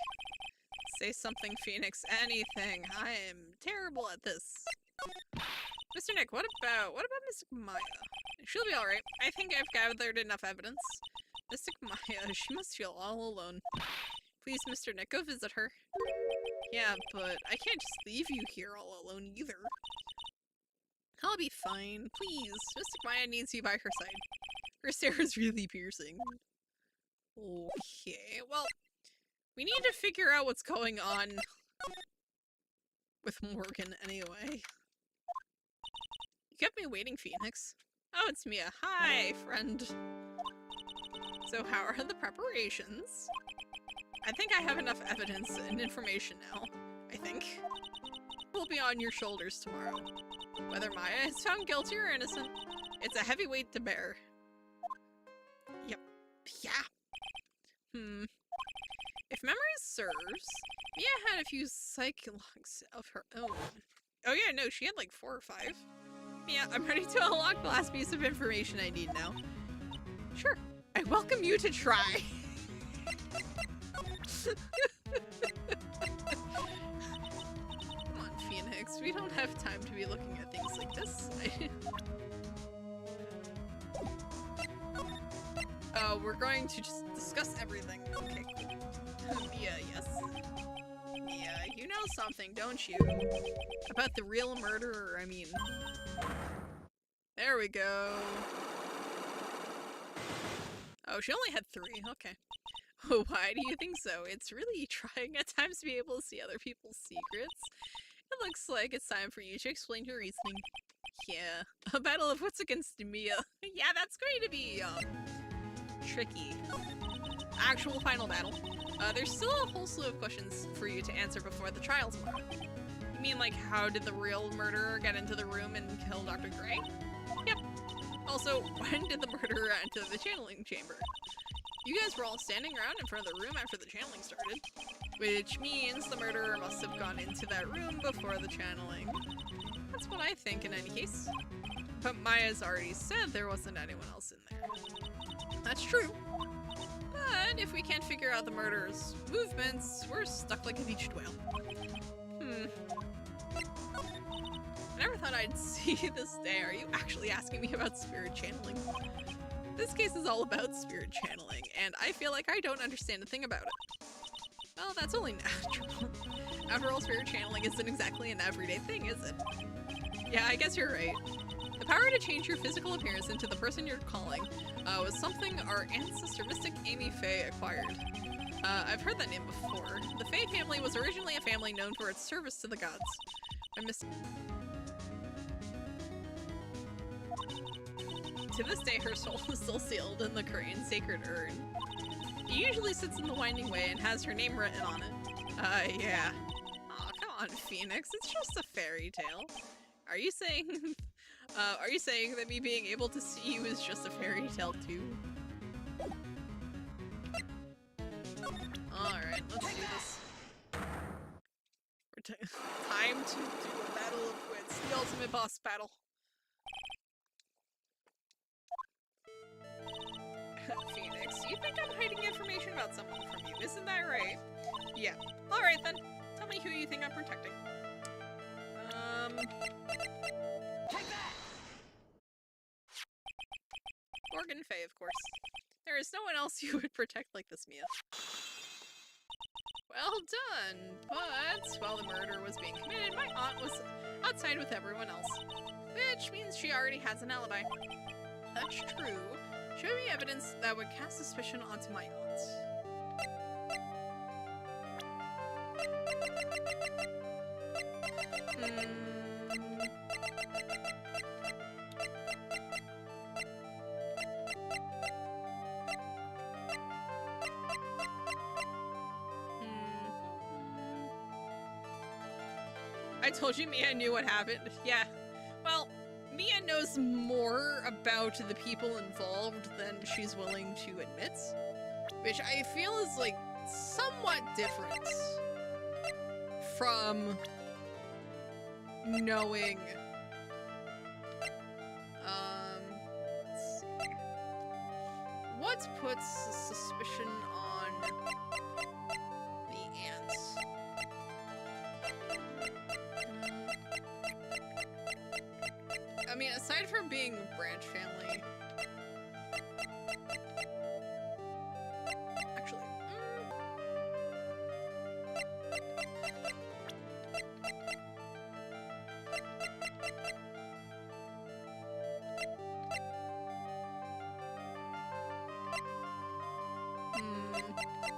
Say something, Phoenix. Anything. I am terrible at this. Mr. Nick, what about Mystic Maya? She'll be alright. I think I've gathered enough evidence. Mystic Maya, she must feel all alone. Please, Mr. Nick, go visit her. Yeah, but I can't just leave you here all alone either. I'll be fine. Please, Mystic Maya needs you by her side. Her stare is really piercing. Okay, well, we need to figure out what's going on with Morgan anyway. You kept me waiting, Phoenix. Oh, it's Mia. Hi, friend. So how are the preparations? I think I have enough evidence and information now. I think. We'll be on your shoulders tomorrow. Whether Maya is found guilty or innocent, it's a heavy weight to bear. Yep. Yeah. If memory serves, Mia had a few psych logs of her own. Oh yeah, no, she had like 4 or 5. Yeah, I'm ready to unlock the last piece of information I need now. Sure. I welcome you to try. Come on, Phoenix. We don't have time to be looking at things like this. We're going to just discuss everything. Okay, cool. Mia, yes. Mia, you know something, don't you? About the real murderer, I mean. There we go. Oh, she only had 3. Okay. Oh, why do you think so? It's really trying at times to be able to see other people's secrets. It looks like it's time for you to explain your reasoning. Yeah, a battle of wits against Mia. Yeah, that's going to be, tricky. Actual final battle. There's still a whole slew of questions for you to answer before the trial tomorrow. You mean like how did the real murderer get into the room and kill Dr. Gray? Yep. Also, when did the murderer enter the channeling chamber? You guys were all standing around in front of the room after the channeling started, which means the murderer must have gone into that room before the channeling. That's what I think in any case. But Maya's already said there wasn't anyone else in there. That's true. But if we can't figure out the murderer's movements, we're stuck like a beached whale. I never thought I'd see this day. Are you actually asking me about spirit channeling? This case is all about spirit channeling, and I feel like I don't understand a thing about it. Well, that's only natural. After all, spirit channeling isn't exactly an everyday thing, is it? Yeah, I guess you're right. The power to change your physical appearance into the person you're calling was something our ancestor mystic Amy Faye acquired. I've heard that name before. The Faye family was originally a family known for its service to the gods. To this day, her soul is still sealed in the Korean sacred urn. He usually sits in the winding way and has her name written on it. Yeah. Aw, come on, Phoenix. It's just a fairy tale. Are you saying that me being able to see you is just a fairy tale too? Alright, let's do this. Time to do a battle of wits. The ultimate boss battle. Phoenix, you think I'm hiding information about someone from you, isn't that right? Yeah. Alright then. Tell me who you think I'm protecting. Take that! Morgan Faye, of course. There is no one else you would protect like this, Mia. Well done, but while the murder was being committed, my aunt was outside with everyone else. Which means she already has an alibi. That's true. Show me evidence that would cast suspicion onto my aunt. I told you Mia knew what happened. Yeah. Well, Mia knows more about the people involved than she's willing to admit, which I feel is like somewhat different from knowing. Let's see. What puts suspicion on the ants? I mean, aside from being branch family, actually,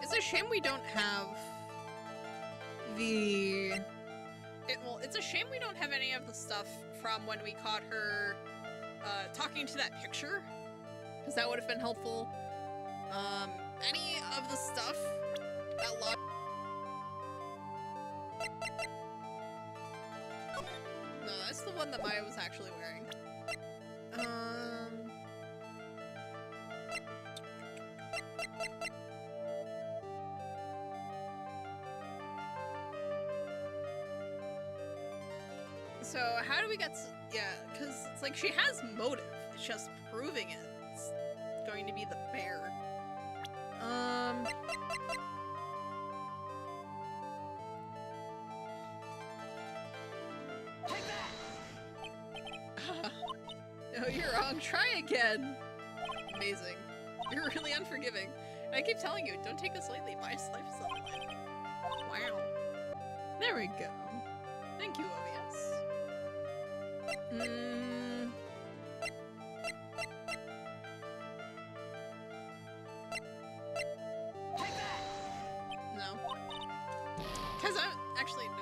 it's a shame we don't have the. Well, it's a shame we don't have any of the stuff from when we caught her talking to that picture, because that would have been helpful. Any of the stuff that No, that's the one that Maya was actually wearing. So how do we get? Yeah, because it's like she has motive. It's just proving it. It's going to be the bear. Take that! No, you're wrong. Try again. Amazing. You're really unforgiving. And I keep telling you, don't take this lightly. My life is on the line. Wow. There we go. Thank you, OBS. Take that! No. Because I'm actually no.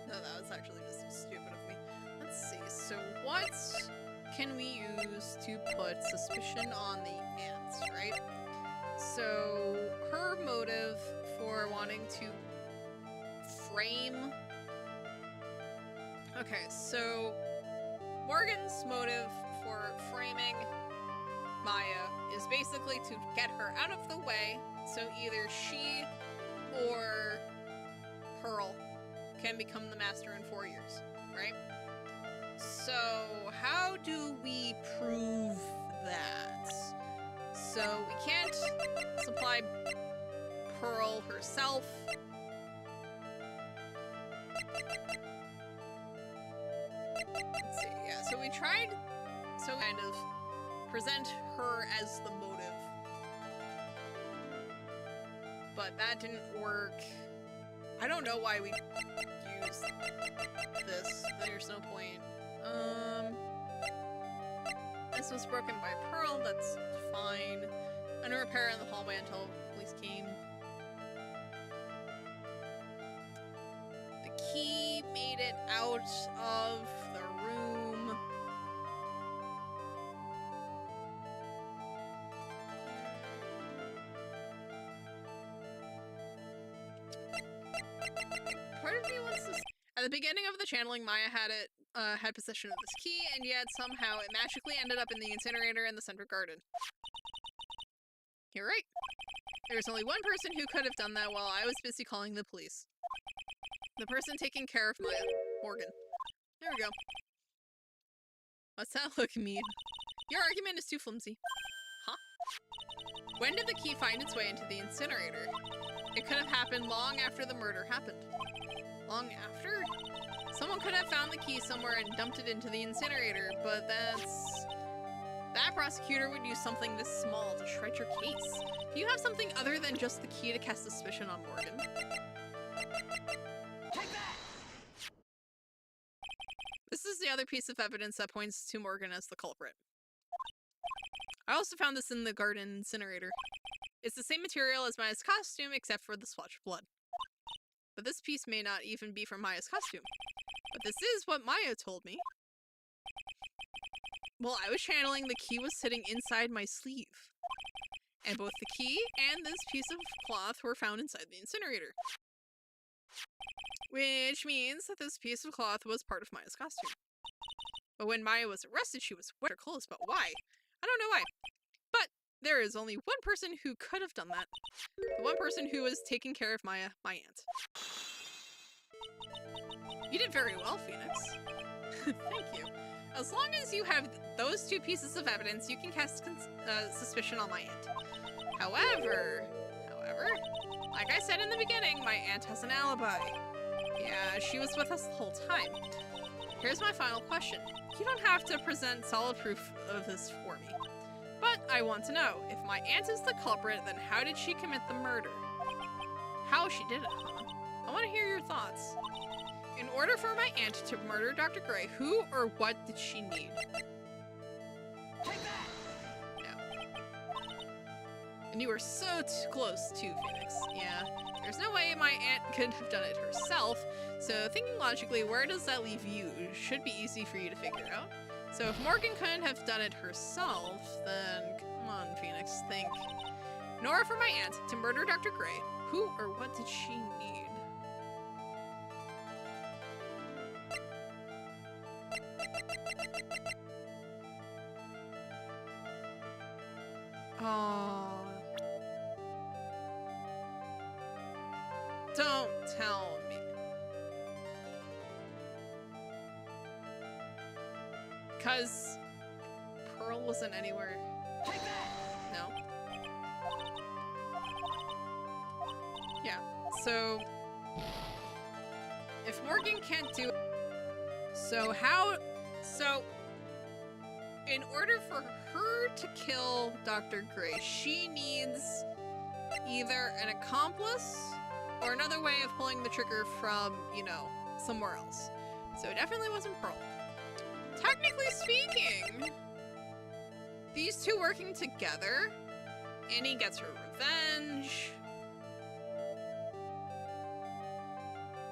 No, that was actually just stupid of me. Let's see. So what can we use to put suspicion on the ants, right? So her motive for wanting to frame. Okay, so Morgan's motive for framing Maya is basically to get her out of the way so either she or Pearl can become the master in 4 years, right? So how do we prove that? So we can't supply Pearl herself. Let's see, yeah, so we tried so kind of present her as the motive. But that didn't work. I don't know why we used this. There's no point. This was broken by Pearl. That's fine. Under repair in the hallway until police came. The key made it out of the room. Part of me wants to. At the beginning of the channeling, Maya had possession of this key, and yet somehow it magically ended up in the incinerator in the Central Garden. You're right. There was only one person who could have done that while I was busy calling the police. The person taking care of Maya, Morgan. There we go. What's that look mean? Your argument is too flimsy. Huh? When did the key find its way into the incinerator? It could have happened long after the murder happened. Long after? Someone could have found the key somewhere and dumped it into the incinerator, but that prosecutor would use something this small to shred your case. Do you have something other than just the key to cast suspicion on Morgan? Take that! This is the other piece of evidence that points to Morgan as the culprit. I also found this in the garden incinerator. It's the same material as Maya's costume, except for the splotch of blood. But this piece may not even be from Maya's costume. But this is what Maya told me. While I was channeling, the key was sitting inside my sleeve. And both the key and this piece of cloth were found inside the incinerator. Which means that this piece of cloth was part of Maya's costume. But when Maya was arrested, she was wearing her clothes. But why? I don't know why. But there is only one person who could have done that. The one person who was taking care of Maya, my aunt. You did very well, Phoenix. Thank you. As long as you have those two pieces of evidence, you can cast suspicion on my aunt. However, like I said in the beginning, my aunt has an alibi. Yeah, she was with us the whole time. Here's my final question. You don't have to present solid proof of this for me. But I want to know, if my aunt is the culprit, then how did she commit the murder? How she did it, huh? I want to hear your thoughts. In order for my aunt to murder Dr. Gray, who or what did she need? Take that! No. And you were so close too, Phoenix. Yeah. There's no way my aunt could have done it herself, so thinking logically, where does that leave you? Should be easy for you to figure out. So if Morgan couldn't have done it herself, then come on, Phoenix, think. In order for my aunt to murder Dr. Gray, who or what did she need? Oh. Don't tell me. Because Pearl wasn't anywhere. No. Yeah, so if Morgan can't do it, so in order for her to kill Dr. Gray, she needs either an accomplice or another way of pulling the trigger from, you know, somewhere else. So it definitely wasn't Pearl. Technically speaking, these two working together, Annie gets her revenge.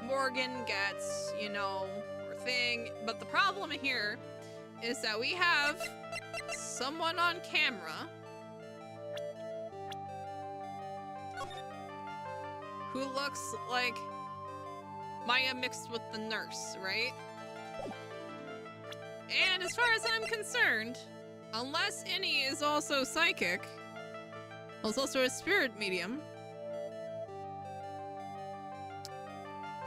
Morgan gets, you know, her thing. But the problem here is that we have someone on camera who looks like Maya mixed with the nurse, right? And as far as I'm concerned, unless Annie is also psychic, well, is also a spirit medium,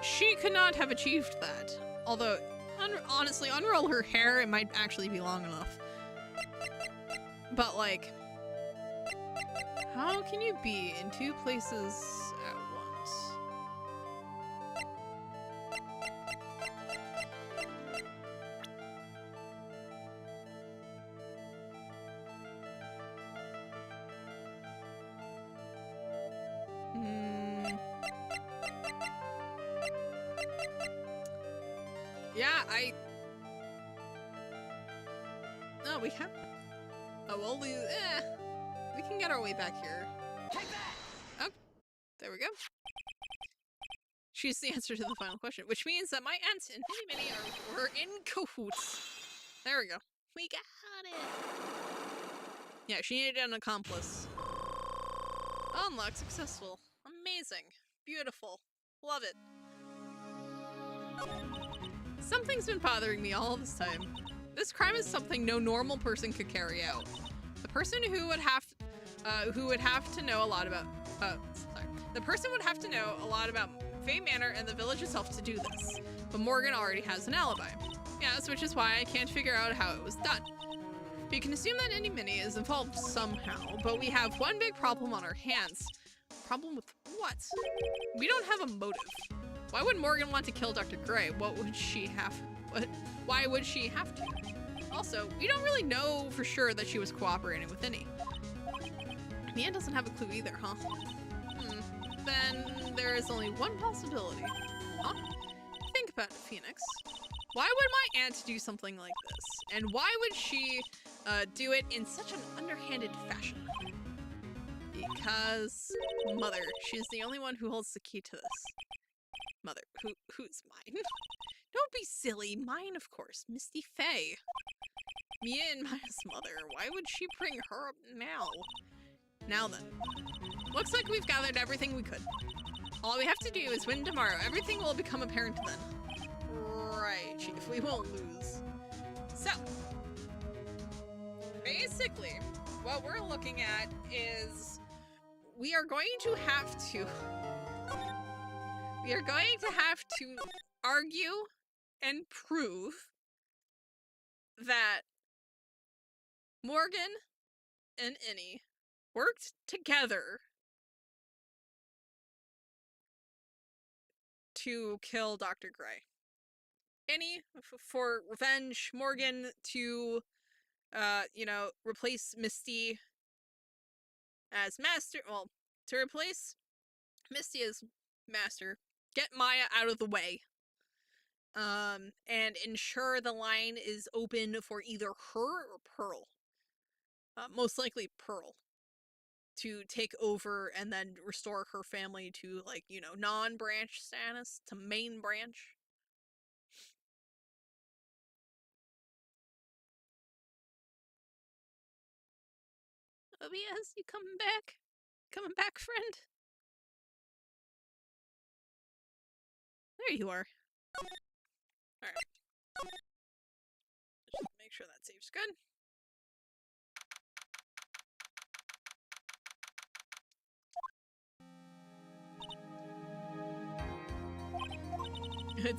she could not have achieved that. Although, honestly, unroll her hair, it might actually be long enough. But, like, how can you be in two places at once? Yeah, No, we have... Oh, we'll lose... We can get our way back here. Take that! Oh, there we go. She's the answer to the final question, which means that my aunt and Minnie were in cahoots. There we go. We got it! Yeah, she needed an accomplice. Unlocked successful. Amazing. Beautiful. Love it. Something's been bothering me all this time. This crime is something no normal person could carry out. The person who would have to know a lot about the person would have to know a lot about Faye Manor and the village itself to do this. But Morgan already has an alibi. Yes, which is why I can't figure out how it was done. You can assume that Minnie is involved somehow, but we have one big problem on our hands. Problem with what? We don't have a motive. Why would Morgan want to kill Dr. Gray? What would she have? Why would she have to? Also, we don't really know for sure that she was cooperating with Innie. Mia doesn't have a clue either, huh? Then there is only one possibility. Huh? Think about it, Phoenix. Why would my aunt do something like this? And why would she do it in such an underhanded fashion? Because Mother, she's the only one who holds the key to this. Mother, who's mine? Don't be silly. Mine, of course. Misty Faye. Mia and Maya's mother. Why would she bring her up now? Now then. Looks like we've gathered everything we could. All we have to do is win tomorrow. Everything will become apparent then. Right, Chief. We won't lose. So, basically, what we're looking at is we are going to have to argue and prove that Morgan and Innie worked together to kill Dr. Gray. Innie for revenge, Morgan to, replace Misty as master. Well, to replace Misty as master, get Maya out of the way, and ensure the line is open for either her or Pearl. Most likely Pearl. To take over and then restore her family to, non-branch status, to main branch. Oh yes, you coming back? Coming back, friend? There you are. Alright. Just make sure that save's good.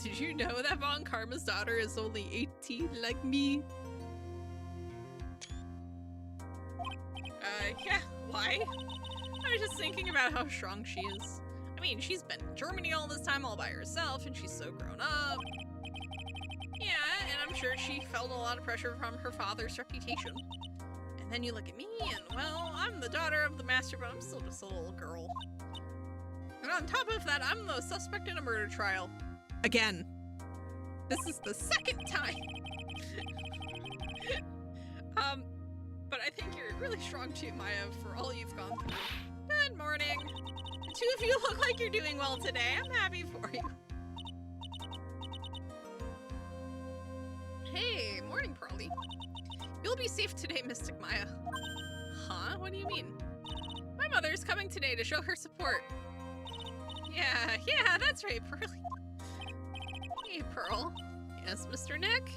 Did you know that Von Karma's daughter is only 18 like me? Yeah, why? I was just thinking about how strong she is. I mean, she's been in Germany all this time all by herself, and she's so grown up. Yeah, and I'm sure she felt a lot of pressure from her father's reputation. And then you look at me, and well, I'm the daughter of the master, but I'm still just a little girl. And on top of that, I'm the suspect in a murder trial. Again. This is the second time. But I think you're really strong too, Maya, for all you've gone through. Good morning. The two of you look like you're doing well today. I'm happy for you. Hey, morning, Pearly. You'll be safe today, Mystic Maya. Huh? What do you mean? My mother's coming today to show her support. Yeah, that's right, Pearly. Hey, Pearl. Yes, Mr. Nick?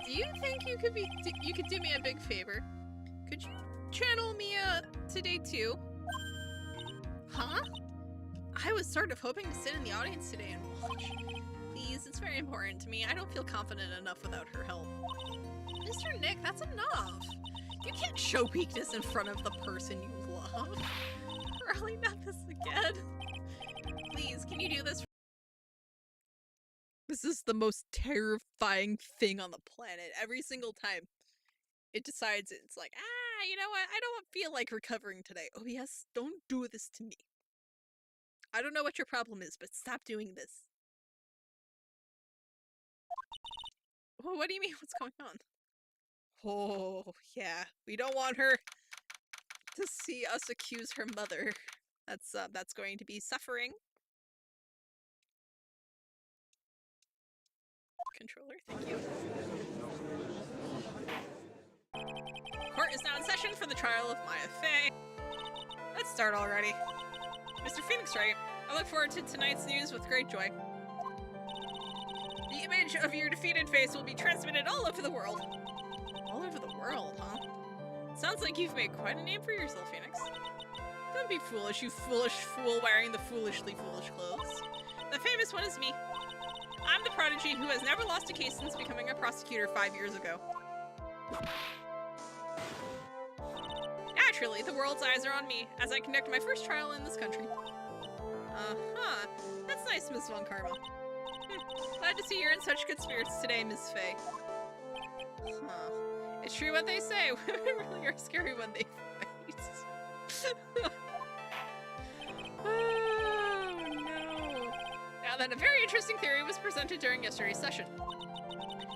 Do you think you could do me a big favor? Could you channel Mia today too? Huh? I was sort of hoping to sit in the audience today and watch. Please, it's very important to me. I don't feel confident enough without her help. Mr. Nick, that's enough. You can't show weakness in front of the person you love. Really, not this again. Please, can you do this? This is the most terrifying thing on the planet. Every single time it decides, it's like, you know what? I don't feel like recovering today. Oh yes, don't do this to me. I don't know what your problem is, but stop doing this. What do you mean? What's going on? Oh, yeah. We don't want her to see us accuse her mother. That's going to be suffering. Controller, thank you. Court is now in session for the trial of Maya Fey. Let's start already. Mr. Phoenix Wright, I look forward to tonight's news with great joy. The image of your defeated face will be transmitted all over the world. All over the world, huh? Sounds like you've made quite a name for yourself, Phoenix. Don't be foolish, you foolish fool wearing the foolishly foolish clothes. The famous one is me. I'm the prodigy who has never lost a case since becoming a prosecutor 5 years ago. Naturally, the world's eyes are on me as I conduct my first trial in this country. Uh-huh. That's nice, Miss Von Karma. Glad to see you're in such good spirits today, Miss Fey. Huh. It's true what they say. Women really are scary when they fight. Oh, no. Now then, a very interesting theory was presented during yesterday's session.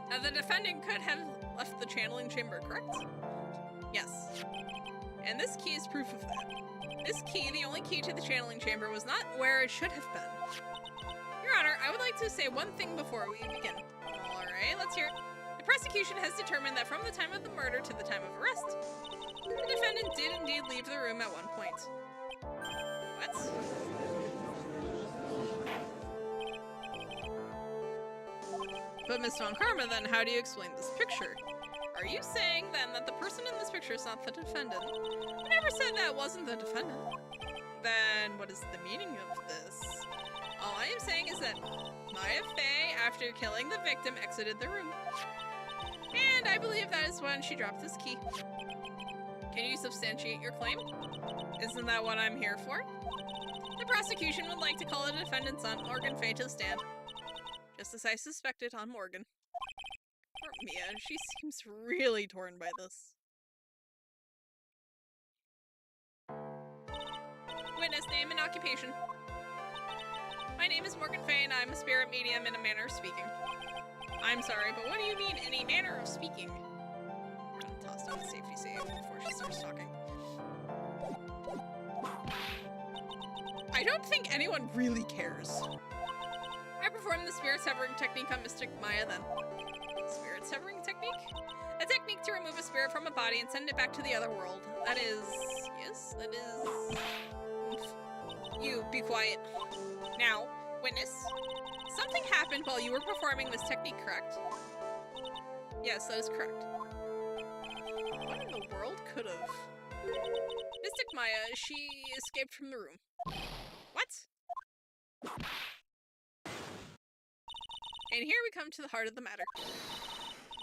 Now, the defendant could have left the channeling chamber, correct? Yes. And this key is proof of that. This key, the only key to the channeling chamber, was not where it should have been. Your Honor, I would like to say one thing before we begin. Alright, let's hear it. The prosecution has determined that from the time of the murder to the time of arrest, the defendant did indeed leave the room at one point. What? But Miss Von Karma, then how do you explain this picture? Are you saying then that the person in this picture is not the defendant? I never said that wasn't the defendant. Then what is the meaning of this? All I am saying is that Maya Fey, after killing the victim, exited the room. And I believe that is when she dropped this key. Can you substantiate your claim? Isn't that what I'm here for? The prosecution would like to call the defendant's son, Morgan Fey, to the stand. Just as I suspected on Morgan. Poor Mia, she seems really torn by this. Witness name and occupation. My name is Morgan Fey and I'm a spirit medium in a manner of speaking. I'm sorry, but what do you mean in a manner of speaking? I'm gonna toss down the safety save before she starts talking. I don't think anyone really cares. I performed the spirit severing technique on Mystic Maya then. Spirit severing technique? A technique to remove a spirit from a body and send it back to the other world. That is... yes, that is... You, be quiet. Now, witness. Something happened while you were performing this technique, correct? Yes, that is correct. What in the world could have? Mystic Maya, she escaped from the room. What? And here we come to the heart of the matter.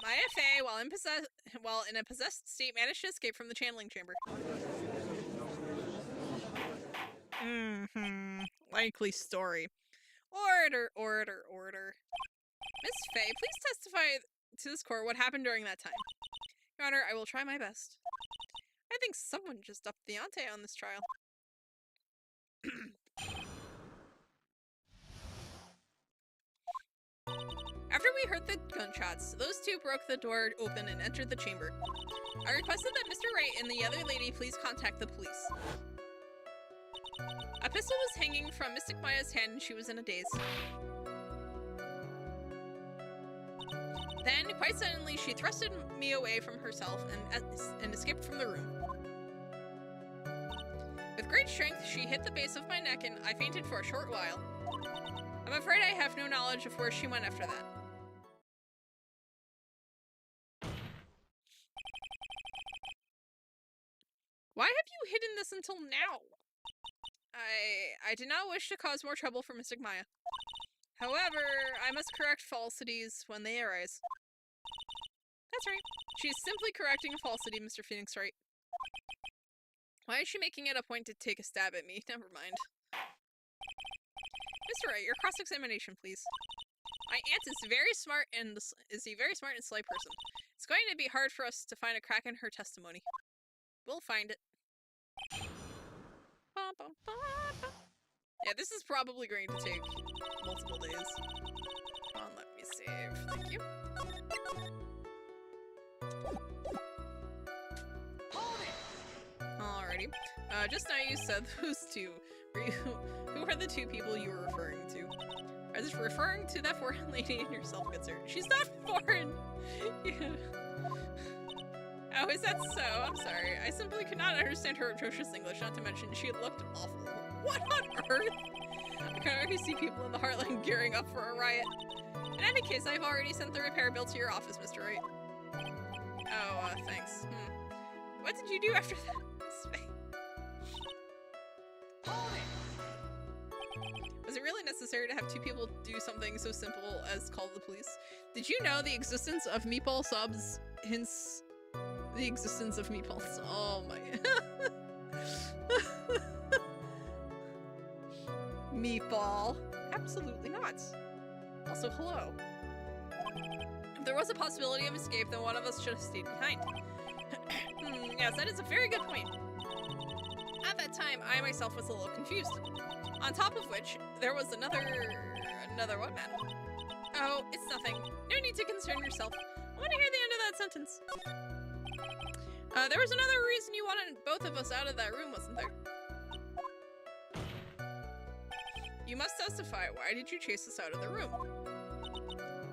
Maya Fey, while in a possessed state, managed to escape from the channeling chamber. Likely story. Order, order, order. Miss Fey, please testify to this court what happened during that time. Your Honor, I will try my best. I think someone just upped the ante on this trial. After we heard the gunshots, those two broke the door open and entered the chamber. I requested that Mr. Wright and the other lady please contact the police. A pistol was hanging from Mystic Maya's hand and she was in a daze. Then, quite suddenly, she thrusted me away from herself and escaped from the room. With great strength, she hit the base of my neck and I fainted for a short while. I'm afraid I have no knowledge of where she went after that. Why have you hidden this until now? I did not wish to cause more trouble for Mystic Maya. However, I must correct falsities when they arise. That's right. She's simply correcting a falsity, Mr. Phoenix Wright. Why is she making it a point to take a stab at me? Never mind. Mr. Wright, your cross-examination, please. My aunt is very smart and is a very smart and sly person. It's going to be hard for us to find a crack in her testimony. We'll find it. Yeah, this is probably going to take multiple days. Come on, let me see. save. Thank you. Alrighty. Just now you said those two. Who are the two people you were referring to? I was referring to that foreign lady and yourself, good sir. She's not foreign! Yeah. Oh, is that so? I'm sorry. I simply could not understand her atrocious English, not to mention she looked awful. What on earth? I can already see people in the Heartland gearing up for a riot. In any case, I've already sent the repair bill to your office, Mr. Wright. Oh, thanks. What did you do after that? Was it really necessary to have two people do something so simple as call the police? Did you know the existence of meatball subs hints the existence of meatballs? Oh my... Meatball. Absolutely not. Also, hello. If there was a possibility of escape, then one of us should have stayed behind. Yes, that is a very good point. At that time, I myself was a little confused. On top of which, there was another what, man? Oh, it's nothing. No need to concern yourself. I want to hear the end of that sentence. There was another reason you wanted both of us out of that room, wasn't there? You must testify. Why did you chase us out of the room?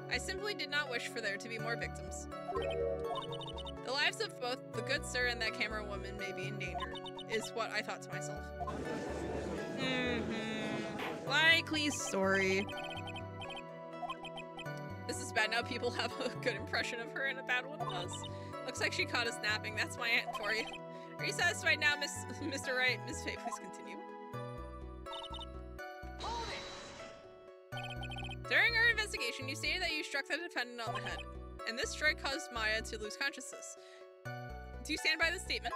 I simply did not wish for there to be more victims. The lives of both the good sir and that camera woman may be in danger, is what I thought to myself. Likely story. This is bad. Now people have a good impression of her and a bad one of us. Looks like she caught us napping. That's my aunt for you. Are you satisfied now, Mr. Wright? Miss Faye, please continue. During our investigation, you stated that you struck the defendant on the head, and this strike caused Maya to lose consciousness. Do you stand by this statement?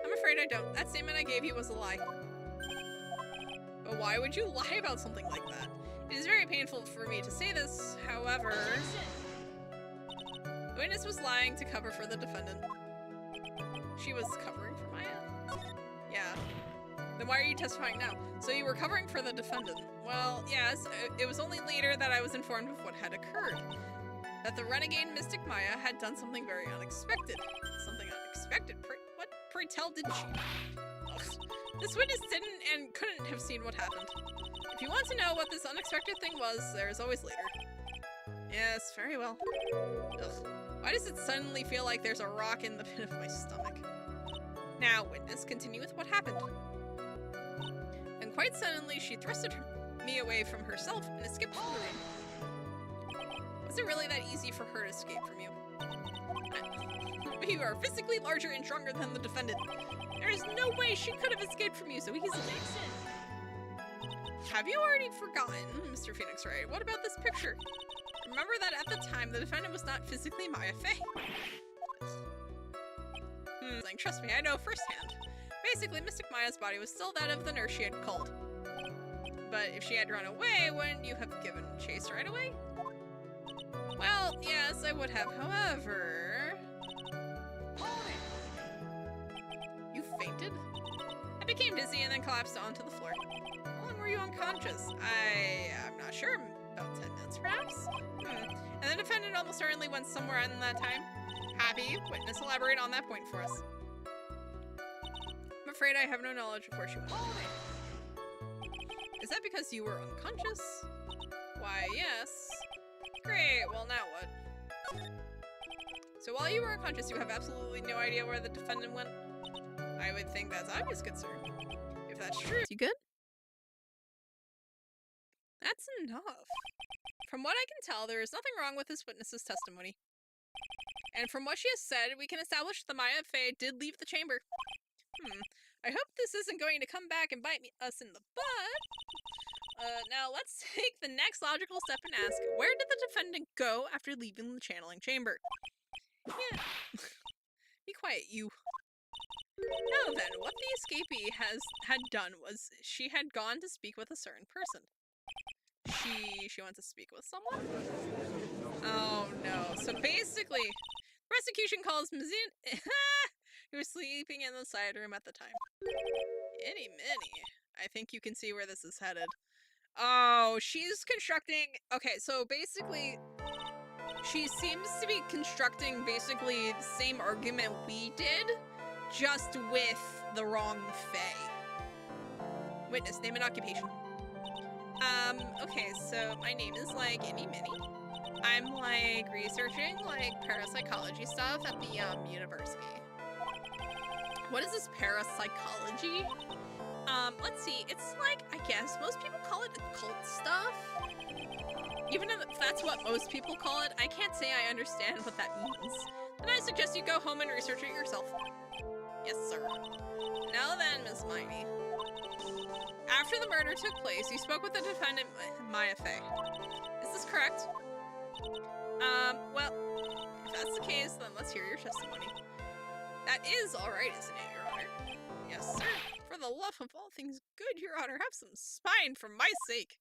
I'm afraid I don't. That statement I gave you was a lie. But why would you lie about something like that? It is very painful for me to say this, however... The witness was lying to cover for the defendant. She was covering for Maya? Yeah. Then why are you testifying now? So you were covering for the defendant. Well, yes, it was only later that I was informed of what had occurred. That the renegade mystic Maya had done something very unexpected. Something unexpected? What, pray tell, didn't she? Ugh. This witness didn't and couldn't have seen what happened. If you want to know what this unexpected thing was, there is always later. Yes, very well. Ugh. Why does it suddenly feel like there's a rock in the pit of my stomach? Now, witness, continue with what happened. And quite suddenly, she thrusted me away from herself and escaped from the room. Was it really that easy for her to escape from you? You are physically larger and stronger than the defendant. There is no way she could have escaped from you so easily. Have you already forgotten, Mr. Phoenix Wright? What about this picture? Remember that at the time, the defendant was not physically Maya Fey. Trust me, I know firsthand. Basically, Mystic Maya's body was still that of the nurse she had called. But if she had run away, wouldn't you have given chase right away? Well, yes, I would have, however... You fainted? I became dizzy and then collapsed onto the floor. How long were you unconscious? I'm not sure. About 10 minutes, perhaps? And the defendant almost certainly went somewhere in that time. Happy, witness, elaborate on that point for us. I'm afraid I have no knowledge of where she went. Is that because you were unconscious? Why, yes. Great, well now what? So while you were unconscious, you have absolutely no idea where the defendant went? I would think that's obvious, good sir. If that's true... You good? That's enough. From what I can tell, there is nothing wrong with this witness's testimony. And from what she has said, we can establish the Maya Fey did leave the chamber. I hope this isn't going to come back and bite us in the butt. Now let's take the next logical step and ask, where did the defendant go after leaving the channeling chamber? Yeah. Be quiet, you. Now then, what the escapee had done was she had gone to speak with a certain person. She went to speak with someone? Oh no. So basically, prosecution calls Mazin who was sleeping in the side room at the time. Itty Minnie. I think you can see where this is headed. Oh, she's constructing... Okay, so basically, she seems to be constructing basically the same argument we did, just with the wrong fae. Witness, name and occupation. Okay, so my name is, like, Innie Minnie. I'm, like, researching, like, parapsychology stuff at the, university. What is this parapsychology? Let's see, it's like, I guess, most people call it occult stuff. Even if that's what most people call it, I can't say I understand what that means. Then I suggest you go home and research it yourself. Yes, sir. Now then, Miss Miney. After the murder took place, you spoke with the defendant, Maya Fey. Is this correct? Well, if that's the case, then let's hear your testimony. That is alright, isn't it, Your Honor? Yes, sir. For the love of all things good, Your Honor, have some spine for my sake.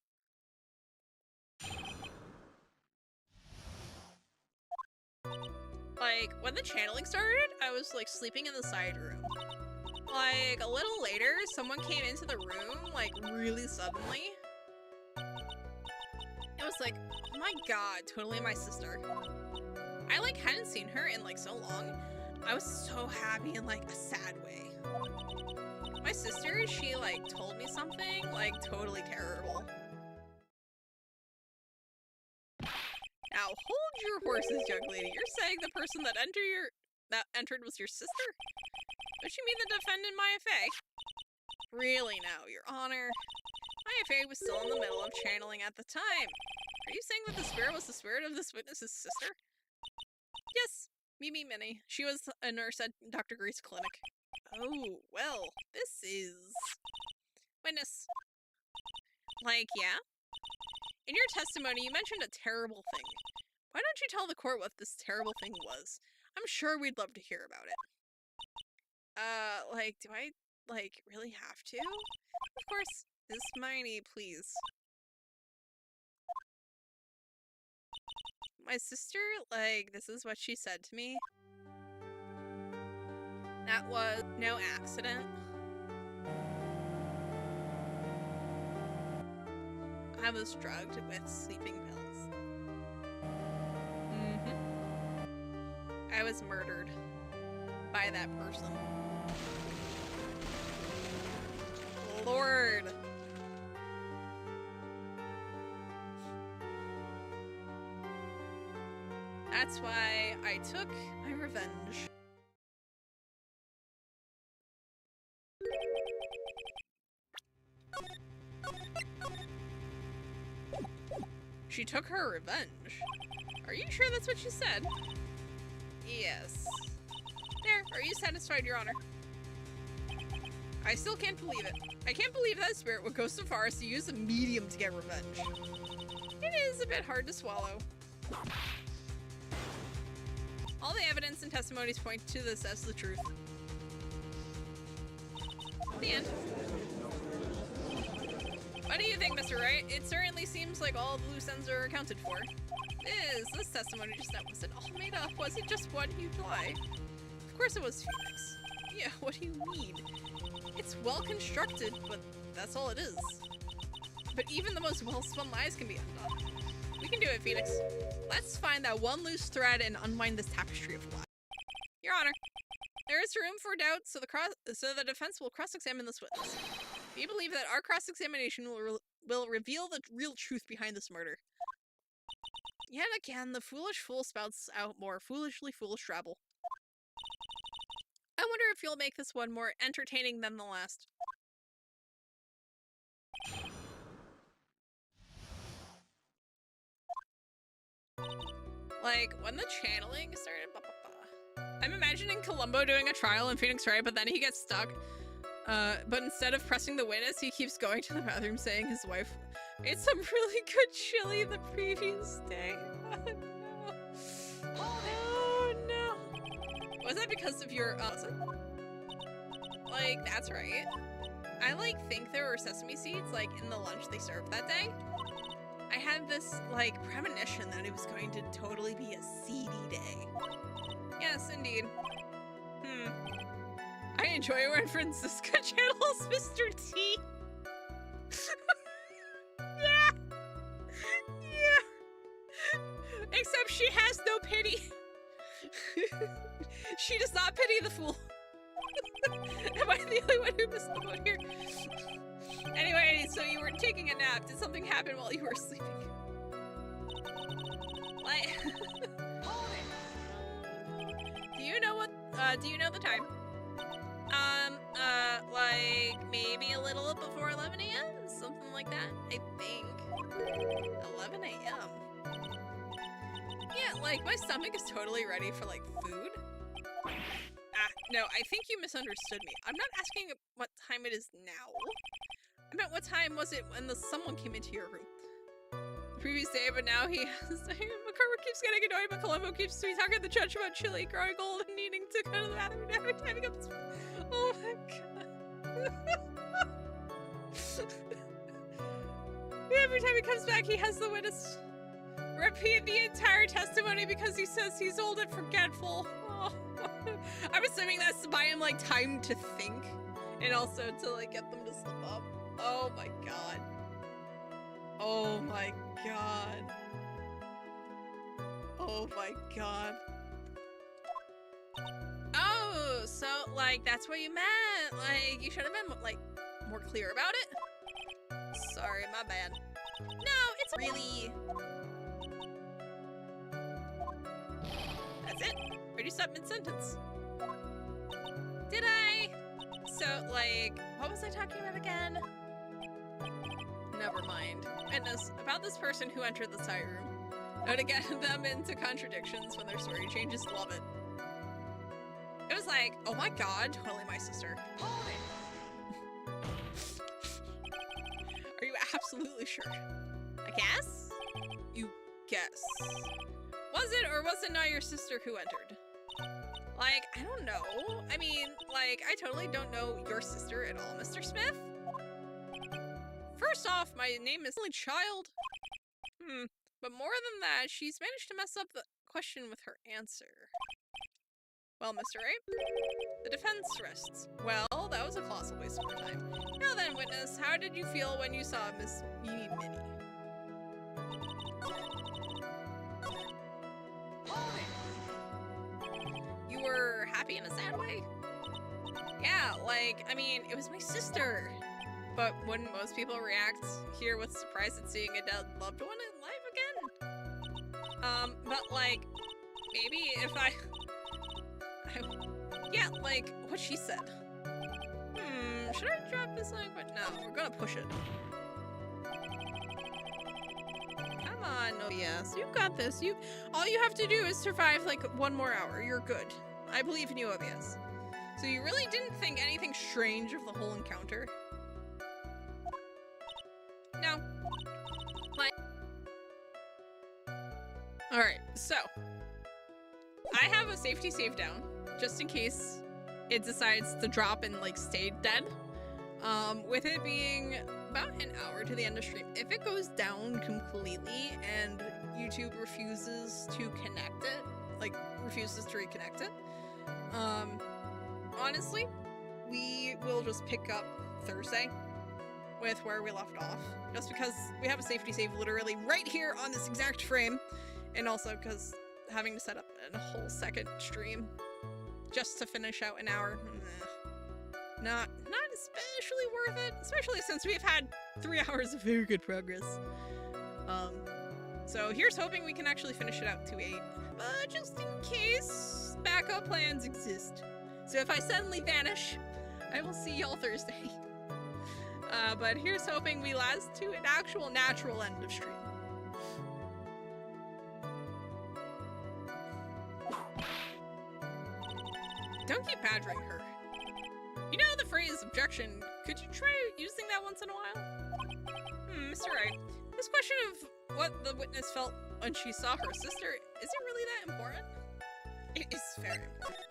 Like, when the channeling started, I was, like, sleeping in the side room. Like, a little later, someone came into the room, like, really suddenly. It was like, my god, totally my sister. I, like, hadn't seen her in, like, so long. I was so happy in, like, a sad way. My sister, she, like, told me something, like, totally terrible. Now, hold your horses, young lady. You're saying the person that entered was your sister? Don't you mean the defendant, Maya Fey? Really now, Your Honor. Maya Fey was still in the middle of channeling at the time. Are you saying that the spirit was the spirit of this witness's sister? Yes, Mimi Minnie. She was a nurse at Dr. Gray's clinic. Oh, well, this is... Witness. Like, yeah? In your testimony, you mentioned a terrible thing. Why don't you tell the court what this terrible thing was? I'm sure we'd love to hear about it. Like, do I, like, really have to? Of course. Miss Miney, please. My sister, like, this is what she said to me. That was no accident. I was drugged with sleeping pills. I was murdered by that person. Lord. That's why I took my revenge. She took her revenge? Are you sure that's what she said? Yes. There, are you satisfied, Your Honor? I still can't believe it. I can't believe that spirit would go so far as to use a medium to get revenge. It is a bit hard to swallow. All the evidence and testimonies point to this as the truth. The end. What do you think, Mr. Wright? It certainly seems like all the loose ends are accounted for. This testimony just now, was it all made up? Was it just one huge lie? Of course it was, Phoenix. Yeah, what do you mean? It's well constructed, but that's all it is. But even the most well-spun lies can be undone. We can do it, Phoenix. Let's find that one loose thread and unwind this tapestry of lies. Your Honor, there is room for doubt, so the defense will cross-examine this witness. Do you believe that our cross-examination will reveal the real truth behind this murder? Yet again, the foolish fool spouts out more foolishly foolish rabble. I wonder if you'll make this one more entertaining than the last. Like, when the channeling started, I'm imagining Columbo doing a trial in Phoenix Wright, but then he gets stuck. But instead of pressing the witness, he keeps going to the bathroom saying his wife made some really good chili the previous day. Oh no. Was that because of your, like, that's right. I, like, think there were sesame seeds, like, in the lunch they served that day. I had this, like, premonition that it was going to totally be a seedy day. Yes, indeed. I enjoy when Francisca channels Mr. T. Except she has no pity. She does not pity the fool. Am I the only one who missed the boat here? Anyway, so you were taking a nap. Did something happen while you were sleeping? Like, do you know what? Do you know the time? Like maybe a little before 11 a.m. Something like that. I think 11 a.m. Yeah, like my stomach is totally ready for like food. No, I think you misunderstood me. I'm not asking what time it is now. I meant what time was it when someone came into your room? The previous day, but now he has. McCormick keeps getting annoyed, but Columbo keeps talking to the judge about chili, growing old, and needing to go to the bathroom every time he comes. Oh my god. Every time he comes back, he has the witness repeat the entire testimony because he says he's old and forgetful. Oh. I'm assuming that's to buy him like time to think and also to like get them to slip up. Oh my god. Oh my god. Oh my god. Oh, so like that's what you meant. Like you should have been like more clear about it. Sorry, my bad. No, it's really. That's it. Or do you stop mid-sentence? Did I? So, like, what was I talking about again? Never mind. Witness, about this person who entered the side room. How to get them into contradictions when their story changes. Love it. It was like, oh my god, totally my sister. Are you absolutely sure? I guess? You guess. Was it or was it not your sister who entered? Like, I don't know. I mean, like, I totally don't know your sister at all, Mr. Smith. First off, my name is only Child. But more than that, she's managed to mess up the question with her answer. Well, Mr. Wright, the defense rests. Well, that was a colossal waste of our time. Now then, witness, how did you feel when you saw Miss Minnie Minnie? You were happy in a sad way? Yeah, like, I mean, it was my sister. But wouldn't most people react here with surprise at seeing a dead loved one alive again? But like, maybe if yeah, like what she said. Should I drop this link? No, we're gonna push it. Come on, no BS. You've got this. All you have to do is survive like 1 more hour. You're good. I believe in you, OBS. So you really didn't think anything strange of the whole encounter? No. Like. Alright, so. I have a safety save down, just in case it decides to drop and like stay dead. With it being about an hour to the end of stream. If it goes down completely and YouTube refuses to connect it, like refuses to reconnect it, honestly, we will just pick up Thursday with where we left off, just because we have a safety save literally right here on this exact frame, and also because having to set up a whole second stream just to finish out an hour, not especially worth it, especially since we've had 3 hours of very good progress. So here's hoping we can actually finish it out to 8, but just in case, backup plans exist. So if I suddenly vanish, I will see y'all Thursday. But here's hoping we last to an actual natural end of stream. Don't keep badgering her. You know the phrase objection, could you try using that once in a while? Mr. Wright, this question of what the witness felt when she saw her sister, is it really that important? It is very important.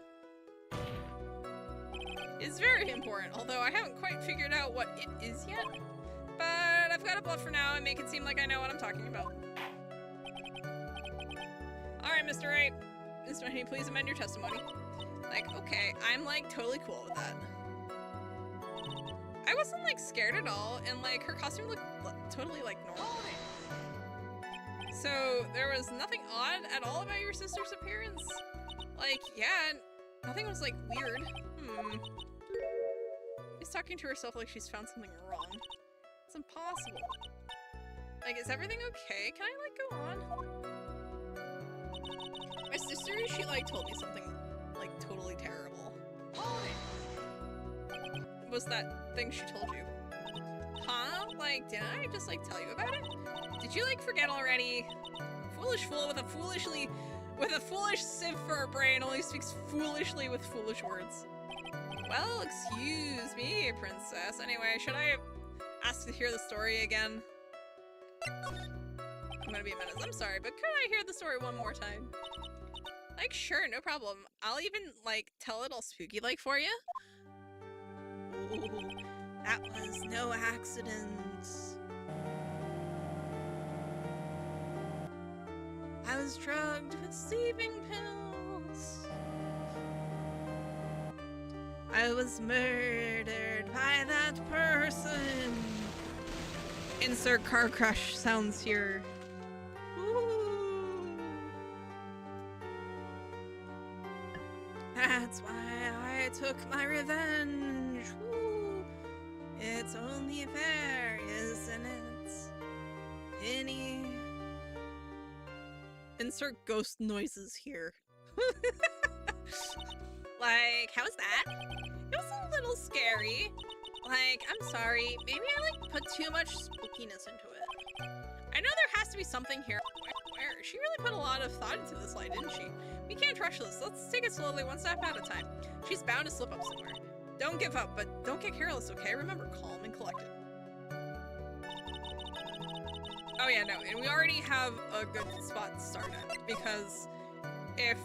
It's very important, although I haven't quite figured out what it is yet. But I've got to bluff for now and make it seem like I know what I'm talking about. Alright, Mr. Wright. Mr. Wright, please amend your testimony. Like, okay, I'm like totally cool with that. I wasn't like scared at all, and like her costume looked totally like normal. So, there was nothing odd at all about your sister's appearance? Like, yeah, nothing was, like, weird. She's talking to herself like she's found something wrong. It's impossible. Like, is everything okay? Can I, like, go on? My sister, she, like, told me something, like, totally terrible. Was that thing she told you? Huh? Like, didn't I just, like, tell you about it? Did you, like, forget already? Foolish fool with a foolish sieve for a brain only speaks foolishly with foolish words. Well, excuse me, princess. Anyway, should I ask to hear the story again? I'm gonna be a menace. I'm sorry, but could I hear the story one more time? Like, sure, no problem. I'll even, like, tell it all spooky-like for you. Ooh, that was no accident. I was drugged with sleeping pills. I was murdered by that person. Insert car crash sounds here. Ooh. That's why I took my revenge. Ooh. It's only fair, isn't it? Penny. Insert ghost noises here. Like, how was that? It was a little scary. Like, I'm sorry. Maybe I, like, put too much spookiness into it. I know there has to be something here. Where? She really put a lot of thought into this lie, didn't she? We can't rush this. Let's take it slowly, one step at a time. She's bound to slip up somewhere. Don't give up, but don't get careless, okay? Remember, calm and collected. Oh yeah, no, and we already have a good spot to start at, because if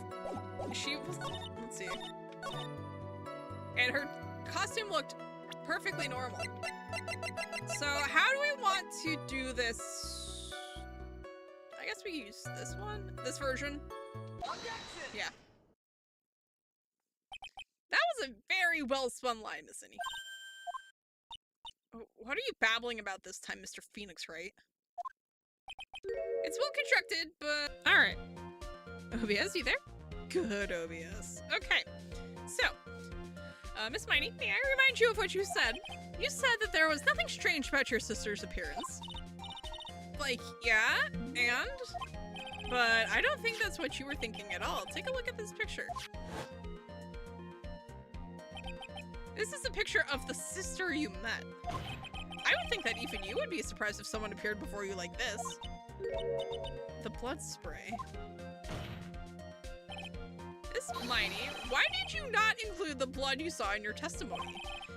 she was, let's see, and her costume looked perfectly normal. So how do we want to do this? I guess we use this one, this version. Yeah. That was a very well spun line, Miss Innie. What are you babbling about this time, Mr. Phoenix, Wright? It's well constructed, but... Alright. OBS, you there? Good, OBS. Okay. So, Miss Miney, may I remind you of what you said? You said that there was nothing strange about your sister's appearance. Like, yeah, and? But I don't think that's what you were thinking at all. Take a look at this picture. This is a picture of the sister you met. I would think that even you would be surprised if someone appeared before you like this. The blood spray. Miss Miney, why did you not include the blood you saw in your testimony?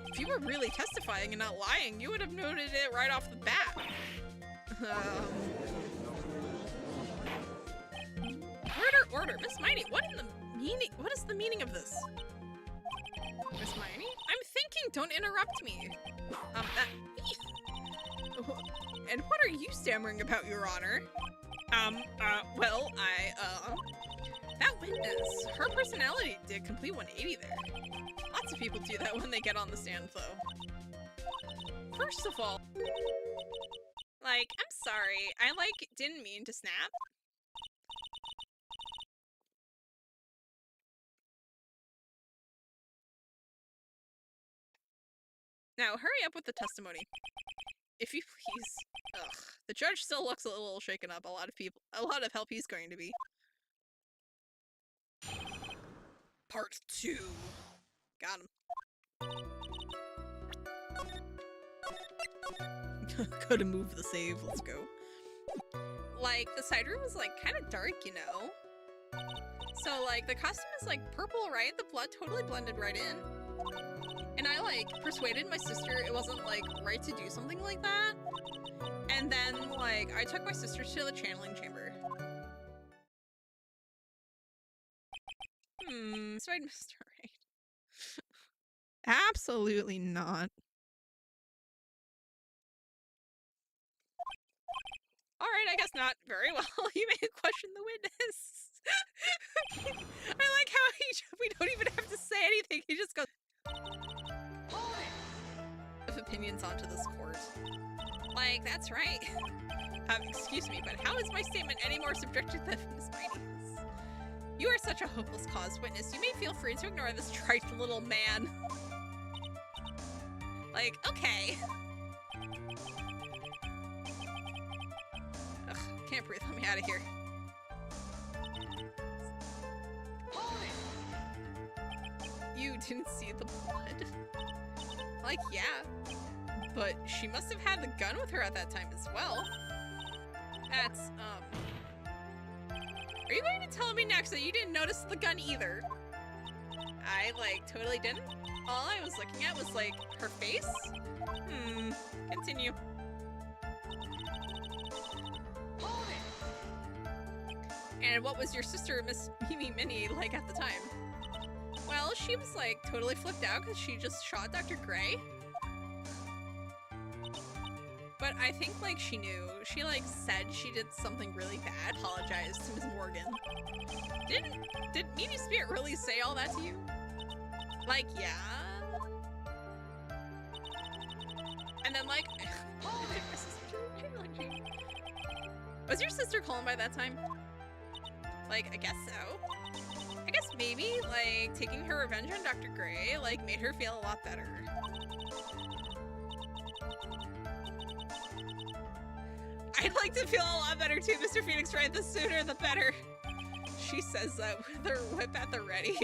If you were really testifying and not lying, you would have noted it right off the bat. Order. Miss Miney, what is the meaning of this? Miss Miney? I'm thinking, don't interrupt me. And what are you stammering about, Your Honor? Well, that witness, her personality did complete 180 there. Lots of people do that when they get on the stand, though. First of all, like, I'm sorry, I, like, didn't mean to snap. Now, hurry up with the testimony. If you please. Ugh. The judge still looks a little shaken up. A lot of help he's going to be. Part 2. Got him. Gotta move the save. Let's go. Like, the side room was, like, kind of dark, you know? So, like, the costume is, like, purple, right? The blood totally blended right in. And I, like, persuaded my sister it wasn't, like, right to do something like that. And then, like, I took my sister to the channeling chamber. So I'd Mr. Wright. Absolutely not. Alright, I guess not. Very well. You may question the witness. I like how we don't even have to say anything. He just goes... Of opinions onto this court. Like, that's right. Excuse me, but how is my statement any more subjective than Miss Mighty's? You are such a hopeless cause witness. You may feel free to ignore this trite little man. Like, okay. Ugh, can't breathe. Let me out of here. You didn't see the blood? Like, yeah. But she must have had the gun with her at that time as well. That's, Are you going to tell me next that you didn't notice the gun either? I, like, totally didn't. All I was looking at was, like, her face. Continue. And what was your sister, Miss Mimi Minnie, like at the time? Well, she was, like, totally flipped out because she just shot Dr. Gray. But I think, like, she knew. She, like, said she did something really bad, apologized to Miss Morgan. Did Mimi Spirit really say all that to you? Like, yeah. And then, like, was your sister calm by that time? Like, I guess so. I guess maybe, like, taking her revenge on Dr. Gray, like, made her feel a lot better. I'd like to feel a lot better too, Mr. Phoenix Wright. The sooner the better. She says that with her whip at the ready.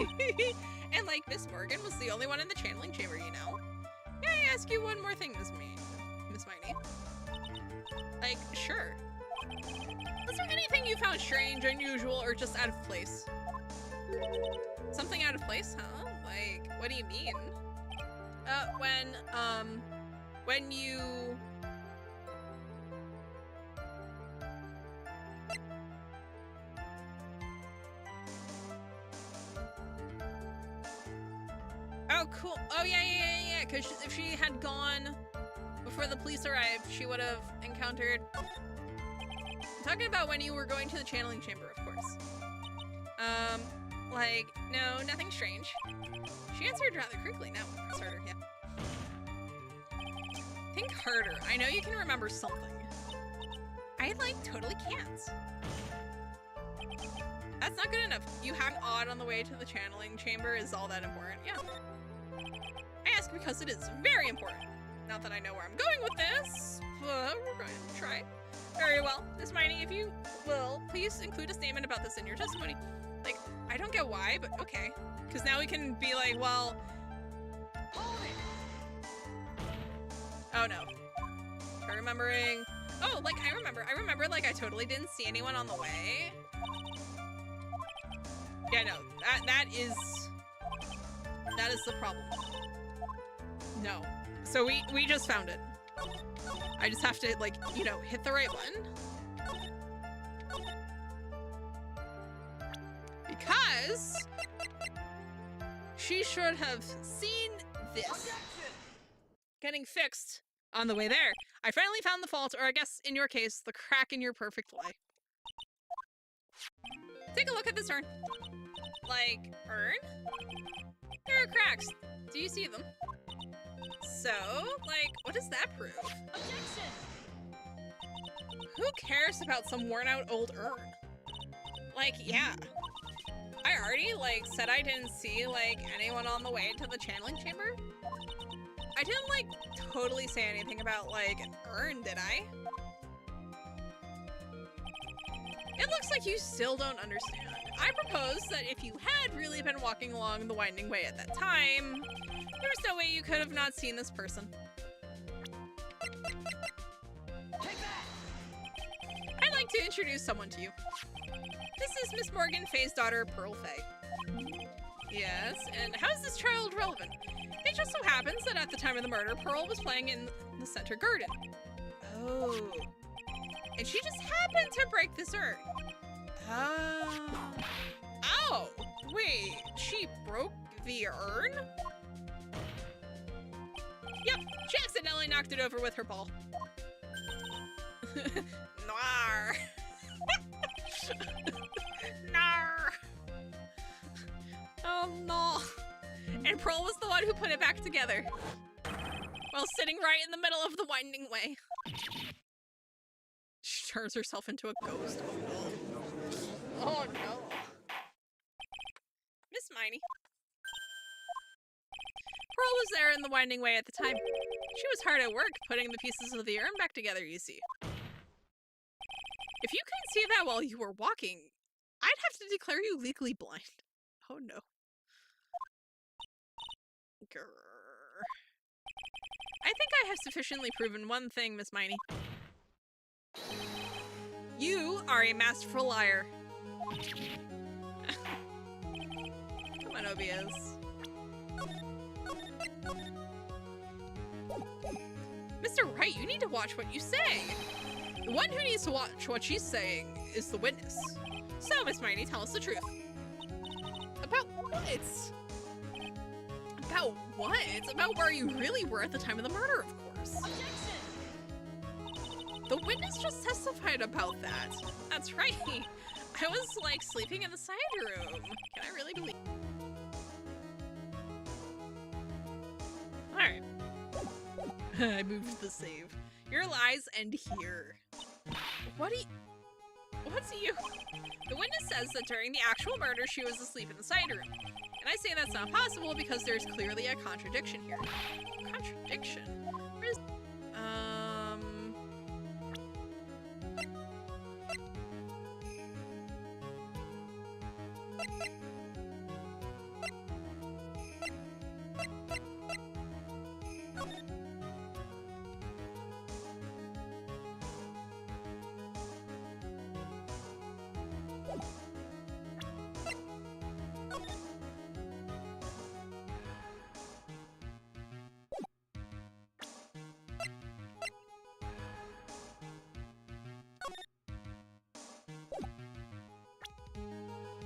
And, like, Miss Morgan was the only one in the channeling chamber, you know? May I ask you one more thing, Miss Miney? Like, sure. Was there anything you found strange, unusual, or just out of place? Something out of place, huh? Like, what do you mean? When you... Oh, cool. Oh, yeah. Because if she had gone before the police arrived, she would have encountered... I'm talking about when you were going to the channeling chamber, of course. Like, no, nothing strange. She answered rather quickly. No, press harder, yeah. Think harder. I know you can remember something. I, like, totally can't. That's not good enough. You have odd on the way to the channeling chamber is all that important. Yeah. I ask because it is very important. Not that I know where I'm going with this, but we're going to try. Very well. Miss Miney, if you will, please include a statement about this in your testimony. Like, I don't get why, but okay. Because now we can be like, well... Oh, no. Try remembering... Oh, like, I remember, like, I totally didn't see anyone on the way. Yeah, no. That is the problem. No. So we just found it. I just have to, like, you know, hit the right button. Because she should have seen this getting fixed on the way there. I finally found the fault, or I guess in your case, the crack in your perfect lie. Take a look at this urn. Like, urn? There are cracks. Do you see them? So, like, what does that prove? Objection! Who cares about some worn-out old urn? Like, yeah. I already, like, said I didn't see, like, anyone on the way to the channeling chamber. I didn't, like, totally say anything about, like, an urn, did I? It looks like you still don't understand. I propose that if you had really been walking along the winding way at that time, there was no way you could have not seen this person. Take that! I'd like to introduce someone to you. This is Miss Morgan Faye's daughter, Pearl Faye. Yes, and how is this child relevant? It just so happens that at the time of the murder, Pearl was playing in the center garden. Oh. And she just happened to break this urn. Oh, wait, she broke the urn? Yep, she accidentally knocked it over with her ball. Noir. Nar. Oh no. And Pearl was the one who put it back together while sitting right in the middle of the winding way. turns herself into a ghost. Oh no. Oh no. Miss Miney. Pearl was there in the winding way at the time. She was hard at work putting the pieces of the urn back together, you see. If you couldn't see that while you were walking, I'd have to declare you legally blind. Oh no. Grrr. I think I have sufficiently proven one thing, Miss Miney. You are a masterful liar. Come on, OBS. Mr. Wright, you need to watch what you say. The one who needs to watch what she's saying is the witness. So, Miss Miney, tell us the truth. About what? About what? It's about where you really were at the time of the murder, of course. Objection! The witness just testified about that. That's right. I was, like, sleeping in the side room. Can I really believe? Alright. I moved the save. Your lies end here. What's you? The witness says that during the actual murder, she was asleep in the side room. And I say that's not possible because there's clearly a contradiction here. Contradiction? Where's...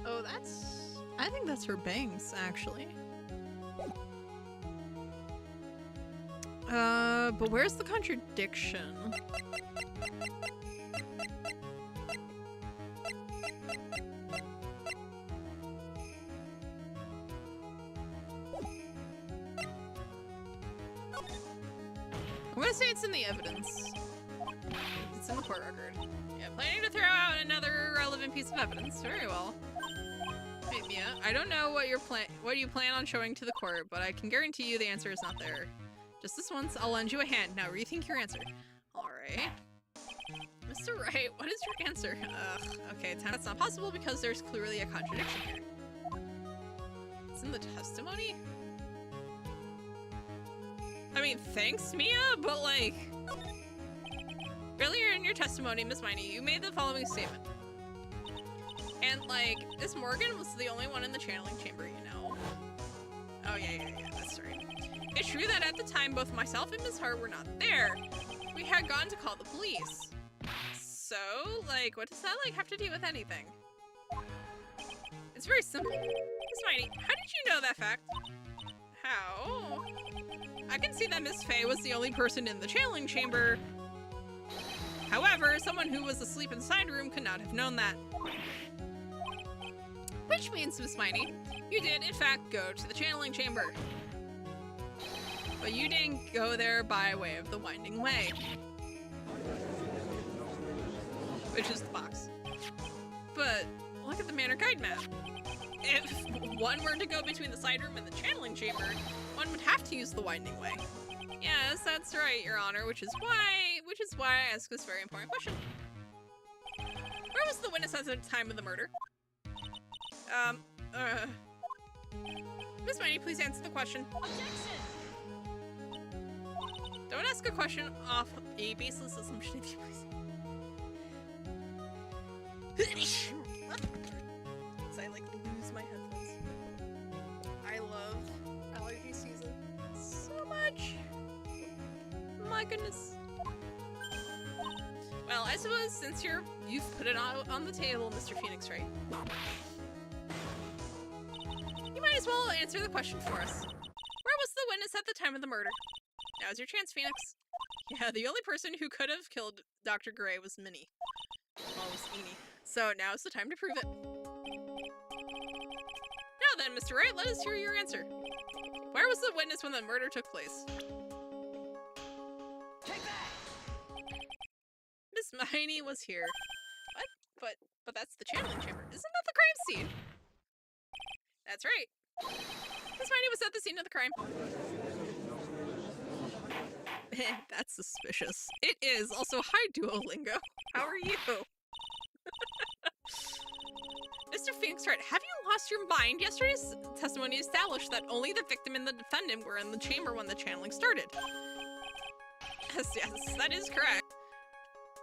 Oh, I think that's her bangs, actually. But where's the contradiction? I'm gonna say it's in the evidence. It's in the court record. Yeah, planning to throw out another relevant piece of evidence. Very well. Hey, Mia, I don't know what you plan on showing to the court, but I can guarantee you the answer is not there. Just this once, I'll lend you a hand. Now rethink your answer. Alright. Mr. Wright, what is your answer? Okay, that's not possible because there's clearly a contradiction here. It's in the testimony? I mean, thanks, Mia, but like... Earlier in your testimony, Miss Miney, you made the following statement. And, like, this Morgan was the only one in the channeling chamber, you know? Oh, yeah, that's right. It's true that at the time, both myself and Miss Hart were not there. We had gone to call the police. So, like, what does that, like, have to do with anything? It's very simple. Miss Miney, how did you know that fact? How? I can see that Miss Faye was the only person in the channeling chamber. However, someone who was asleep in the side room could not have known that. Which means, Miss Miney, you did, in fact, go to the channeling chamber. But you didn't go there by way of the winding way. Which is the box. But look at the Manor Guide map. If one were to go between the side room and the channeling chamber, one would have to use the winding way. Yes, that's right, Your Honor, which is why I ask this very important question. Where was the witness at the time of the murder? Miss Miney, please answer the question. Objection! Don't ask a question off a baseless assumption if you please. I like lose my headphones. I love allergy season so much. My goodness. Well, I suppose since you've put it on the table, Mr. Phoenix, right? You might as well answer the question for us. Where was the witness at the time of the murder? Now's your chance, Phoenix. Yeah, the only person who could have killed Dr. Gray was Minnie. Well, it was Eenie. So now's the time to prove it. Now then, Mr. Wright, let us hear your answer. Where was the witness when the murder took place? Take that! Miss Hermione was here. What? But that's the channeling chamber. Isn't that the crime scene? That's right. Hermione was at the scene of the crime. That's suspicious. It is. Also, hi, Duolingo. How are you? Mr. Phoenix Wright, have you lost your mind? Yesterday's testimony established that only the victim and the defendant were in the chamber when the channeling started. Yes, that is correct.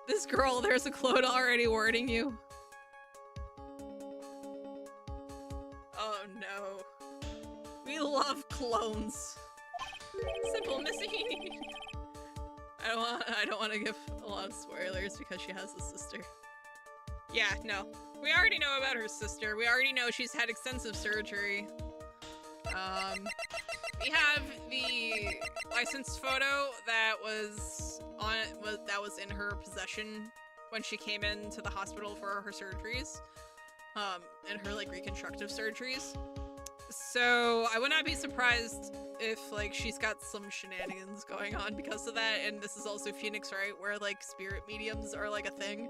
This girl, there's a clone already warning you. Oh no. We love clones. Simple missing. I don't want to give a lot of spoilers because she has a sister. Yeah, no. We already know about her sister. We already know she's had extensive surgery. We have the license photo that was in her possession when she came into the hospital for her surgeries. And her like reconstructive surgeries. So I would not be surprised if like she's got some shenanigans going on because of that. And this is also Phoenix Wright, where like spirit mediums are like a thing,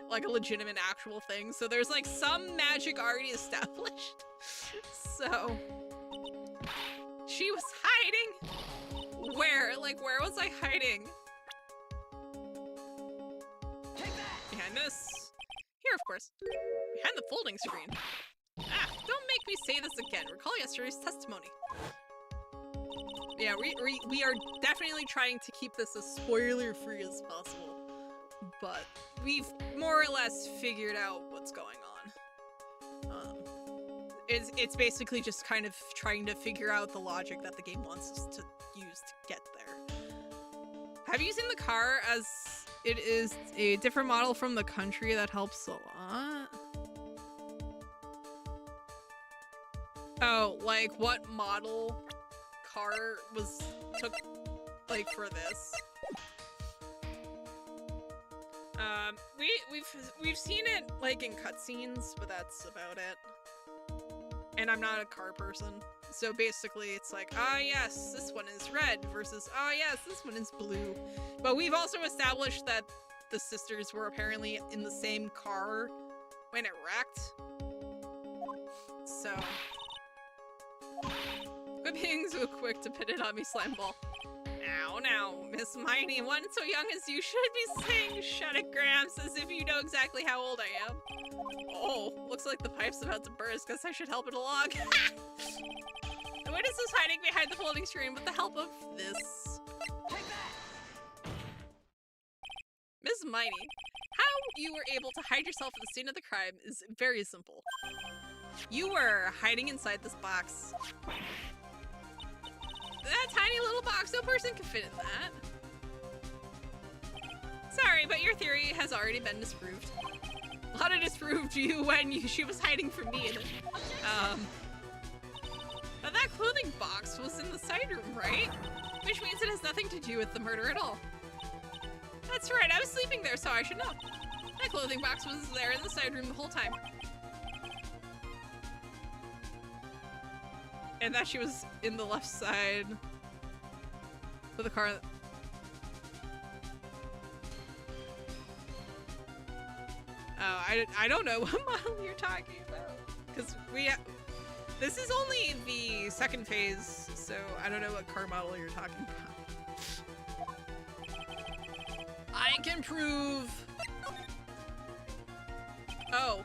like a legitimate actual thing. So there's like some magic already established. So she was hiding. Where? Like where was I hiding? Behind this. Here, of course. Behind the folding screen. Ah, don't make me say this again. Recall yesterday's testimony. Yeah, we are definitely trying to keep this as spoiler-free as possible. But we've more or less figured out what's going on. It's basically just kind of trying to figure out the logic that the game wants us to use to get there. Have you seen the car as it is a different model from the country that helps a lot? Oh, like what model car took like for this? We've seen it like in cutscenes, but that's about it. And I'm not a car person, so basically it's like, ah yes, this one is red versus ah yes, this one is blue. But we've also established that the sisters were apparently in the same car when it wrecked. So quit being so quick to pin it on me, slime ball. Now, Miss Miney, one so young as you should be saying shut it, Gramps, as if you know exactly how old I am. Oh, looks like the pipe's about to burst. Guess I should help it along. The witness is hiding behind the folding screen with the help of this. Take that! Miss Miney, how you were able to hide yourself at the scene of the crime is very simple. You were hiding inside this box. That tiny little box, no person can fit in that. Sorry, but your theory has already been disproved. Lana disproved you when she was hiding from me in it. But that clothing box was in the side room, right? Which means it has nothing to do with the murder at all. That's right, I was sleeping there, so I should know. That clothing box was there in the side room the whole time. And that she was in the left side of the car. Oh, I don't know what model you're talking about. Because this is only the second phase, so I don't know what car model you're talking about. I can prove. Oh.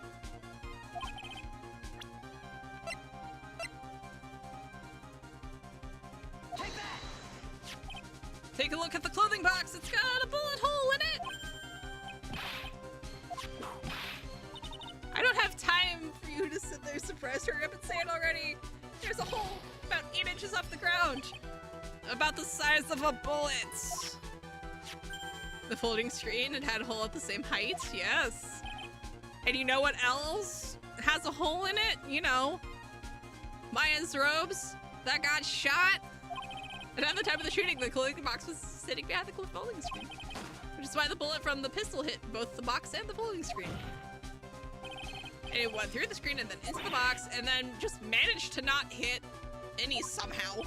Take a look at the clothing box. It's got a bullet hole in it. I don't have time for you to sit there surprised. Hurry up and say it already. There's a hole about 8 inches off the ground. About the size of a bullet. The folding screen, it had a hole at the same height. Yes. And you know what else has a hole in it? You know, Maya's robes that got shot. And at the time of the shooting, the clothing box was sitting behind the folding screen, which is why the bullet from the pistol hit both the box and the folding screen. And it went through the screen and then into the box, and then just managed to not hit any somehow.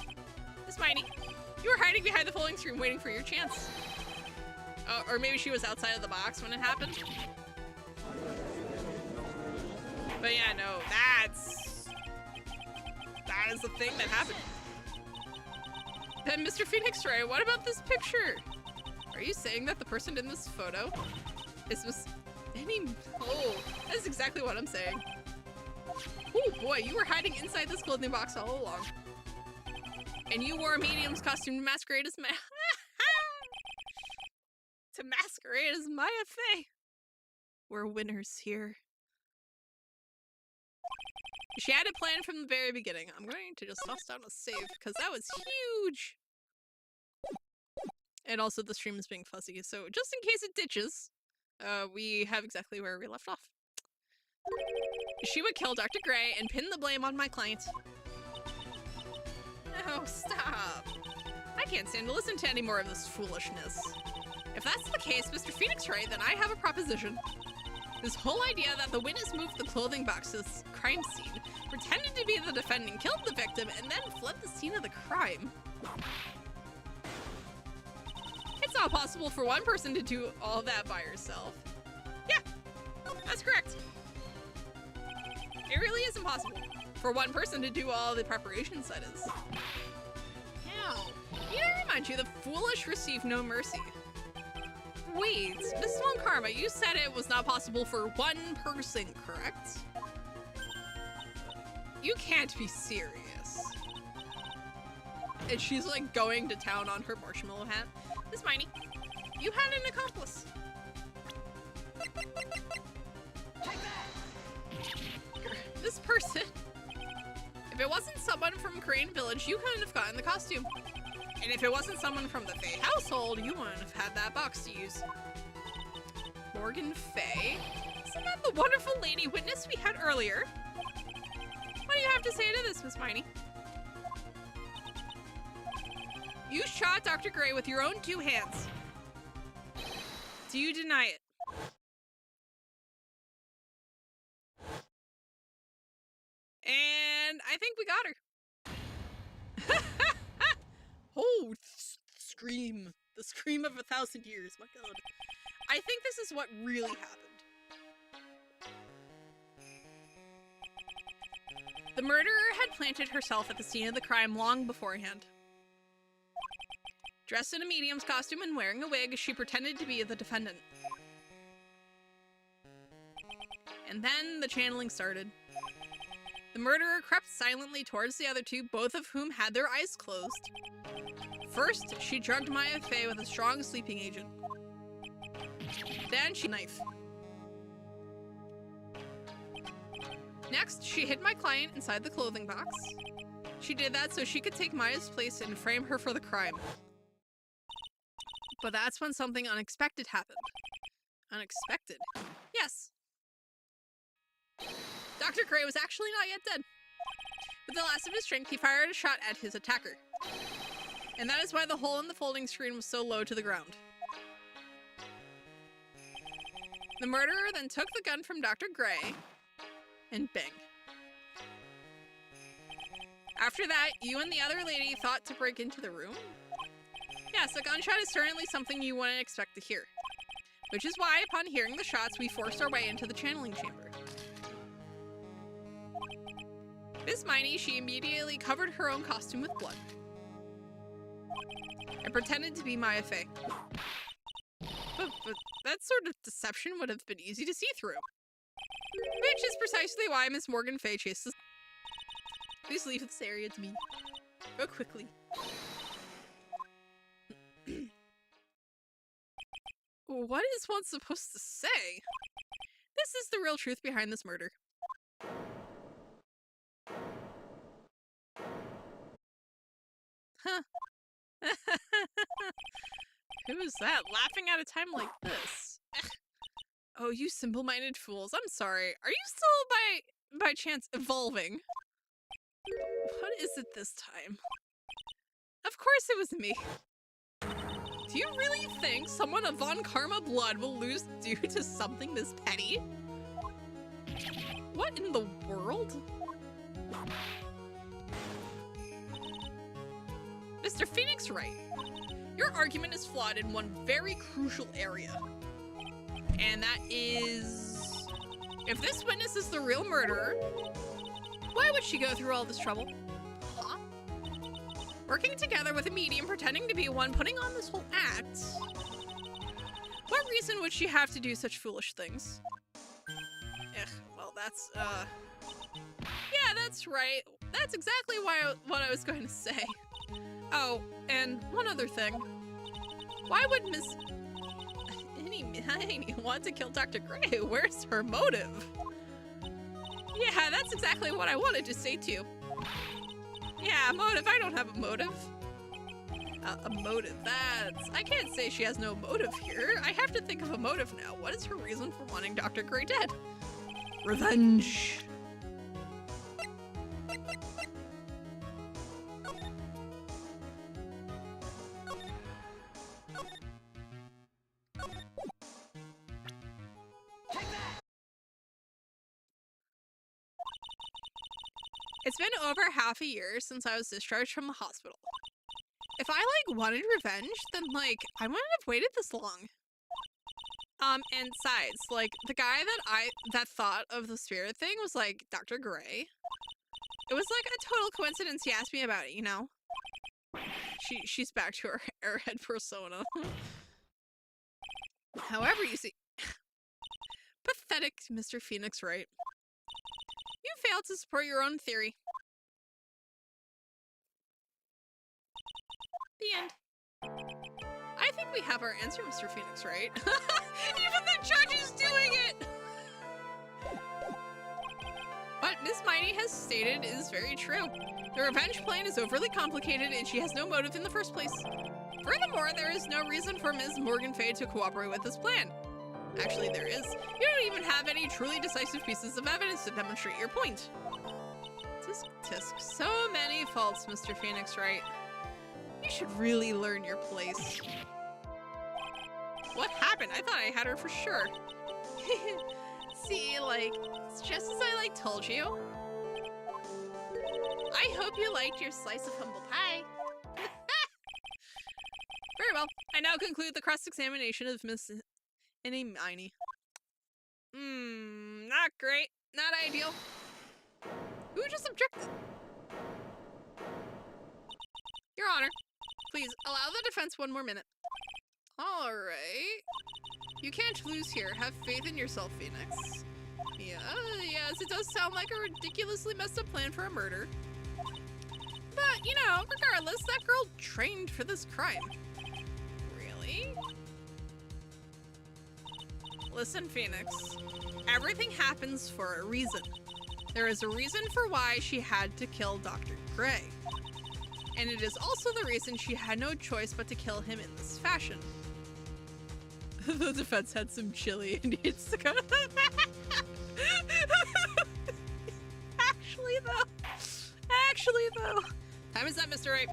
Miss Miney, you were hiding behind the folding screen waiting for your chance. Or maybe she was outside of the box when it happened. But yeah, no, that is the thing that happened. Then Mr. Phoenix Ray, what about this picture? Are you saying that the person in this photo is oh, that's exactly what I'm saying. Oh boy, you were hiding inside this clothing box all along. And you wore a medium's costume to masquerade as Maya Fey. We're winners here. She had a plan from the very beginning. I'm going to just toss down a save because that was huge. And also the stream is being fuzzy, so just in case it ditches, we have exactly where we left off. She would kill Dr. Gray and pin the blame on my client. Oh, stop. I can't stand to listen to any more of this foolishness. If that's the case, Mr. Phoenix Wright, then I have a proposition. This whole idea that the witness moved the clothing box to this crime scene, pretended to be the defendant, killed the victim, and then fled the scene of the crime. It's not possible for one person to do all that by herself. Yeah, that's correct. It really is impossible for one person to do all the preparations, that is. Now, need I remind you, the foolish receive no mercy. Wait, Miss Von Karma, you said it was not possible for one person, correct? You can't be serious. And she's like going to town on her marshmallow hat. Miss Miney, you had an accomplice. This person. If it wasn't someone from Crane Village, you couldn't have gotten the costume. And if it wasn't someone from the Faye household, you wouldn't have had that box to use. Morgan Faye? Isn't that the wonderful lady witness we had earlier? What do you have to say to this, Miss Miney? You shot Dr. Gray with your own 2 hands. Do you deny it? And I think we got her. Oh, scream. The scream of 1,000 years, my god. I think this is what really happened. The murderer had planted herself at the scene of the crime long beforehand. Dressed in a medium's costume and wearing a wig, she pretended to be the defendant. And then the channeling started. The murderer crept silently towards the other 2, both of whom had their eyes closed. First, she drugged Maya Fey with a strong sleeping agent. Then she knife. Next, she hid my client inside the clothing box. She did that so she could take Maya's place and frame her for the crime. But that's when something unexpected happened. Unexpected? Yes. Dr. Gray was actually not yet dead. With the last of his strength, he fired a shot at his attacker. And that is why the hole in the folding screen was so low to the ground. The murderer then took the gun from Dr. Gray and bang. After that, you and the other lady thought to break into the room? Yes, a gunshot is certainly something you wouldn't expect to hear. Which is why, upon hearing the shots, we forced our way into the channeling chamber. Miss Miney, she immediately covered her own costume with blood. And pretended to be Maya Fey. But that sort of deception would have been easy to see through. Which is precisely why Miss Morgan Fay chases. Please leave this area to me. Go quickly. What is one supposed to say? This is the real truth behind this murder. Huh. Who is that laughing at a time like this? Oh, you simple-minded fools. I'm sorry. Are you still by chance evolving? What is it this time? Of course it was me. Do you really think someone of Von Karma blood will lose due to something this petty? What in the world? Mr. Phoenix Wright, Your argument is flawed in one very crucial area. And that is, if this witness is the real murderer, why would she go through all this trouble? Huh? Working together with a medium pretending to be one putting on this whole act. What reason would she have to do such foolish things? Ugh, well that's, yeah, that's right. That's exactly what I was going to say. Oh, and one other thing. Why would Miss Minnie want to kill Dr. Gray? Where's her motive? Yeah, that's exactly what I wanted to say too. Yeah, motive. I don't have a motive. A motive. I can't say she has no motive here. I have to think of a motive now. What is her reason for wanting Dr. Gray dead? Revenge. It's been over half a year since I was discharged from the hospital. If I, like, wanted revenge, then, like, I wouldn't have waited this long. And besides, like, the guy that thought of the spirit thing was, like, Dr. Gray. It was, like, a total coincidence he asked me about it, you know? She's back to her airhead persona. However, you see... Pathetic Mr. Phoenix Wright. You failed to support your own theory. The end. I think we have our answer, Mr. Phoenix, right? Even the judge is doing it! What Miss Miney has stated is very true. The revenge plan is overly complicated and she has no motive in the first place. Furthermore, there is no reason for Ms. Morgan Fay to cooperate with this plan. Actually, there is. You don't even have any truly decisive pieces of evidence to demonstrate your point. Tisk tisk. So many faults, Mr. Phoenix Wright. You should really learn your place. What happened? I thought I had her for sure. See, like, it's just as I, like, told you. I hope you liked your slice of humble pie. Very well. I now conclude the cross-examination of Miss Miney. Not great. Not ideal. Who just objected? Your Honor, please allow the defense one more minute. All right. You can't lose here. Have faith in yourself, Phoenix. Yeah, yes, it does sound like a ridiculously messed up plan for a murder. But, you know, regardless, that girl trained for this crime. Really? Listen, Phoenix. Everything happens for a reason. There is a reason for why she had to kill Dr. Gray. And it is also the reason she had no choice but to kill him in this fashion. The defense had some chili and needs to go to the back. Actually though. Time is up, Mr. Wright.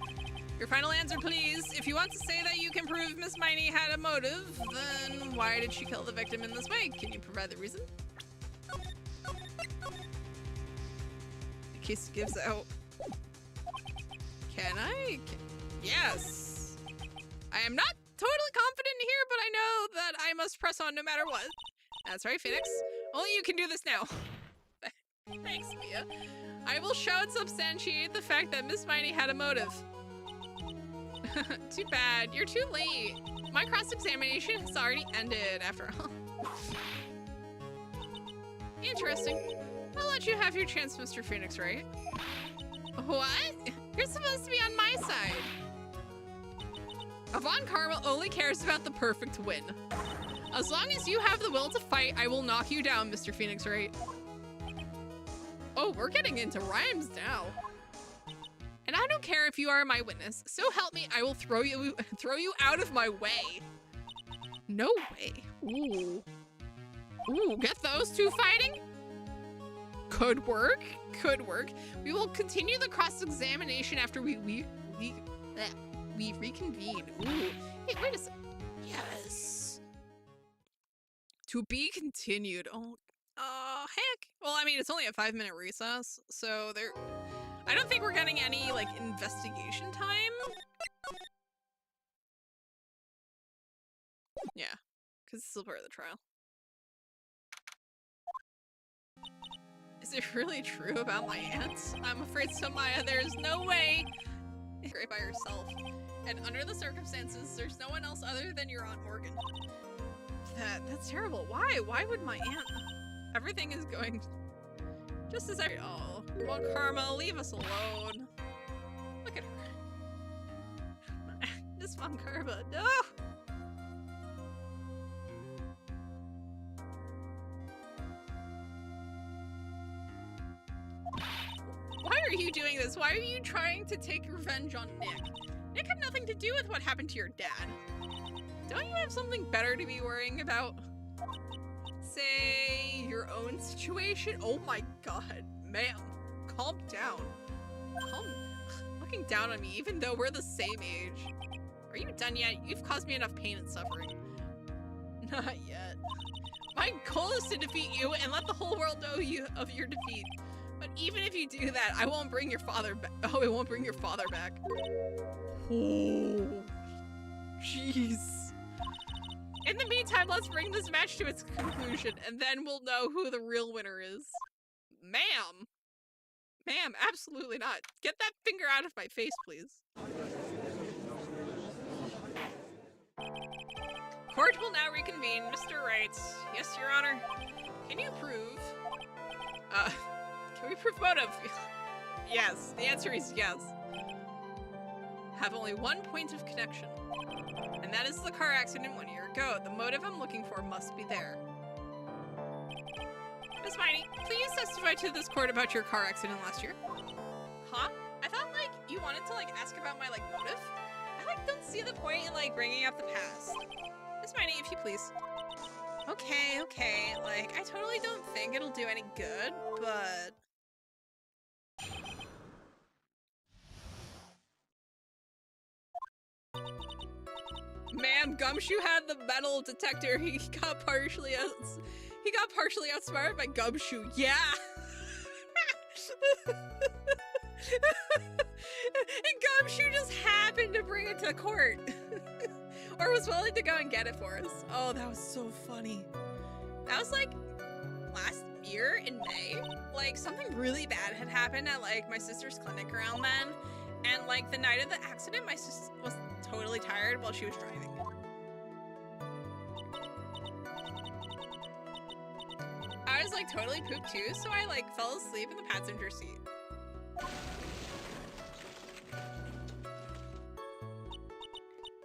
Your final answer, please. If you want to say that you can prove Miss Miney had a motive, then why did she kill the victim in this way? Can you provide the reason? The case gives out. Can I? Yes. I am not totally confident here, but I know that I must press on no matter what. That's right, Phoenix. Only you can do this now. Thanks, Mia. I will show and substantiate the fact that Miss Miney had a motive. Too bad. You're too late. My cross-examination has already ended after all. Interesting. I'll let you have your chance, Mr. Phoenix, right? What? You're supposed to be on my side. Yvonne Carmel only cares about the perfect win. As long as you have the will to fight, I will knock you down, Mr. Phoenix Wright. Oh, we're getting into rhymes now. And I don't care if you are my witness. So help me, I will throw you out of my way. No way. Ooh. Ooh, get those two fighting? Could work. Could work. We will continue the cross-examination after we reconvene. Ooh. Hey, wait a second. Yes. To be continued. Oh, heck. Well, I mean, it's only a 5-minute recess, so I don't think we're getting any, like, investigation time. Yeah, because it's still part of the trial. Is it really true about my aunt? I'm afraid so, Maya. There's no way. Great by yourself. And under the circumstances, there's no one else other than your Aunt Morgan. That's terrible. Why? Why would my aunt? Everything is going just as I. Oh, well, Karma, leave us alone. Look at her. Miss Von Karma, no. Why are you doing this? Why are you trying to take revenge on Nick? Nick had nothing to do with what happened to your dad. Don't you have something better to be worrying about? Say, your own situation? Oh my god, ma'am, calm down. Looking down on me, even though we're the same age. Are you done yet? You've caused me enough pain and suffering. Not yet. My goal is to defeat you and let the whole world know of your defeat. But even if you do that, I won't bring your father back. Oh, it won't bring your father back. Oh, jeez. In the meantime, let's bring this match to its conclusion, and then we'll know who the real winner is. Ma'am. Ma'am, absolutely not. Get that finger out of my face, please. Court will now reconvene. Mr. Wright. Yes, Your Honor. Can you prove? Can we prove motive? Yes. The answer is yes. Have only one point of connection. And that is the car accident 1 year ago. The motive I'm looking for must be there. Miss Miney, please testify to this court about your car accident last year. Huh? I thought, like, you wanted to, like, ask about my, like, motive? I, like, don't see the point in, like, bringing up the past. Miss Miney, if you please. Okay, okay. Like, I totally don't think it'll do any good, but... Ma'am, Gumshoe had the metal detector. He got partially outsmarted by Gumshoe. Yeah. And Gumshoe just happened to bring it to court. Or was willing to go and get it for us. Oh, that was so funny. That was like last year in May. Like something really bad had happened at like my sister's clinic around then. And like the night of the accident, my sister was totally tired while she was driving. I was like totally pooped too, so I like fell asleep in the passenger seat.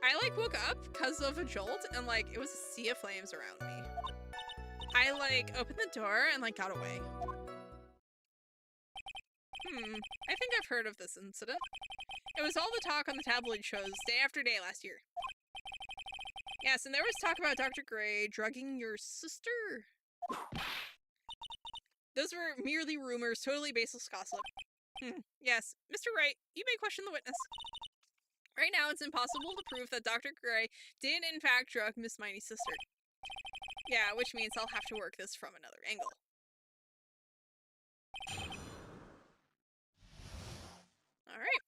I like woke up because of a jolt and like it was a sea of flames around me. I like opened the door and like got away. I think I've heard of this incident. It was all the talk on the tabloid shows day after day last year. Yes, and there was talk about Dr. Gray drugging your sister. Those were merely rumors, totally baseless gossip. Yes, Mr. Wright, you may question the witness. Right now, it's impossible to prove that Dr. Gray did in fact drug Miss Miney's sister. Yeah, which means I'll have to work this from another angle. Alright.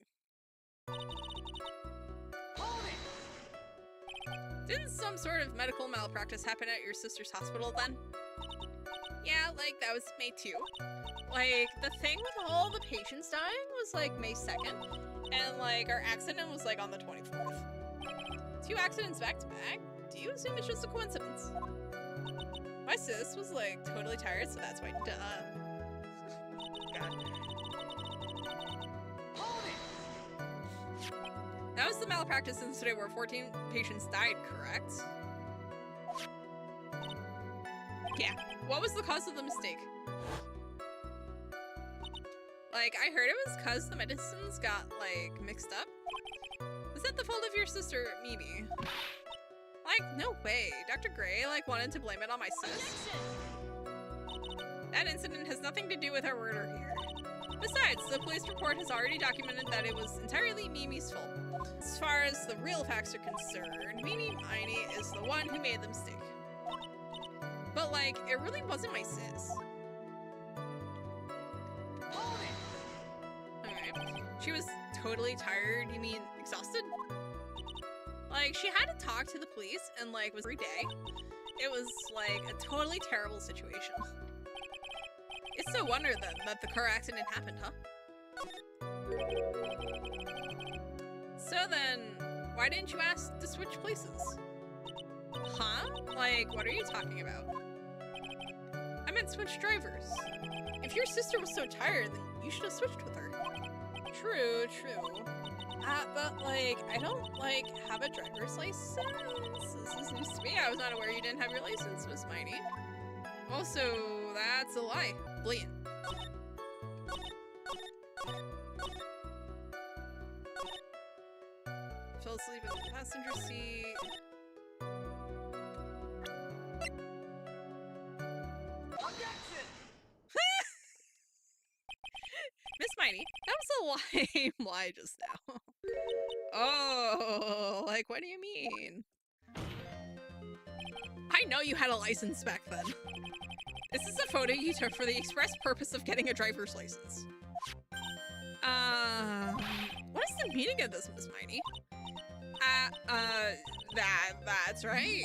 Didn't some sort of medical malpractice happen at your sister's hospital then? Yeah, like that was May 2. Like, the thing with all the patients dying was like May 2nd. And like, our accident was like on the 24th. 2 accidents back to back? Do you assume it's just a coincidence? My sis was like totally tired, so that's why, duh. God. That was the malpractice incident where 14 patients died, correct? Yeah. What was the cause of the mistake? Like, I heard it was because the medicines got, like, mixed up. Was that the fault of your sister, Mimi? Like, no way. Dr. Gray, like, wanted to blame it on my sis. That incident has nothing to do with our murder here. Besides, the police report has already documented that it was entirely Mimi's fault. As far as the real facts are concerned, Mimi Miney is the one who made the mistake. But, like, it really wasn't my sis. Alright. She was totally tired, you mean exhausted? Like, she had to talk to the police and, like, was every day. It was, like, a totally terrible situation. It's no wonder, then, that the car accident happened, huh? So then, why didn't you ask to switch places? Huh? Like, what are you talking about? I meant switch drivers. If your sister was so tired, then you should have switched with her. True, true. But, like, I don't, like, have a driver's license. This is news to me. I was not aware you didn't have your license, Miss Mighty. Also, that's a lie. Blatant. Fell asleep in the passenger seat. Miss Mighty, that was a lame lie just now. Oh, like, what do you mean? I know you had a license back then. This is a photo you took for the express purpose of getting a driver's license. What is the meaning of this, Miss Mighty? That's right.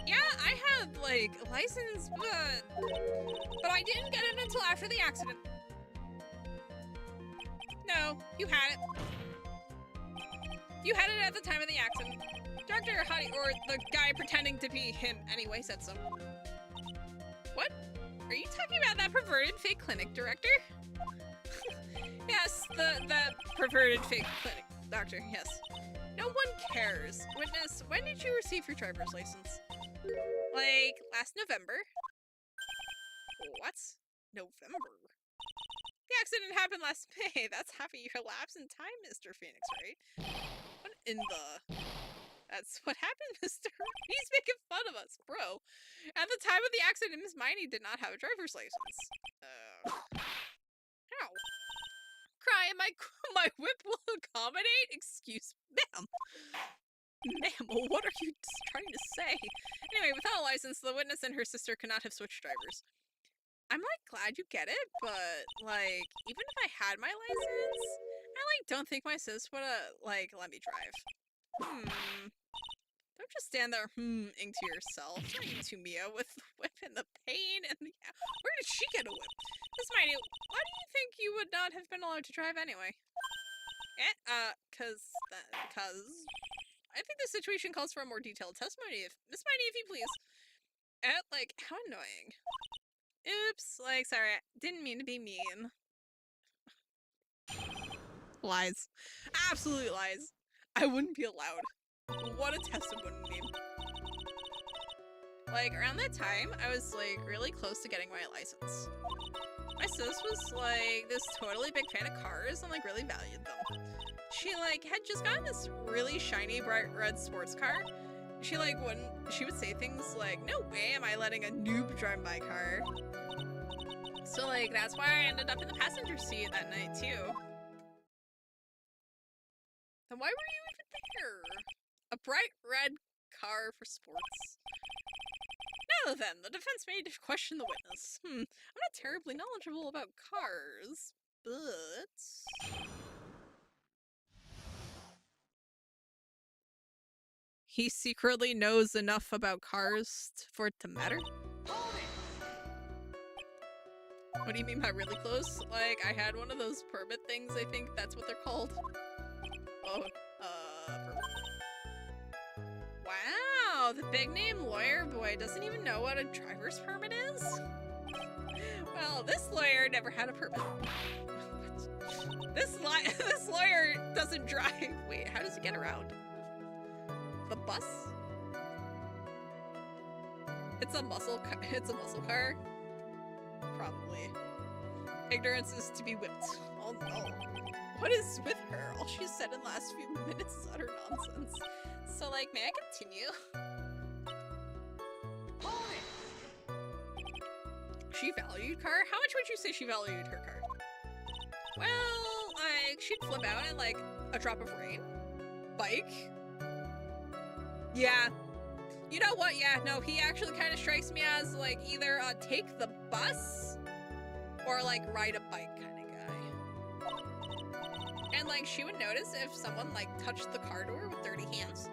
Yeah, I had, like, a license, but I didn't get it until after the accident. No, you had it. You had it at the time of the accident. Dr. Honey, or the guy pretending to be him anyway, said so. What? Are you talking about that perverted fake clinic director? Yes, the perverted fake clinic doctor, yes. No one cares. Witness, when did you receive your driver's license? Like, last November? What? November? The accident happened last May. That's half a year lapse in time, Mr. Phoenix, right? What in the... That's what happened, mister. He's making fun of us, bro. At the time of the accident, Miss Miney did not have a driver's license. How? Cry and my whip will accommodate? Excuse me, ma'am. Ma'am, what are you trying to say? Anyway, without a license, the witness and her sister could not have switched drivers. I'm, like, glad you get it, but, like, even if I had my license, I, like, don't think my sis would've, like, let me drive. Don't just stand there, ing to yourself. Not you to Mia with the whip and the pain and the... Where did she get a whip? Miss Mighty, why do you think you would not have been allowed to drive anyway? Cause I think the situation calls for a more detailed testimony. Miss Mighty, if you please. Like, how annoying. Oops, like, sorry, I didn't mean to be mean. Lies. Absolute lies. I wouldn't be allowed. What a testimony name. Like, around that time, I was, like, really close to getting my license. My sis was, like, this totally big fan of cars and, like, really valued them. She, like, had just gotten this really shiny, bright red sports car. She, like, she would say things like, no way am I letting a noob drive my car. So, like, that's why I ended up in the passenger seat that night, too. Then why were you even there? A bright red car for sports. Now then, the defense may question the witness. I'm not terribly knowledgeable about cars, but... He secretly knows enough about cars for it to matter? What do you mean by really close? Like, I had one of those permit things, I think that's what they're called. Oh, permit. Wow, the big name lawyer boy doesn't even know what a driver's permit is? Well, this lawyer never had a permit. This lawyer doesn't drive. Wait, how does he get around? The bus? It's a muscle car? Probably. Ignorance is to be whipped. Oh no. What is with her? All she said in the last few minutes is utter nonsense. So, like, may I continue? She valued car? How much would you say she valued her car? Well, like, she'd flip out at, like, a drop of rain. Bike? Yeah. You know what? Yeah, no, he actually kind of strikes me as, like, either take the bus or, like, ride a bike kind of guy. And, like, she would notice if someone, like, touched the car door with dirty hands.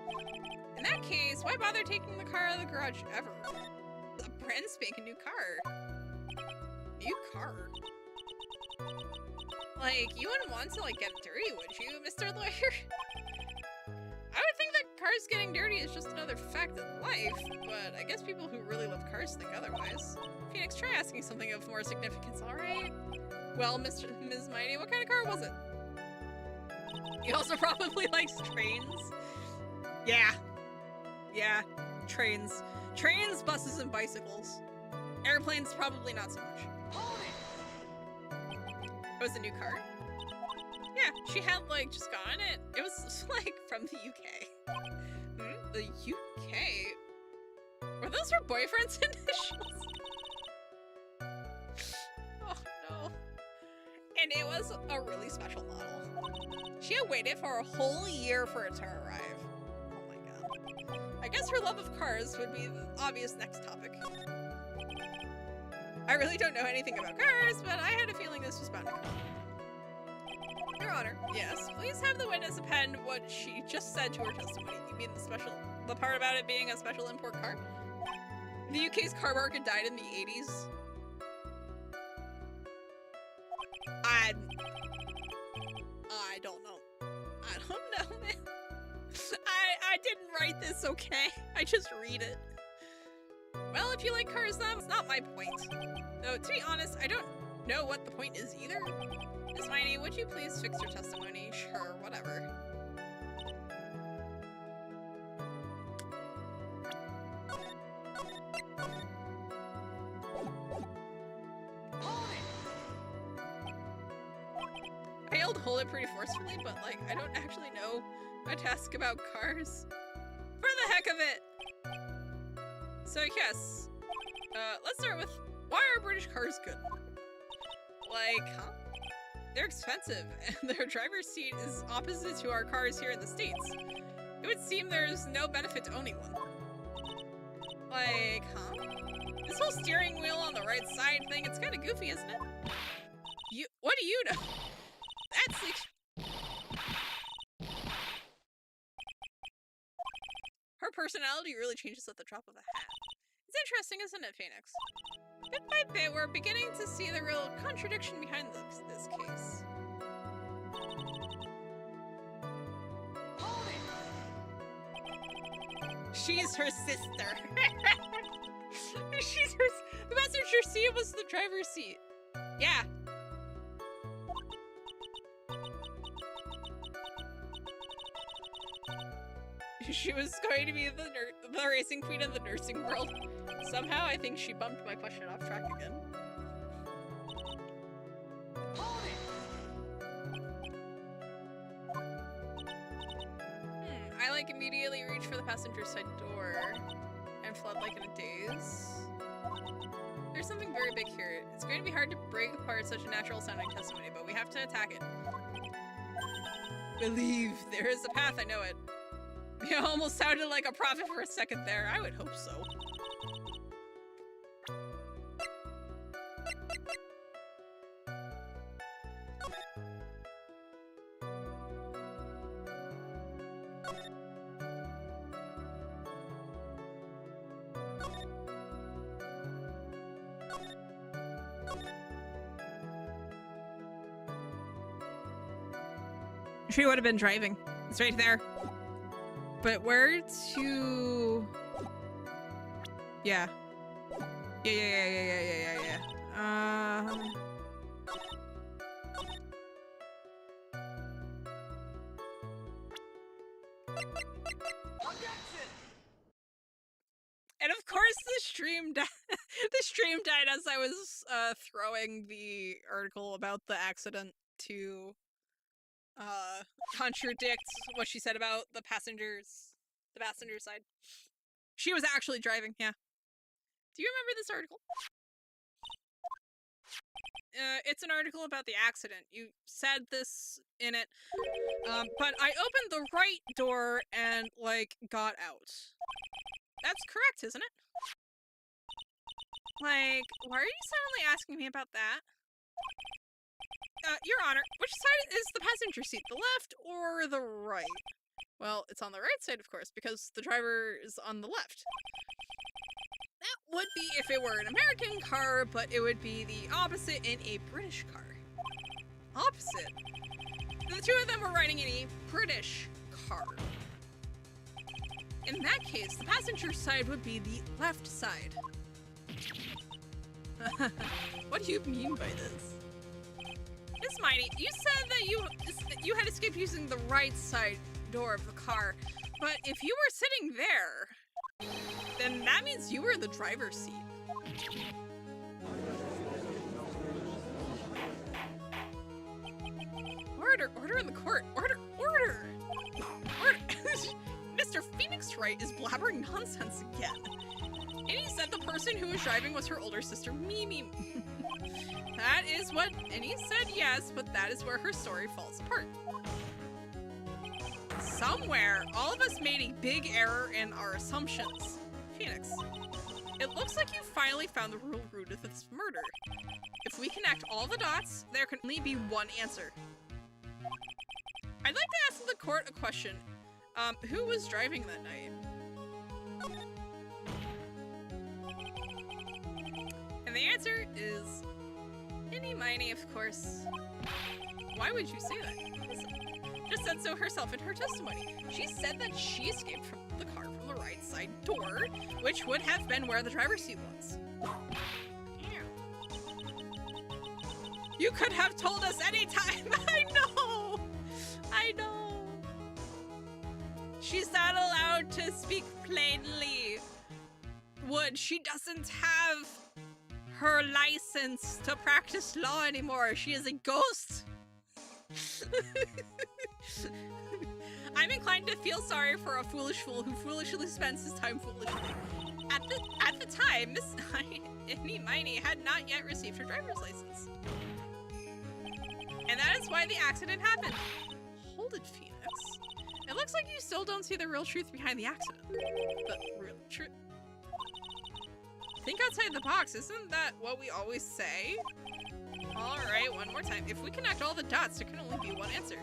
In that case, why bother taking the car out of the garage ever? A brand spanking new car. New car? Like, you wouldn't want to, like, get dirty, would you, Mr. Lawyer? I would think that cars getting dirty is just another fact of life, but I guess people who really love cars think otherwise. Phoenix, try asking something of more significance, alright? Well, Ms. Mighty, what kind of car was it? He also probably likes trains. Yeah. Yeah, trains. Trains, buses, and bicycles. Airplanes, probably not so much. It was a new car. Yeah, she had, like, just gotten it. It was, like, from the UK. The UK? Were those her boyfriend's initials? Oh, no. And it was a really special model. She had waited for a whole year for it to arrive. Oh my god. I guess her love of cars would be the obvious next topic. I really don't know anything about cars, but I had a feeling this was bound to come. Your Honor, yes, please have the witness append what she just said to her testimony. You mean the part about it being a special import car? The UK's car market died in the 80s. I don't know. I don't know, man. I didn't write this, okay? I just read it. Well, if you like cars, that's not my point. Though, to be honest, I don't know what the point is either. Miss Miney, would you please fix your testimony? Sure, whatever. I yelled hold it pretty forcefully, but like, I don't actually know what to ask about cars. For the heck of it! So yes, let's start with, why are British cars good? Like, huh? They're expensive, and their driver's seat is opposite to our cars here in the States. It would seem there's no benefit to owning one. Like, huh? This whole steering wheel on the right side thing, it's kind of goofy, isn't it? What do you know? That's like... Her personality really changes at the drop of a hat. It's interesting, isn't it, Phoenix? Bit by bit, we're beginning to see the real contradiction behind this case. She's her sister. The passenger seat was the driver's seat. Yeah. She was going to be the racing queen of the nursing world. Somehow, I think she bumped my question off track again. I like immediately reached for the passenger side door and fled like in a daze. There's something very big here. It's going to be hard to break apart such a natural sounding testimony, but we have to attack it. Believe there is a path, I know it. You almost sounded like a prophet for a second there. I would hope so. She would have been driving. It's right there. But where to... Yeah. Yeah. And of course the stream died. The stream died as I was throwing the article about the accident to contradict what she said about the passenger side. She was actually driving, yeah. Do you remember this article? It's an article about the accident. You said this in it. But I opened the right door and, like, got out. That's correct, isn't it? Like, why are you suddenly asking me about that? Your Honor, which side is the passenger seat, the left or the right? Well, it's on the right side, of course, because the driver is on the left. That would be if it were an American car, but it would be the opposite in a British car. Opposite? The two of them were riding in a British car. In that case, the passenger side would be the left side. What do you mean by this? Miss Miney, you said that you had escaped using the right side door of the car, but if you were sitting there, then that means you were in the driver's seat. Order in the court. Order. Mr. Phoenix Wright is blabbering nonsense again. And he said the person who was driving was her older sister, Mimi. That is what, and he said yes, but that is where her story falls apart. Somewhere, all of us made a big error in our assumptions. Phoenix, it looks like you finally found the real root of this murder. If we connect all the dots, there can only be one answer. I'd like to ask the court a question. Who was driving that night? And the answer is Minnie Miney, of course. Why would you say that? Just said so herself in her testimony. She said that she escaped from the car from the right side door, which would have been where the driver's seat was. You could have told us anytime. I know. She's not allowed to speak plainly. Wood, she doesn't have her license to practice law anymore. She is a ghost. I'm inclined to feel sorry for a foolish fool who foolishly spends his time foolishly. At the time, Miss Minnie Miney had not yet received her driver's license. And that is why the accident happened. Hold it, Phoenix. It looks like you still don't see the real truth behind the accident. The real truth? Think outside the box, isn't that what we always say? Alright, one more time. If we connect all the dots, there can only be one answer.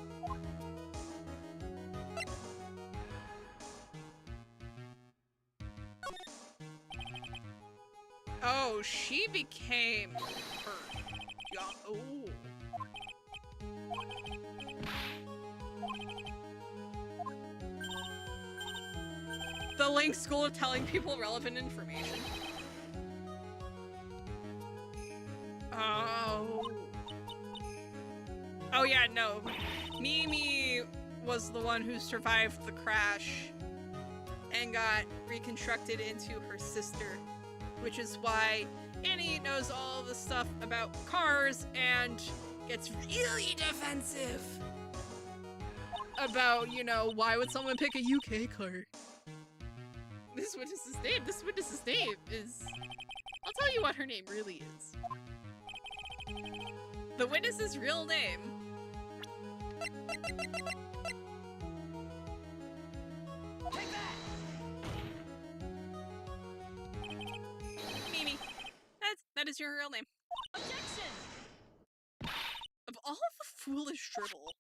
Oh, she became her. Oh. The Link School of telling people relevant information. Oh. Oh yeah, no. Mimi was the one who survived the crash and got reconstructed into her sister, which is why Annie knows all the stuff about cars and gets really defensive about, you know, why would someone pick a UK car? This witness's name is... I'll tell you what her name really is. The witness's real name. Take that! Mimi. That is your real name. Objection! Of all of the foolish dribble,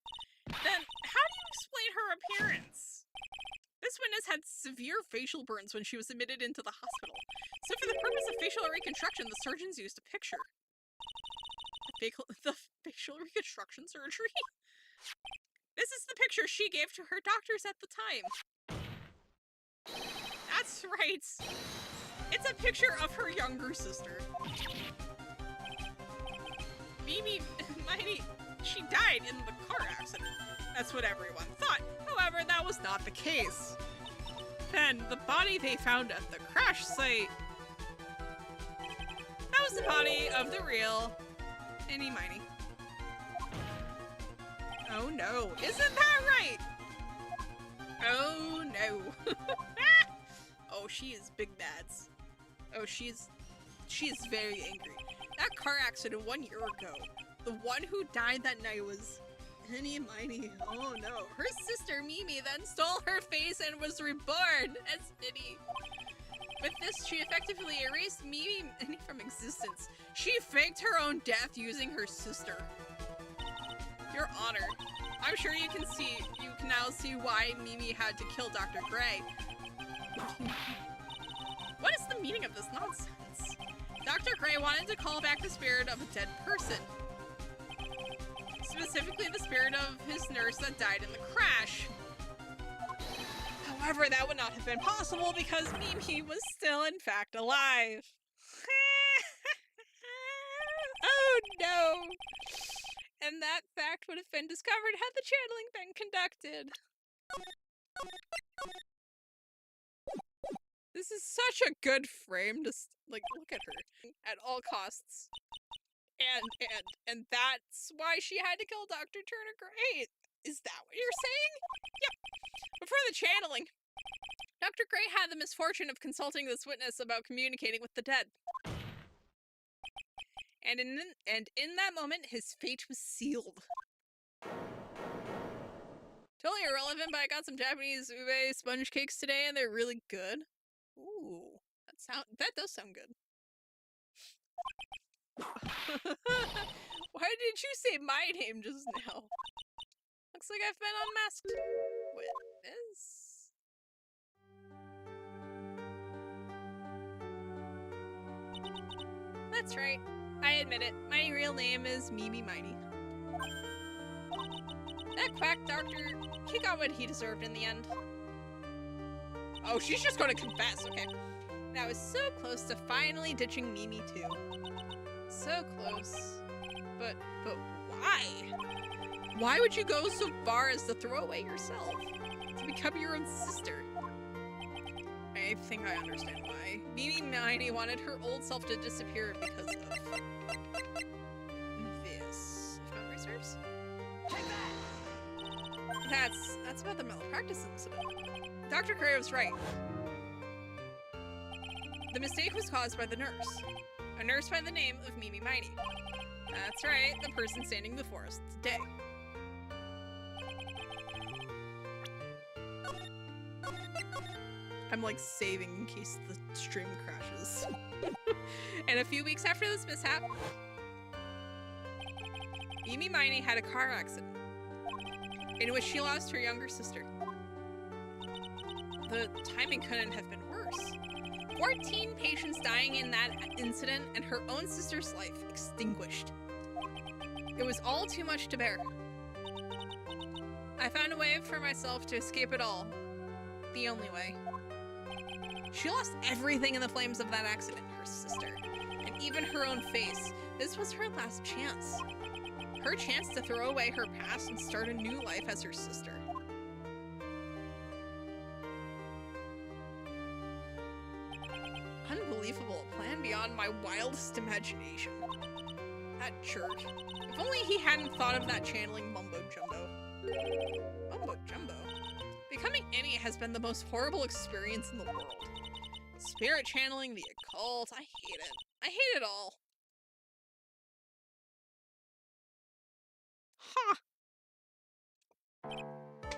then how do you explain her appearance? This witness had severe facial burns when she was admitted into the hospital. So for the purpose of facial reconstruction, the surgeons used a picture. The facial reconstruction surgery? This is the picture she gave to her doctors at the time. That's right. It's a picture of her younger sister. Mimi, she died in the car accident. That's what everyone thought. However, that was not the case. Then, the body they found at the crash site, that was the body of the real Minnie Miney. Oh no, isn't that right? Oh no. Oh, she is big bads. Oh, she's very angry. That car accident 1 year ago, the one who died that night was Minnie Miney. Oh no. Her sister Mimi then stole her face and was reborn as Minnie. With this, she effectively erased Mimi from existence. She faked her own death using her sister. Your Honor, I'm sure you can now see why Mimi had to kill Dr. Gray. What is the meaning of this nonsense? Dr. Gray wanted to call back the spirit of a dead person. Specifically the spirit of his nurse that died in the crash. However, that would not have been possible because Mimi was still in fact alive. Oh no! And that fact would have been discovered had the channeling been conducted. This is such a good frame to, like, look at her at all costs. And that's why she had to kill Dr. Turner Gray. Is that what you're saying? Yep. Before the channeling, Dr. Gray had the misfortune of consulting this witness about communicating with the dead. And in that moment, his fate was sealed. Totally irrelevant, but I got some Japanese ube sponge cakes today, and they're really good. Ooh, that does sound good. Why did you say my name just now? Looks like I've been unmasked. Witness? That's right. I admit it. My real name is Mimi Mighty. That quack doctor, he got what he deserved in the end. Oh, she's just gonna confess, okay. And I was so close to finally ditching Mimi too. So close. But why? Why would you go so far as to throw away yourself? To become your own sister? I think I understand why. Mimi Mighty wanted her old self to disappear because of this. If memory serves. That's about the malpractice incident. Dr. Gray was right. The mistake was caused by the nurse. A nurse by the name of Mimi Mighty. That's right, the person standing before us today. I'm like saving in case the stream crashes. And a few weeks after this mishap, Mimi Mighty had a car accident in which she lost her younger sister. The timing couldn't have been worse. 14 patients dying in that incident and her own sister's life extinguished. It was all too much to bear. I found a way for myself to escape it all. The only way. She lost everything in the flames of that accident, her sister, and even her own face. This was her last chance. Her chance to throw away her past and start a new life as her sister. Unbelievable, a plan beyond my wildest imagination. That jerk. If only he hadn't thought of that channeling mumbo-jumbo. Mumbo-jumbo? Becoming Annie has been the most horrible experience in the world. Spirit channeling, the occult, I hate it. I hate it all. Huh.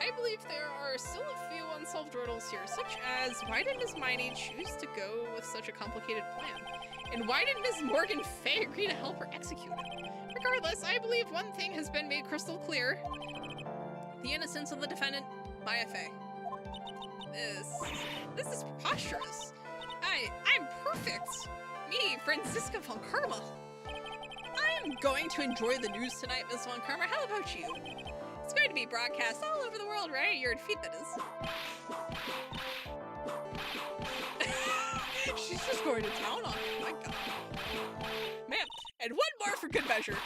I believe there are still a few unsolved riddles here, such as why did Ms. Mighty choose to go with such a complicated plan? And why did Ms. Morgan Fay agree to help her execute it? Regardless, I believe one thing has been made crystal clear. The innocence of the defendant by a Fay. This is preposterous. I'm perfect. Me, Franziska von Karma. I'm going to enjoy the news tonight, Ms. von Karma. How about you? It's going to be broadcast all over the world, right? Your feet, that is. She's just going to town on it. My God. Man, and one more for good measure.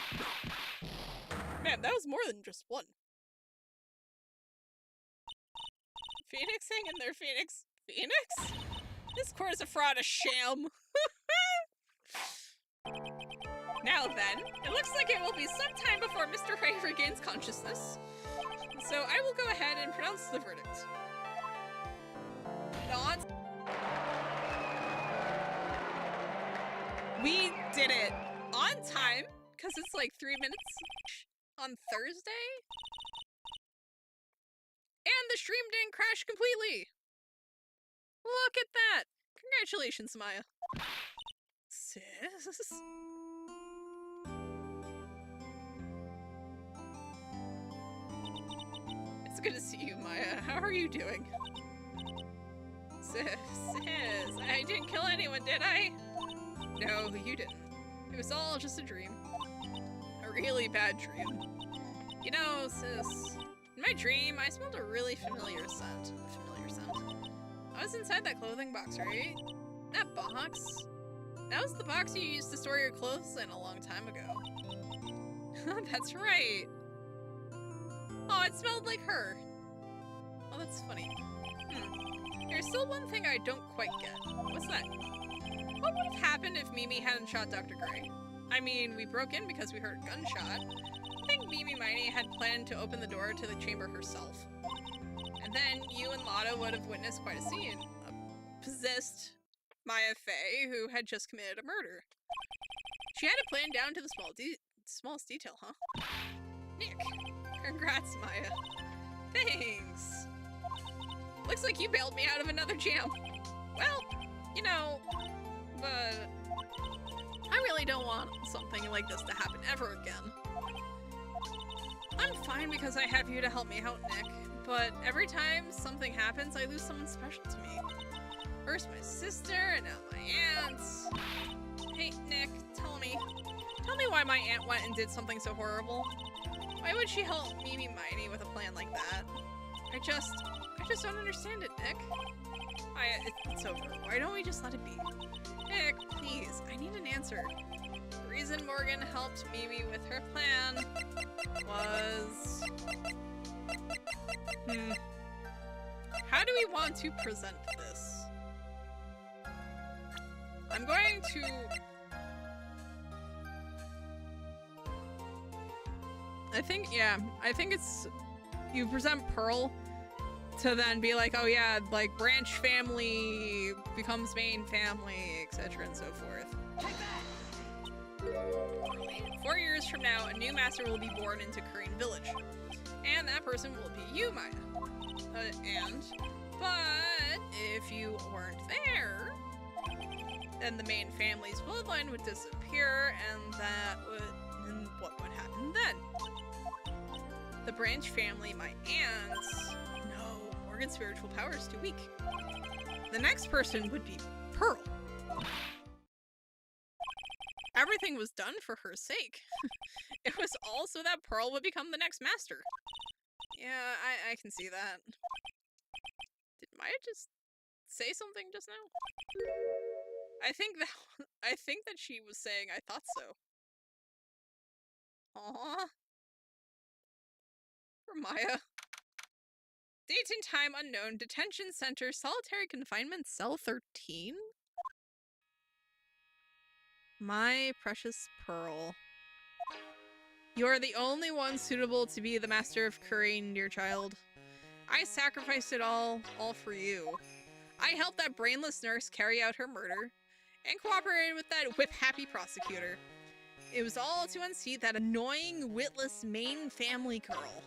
Man, that was more than just one. Phoenixing in their Phoenix. Phoenix? This court is a fraud, a sham. Now then, it looks like it will be some time before Mr. Wright regains consciousness. So I will go ahead and pronounce the verdict. We did it! On time, because it's like 3 minutes on Thursday. And the stream didn't crash completely! Look at that! Congratulations, Maya. Sis? It's good to see you, Maya. How are you doing? Sis, I didn't kill anyone, did I? No, you didn't. It was all just a dream. A really bad dream. You know, sis, in my dream, I smelled a really familiar scent. I was inside that clothing box, right? That box? That was the box you used to store your clothes in a long time ago. That's right. Oh, it smelled like her. Oh, that's funny. There's still one thing I don't quite get. What's that? What would have happened if Mimi hadn't shot Dr. Gray? I mean, we broke in because we heard a gunshot. I think Mimi Miney had planned to open the door to the chamber herself. And then you and Lotta would have witnessed quite a scene. A possessed Maya Fey who had just committed a murder. She had it planned down to the smallest detail, huh? Nick, congrats, Maya. Thanks. Looks like you bailed me out of another jam. Well, you know, but I really don't want something like this to happen ever again. I'm fine because I have you to help me out, Nick, but every time something happens, I lose someone special to me. First my sister, and now my aunt. Hey, Nick, tell me why my aunt went and did something so horrible. Why would she help Mimi Miney with a plan like that? I just don't understand it, Nick. It's over. Why don't we just let it be? Nick, please, I need an answer. The reason Morgan helped Mimi with her plan was... How do we want to present this? I'm going to... I think it's... You present Pearl to then be like, oh yeah, like branch family becomes main family, etc. and so forth. 4 years from now, a new master will be born into Korean Village. And that person will be you, Maya. But if you weren't there, then the main family's bloodline would disappear, and what would happen then? The branch family, my aunts, no, Morgan's spiritual power is too weak. The next person would be Pearl. Everything was done for her sake. It was also that Pearl would become the next master. Yeah, I can see that. Did Maya just say something just now? I think that she was saying I thought so. Aww. For Maya. Date and time unknown. Detention center. Solitary confinement. Cell 13? My precious Pearl. You are the only one suitable to be the master of Korean, dear child. I sacrificed it all for you. I helped that brainless nurse carry out her murder, and cooperated with that whip-happy prosecutor. It was all to unseat that annoying, witless main family girl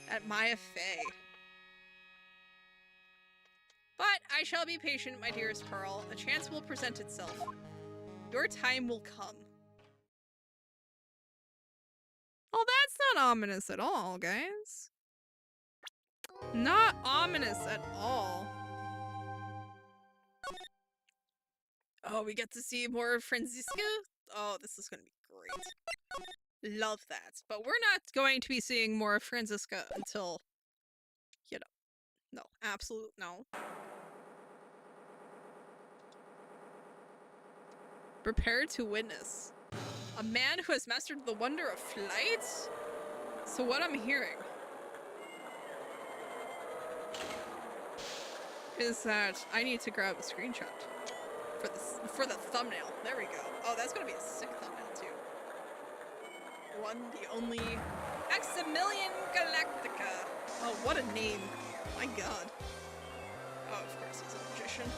at Maya Fey. But I shall be patient, my dearest Pearl. A chance will present itself. Your time will come. Oh, that's not ominous at all, guys. Not ominous at all. Oh, we get to see more of Franziska? Oh, this is gonna be great. Love that. But we're not going to be seeing more of Franziska until, you know, no, absolute no. Prepare to witness. A man who has mastered the wonder of flight? So what I'm hearing is that I need to grab a screenshot for the thumbnail. There we go. Oh, that's gonna be a sick thumbnail too. One, the only Maximilian Galactica. Oh, what a name. My god. Oh, of course he's a magician.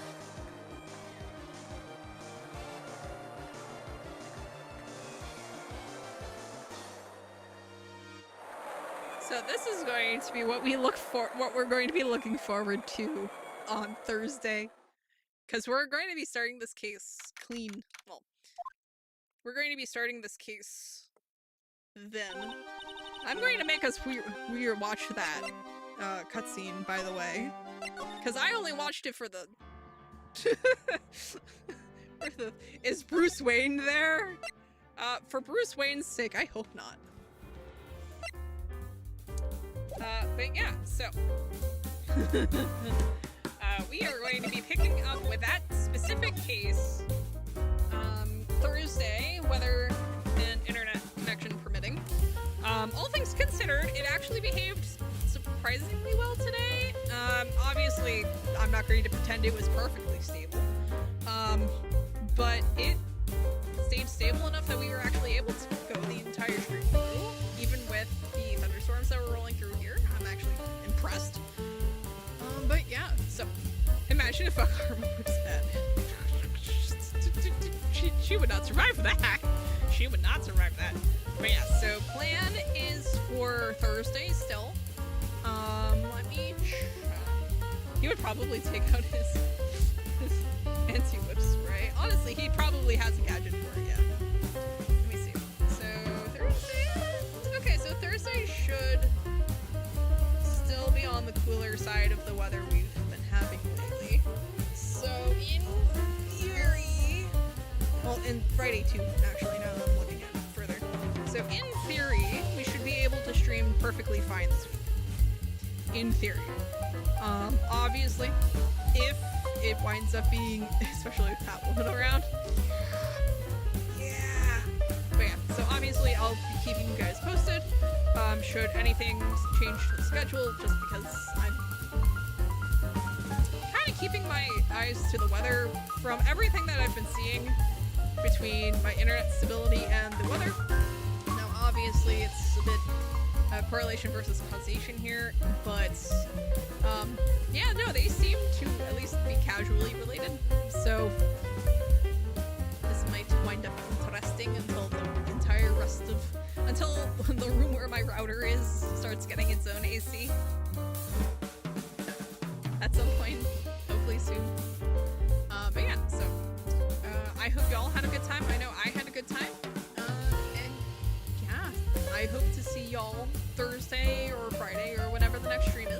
So this is going to be what we're going to be looking forward to on Thursday. Because we're going to be starting this case clean. Well, we're going to be starting this case then. I'm going to make us watch that. cutscene, by the way, because I only watched it for the. Is Bruce Wayne there? For Bruce Wayne's sake, I hope not. But yeah, so we are going to be picking up with that specific case Thursday, weather and internet connection permitting. All things considered, it actually behaved surprisingly well today. Obviously, I'm not going to pretend it was perfectly stable, but it stayed stable enough that we were actually able to go the entire stream through, even with the thunderstorms that were rolling through here. I'm actually impressed. But yeah, so imagine if a karma was dead. She would not survive that. She would not survive that. But yeah, so plan is for Thursday still. Let me check. He would probably take out his anti-whip spray. Honestly, he probably has a gadget for it, yeah. Let me see. So, Thursday? Okay, so Thursday should still be on the cooler side of the weather we've been having lately. So, in theory... Well, in Friday too, actually, now that I'm looking at it further. So, in theory, we should be able to stream perfectly fine this week. In theory. Obviously, if it winds up being, especially with that woman around, yeah. But yeah, so obviously I'll be keeping you guys posted. Should anything change to the schedule, just because I'm kind of keeping my eyes to the weather from everything that I've been seeing between my internet stability and the weather. Now, obviously, it's a bit correlation versus causation here, but yeah, no, they seem to at least be casually related, so this might wind up interesting until the entire rest of, until the room where my router is starts getting its own AC at some point, hopefully soon. But yeah, so I hope y'all had a good time. I know I had a good time. I hope to see y'all Thursday or Friday or whenever the next stream is.